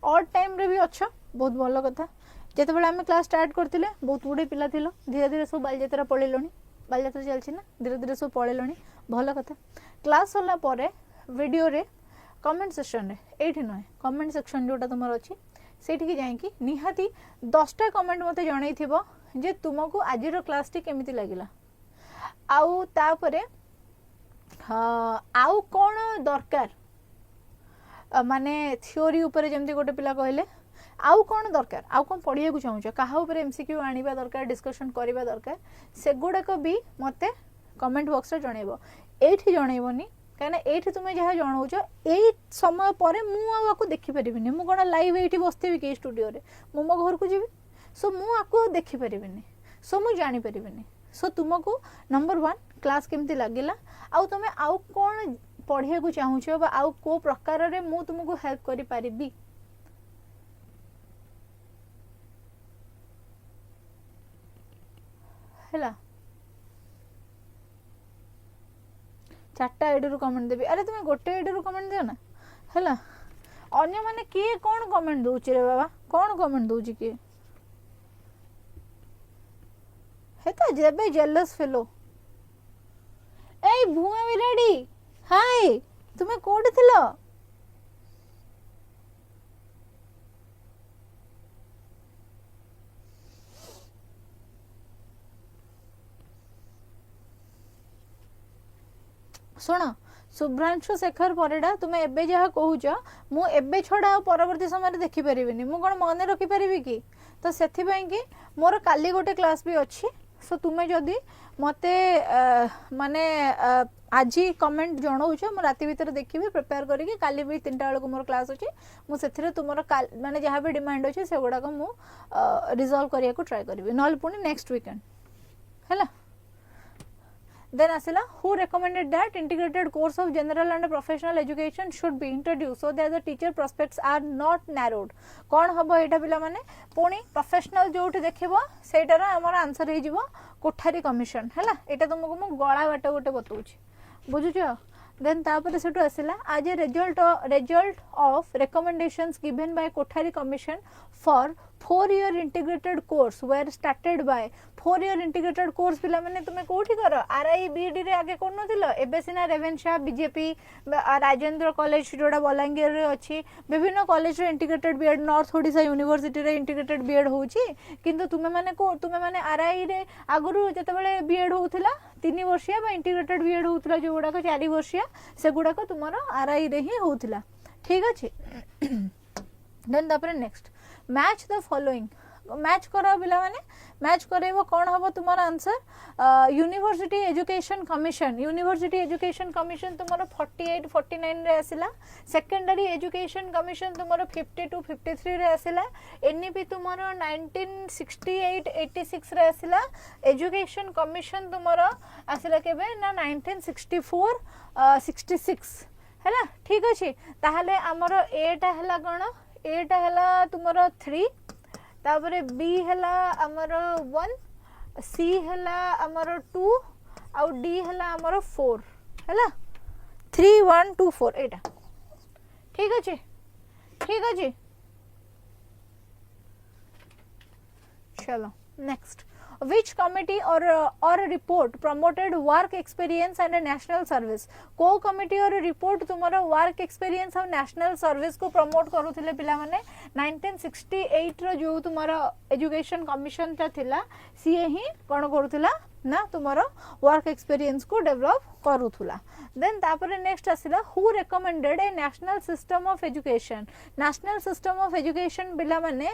ऑड टाइम रे भी अच्छा बहुत भलो कथा जेते बेला हम क्लास स्टार्ट करथिले बहुत गुडे पिला थिलो धीरे धीरे सब बालयात्रा पळेलोनी बालयात्रा चलछि ना धीरे धीरे सब पळेलोनी भलो कथा क्लास होला परे वीडियो रे कमेंट सेक्शन रे एठी नय कमेंट सेक्शन जोटा तुमर अछि सेठी के जाई कि निहाती 10 टा कमेंट मते जणै थिबो जे तुमको आजिरो क्लास टी केमिति लागिला आउ तापरे आउ कोन दरकार माने थ्योरी ऊपर जेमती गोटे पिला कहले आउ कोन दरकार आउ कोन पढिया को चाहू कहा ऊपर एमसीक्यू आनिबा दरकार डिस्कशन करबा दरकार से गुडा को भी मते कमेंट बॉक्स रे जणैबो एठी जणैबोनी काना एठी तुमे जहा जणाउछ एई समय परे मु आको देखि परिबिनी मु कोन लाइव एठी बसतेबी के स्टूडियो रे मु मो घर को जीवी सो मु आको देखि परिबिनी सो मु जानि परिबिनी सो तुमको नंबर 1 क्लास केमती लागिला आउ तुमे आउ कोन पढ़िया को चाहूछ बा आउ को प्रकार रे मु तुमको हेल्प करि परिबी हैला चारटा आईडी रो कमेंट देबी अरे तुमे गोटे आईडी रो कमेंट दियो ना हैला अन्य माने के कोन कमेंट दोउची रे बाबा कोन कमेंट दोउची के हेता जेबे जेलस फेलो ए भुआ विराडी हाय तुम्हें कोड थिलो सुनो शुभ्रांशु शेखर परिडा तुम्हें एबे जहा कहूच मु एबे छड़ा परवर्ती समय देखि परिबिनी मु कोन मने रखि परिबी कि तो सेथि पई कि मोर काली गोटे क्लास भी अछि सो तुम्हें जदी मते माने आज कमेंट जणाउछ मु राति भीतर देखिबी प्रिपेयर करिके काली भी 3टा बेला को मोर क्लास अछि मु सेथिरे तुमरो माने जहा भी डिमांड अछि से गुडा को मु रिजॉल्व करिया को ट्राई करबी नल पुनी नेक्स्ट वीकेंड हैला Then asila who recommended that integrated course of general and professional education should be introduced so that the teacher prospects are not narrowed. कौन हम एटा पिला माने पुणी प्रोफेशनल जोठी देखिबो सेटार हमर आंसर हे जिवो कोठारी कमिशन हैला एटा तुमको मु गळा बाट गोटे बतौछि बुझुछो. Then तापर सेटु आसिला as a result of recommendations given by Kothari Commission for 4-year integrated course were started by 4-year integrated course पिला माने तुमे कोठी करो आरआई बीडी रे आगे कोन नथिलो एबे सिना रेवेन्शा बीजेपी राजेंद्र कॉलेज जोडा बलांगीर रे अछि विभिन्न कॉलेज रे integrated B Ed north Odisha university रे इंटीग्रेटेड बीएड होउची किंतु तुमे माने आरआई रे आगुरु जतबेले बीएड होउथिला 3 वर्षिया बा इंटीग्रेटेड बीएड होउथिला जो गुडा को 4 वर्षिया से गुडा को तुमरो आरआई रे ही होउथिला ठीक अछि. देन तापर next match the following match करा पिला माने मैच करेबो कोन हबो तुमरो आंसर यूनिवर्सिटी एजुकेशन कमिशन तुमरो 48 49 रे आसिला सेकेंडरी एजुकेशन कमिशन तुमरो 52 53 रे आसिला एनईपी तुमरो 1968 86 रे आसिला एजुकेशन कमिशन तुमरो आसिला केबे ना 1964 66 हैला ठीक अछि. ताहले हमरो एटा हला कोन एटा हला तुमरो 3 तापरे बी हला हमरो 1 सी हला हमरो 2 आउ डी हला हमरो 4 हला 3 1 2 4 एटा ठीक अछि चलो next which committee or report promoted work experience and a national service को committee और report तुम्हारा work experience और national service को promote करूथिले पिला माने 1968 रो जो तुम्हारा education commission ता थिला सीए ही कोन करूथिला ना तुम्हारा work experience को develop करूथुला. देन तापर नेक्स्ट आसिला who recommended a national system of education पिला माने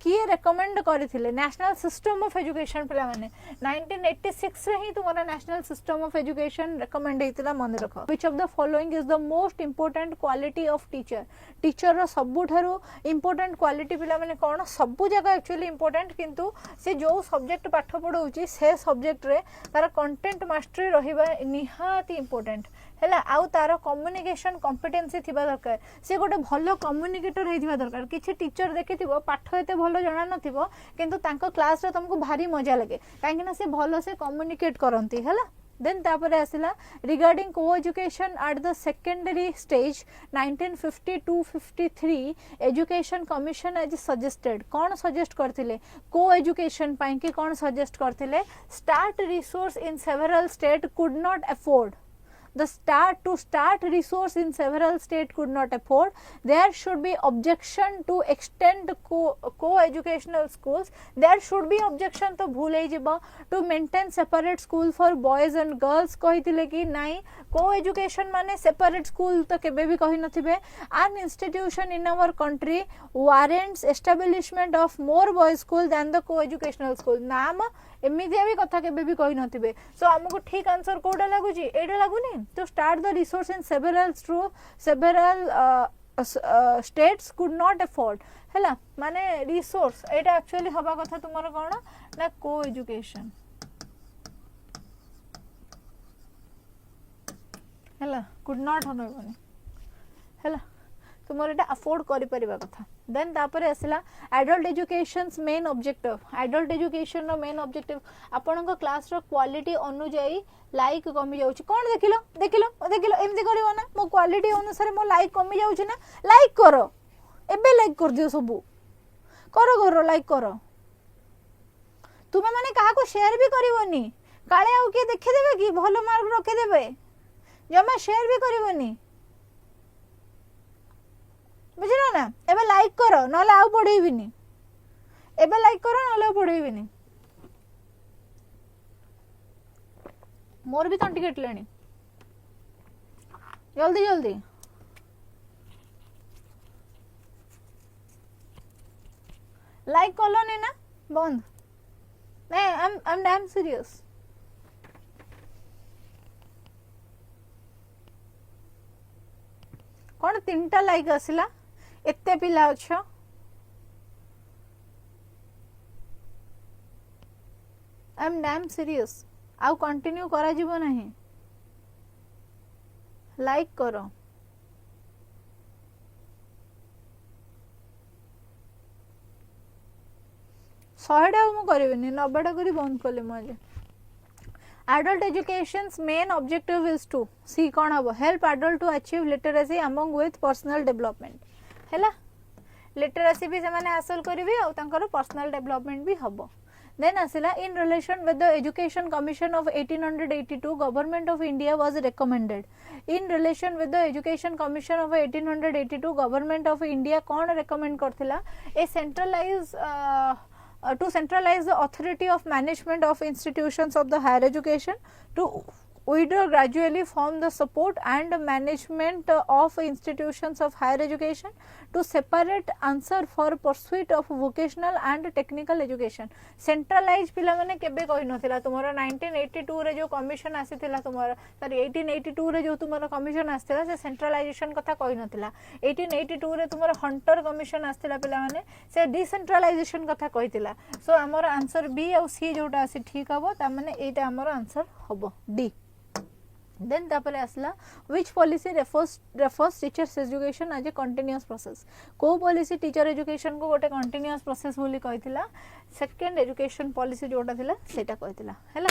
किए रेकमेंड करथिले नेशनल सिस्टम ऑफ एजुकेशन पिला माने 1986 रे ही तुम्हारा national system of education recommend हेतिला मन रखो. Which of the following is the most important quality of teacher रो सबुठारो इंपोर्टेंट क्वालिटी पिला माने कोन सबु जगह एक्चुअली इंपोर्टेंट किंतु से जो सब्जेक्ट पाठ पढौची से सब्जेक्ट रे तार कंटेंट मास्टरी रहिबा निहाती इंपोर्टेंट हैला आउ तार कम्युनिकेशन कॉम्पिटेंसी थिबा दरकार से गोटे भलो कम्युनिकेटर हेथिबा दरकार. किछि टीचर देखिथिबो पाठ एते भलो जणा नथिबो किंतु तांको क्लास रे तुमको भारी मजा लगे काहे ना से भलो से कम्युनिकेट करंती हैला. देन तापरे आसिला रिगार्डिंग को education at the secondary stage 1952-53 education commission as suggested कौन सजेस्ट करथिले को एजुकेशन पाई कि कौन सजेस्ट करथिले start resource in several state could not afford the start resource in several state could not afford. There should be objection to extend co-educational schools. There should be objection to भूल जिबा to maintain separate school for boys and girls कहिथिले कि नाही co-education माने separate school तो केबे भी कहि नथिबे. An institution in our country warrants establishment of more boys school than the co-educational school. नाम एमिदिया भी कथा केबे भी कहि नथिबे. सो हमको ठीक आंसर कोडा लागुची एडा लागुनी to start the resource in several states could not afford हैला माने रिसोर्स एटा एक्चुअली हबा कथा तुमरो कोन ना को एजुकेशन हैला कुड नॉट होनबनी हैला तुमरो एटा अफोर्ड करि परिबा कथा. देन तापरे आसिला एडल्ट एजुकेशनस मेन ऑब्जेक्टिव आपनका क्लास रो क्वालिटी अनुଯାयी लाइक कमी जाउची कोन देखिलो एमती करिवो ना मो क्वालिटी अनुसार मो लाइक कमी जाउची ना लाइक करो एबे लाइक कर दियो सबु करो लाइक करो तुमे माने काहा को शेयर भी करिवोनी काले आउ के देखि देबे कि भलो मार्क रखे देबे जमा शेयर भी करिवोनी बुझिलो ना एबे लाइक करो नले आउ पढेबिनी एबे लाइक करो नले आउ पढेबिनी मोर भी तंटी कटलेनी जल्दी लाइक कलो ने ना बंद नहीं आई एम डैम सीरियस कौन 3टा लाइक आसिला एते पिला अच्छ आई एम डैम सीरियस आउ कंटिन्यू करा जीवो नहीं लाइक करो 100टा मु करबिनी 90टा करी बंद कले मुझे adult education's main objective is to see कौन हम help adult to achieve literacy among with personal development हैला literacy भी से हासिल करेंगे और तांकर personal development भी हम then आसिला in relation with the education commission of 1882 government of India was recommended in relation with the education commission of 1882 government of India कौन recommend करथिला a centralized to centralize the authority of management of institutions of the higher education to withdraw gradually from the support and management of institutions of higher education to separate answer for pursuit of vocational and technical education centralize पिला माने केबे कहि नथिला तुमरो 1982 रे जो commission आसीथिला तुमरो sorry 1882 रे जो तुमरो commission आसीथिला से सेंट्रलाइजेशन कथा कहि नथिला 1882 रे तुमरो हंटर कमिशन आसीथिला पिला माने से डिसेंट्रलाइजेशन कथा कहिथिला सो हमर आंसर बी और सी जोटा आसी ठीक हबो ता माने एटा हमर आंसर हबो डी then तापरे आसला which policy refers teachers education as a continuous process को policy teacher education को गोटे continuous process बोली कहिथिला second education policy जोटा थिला सेटा कहिथिला हैला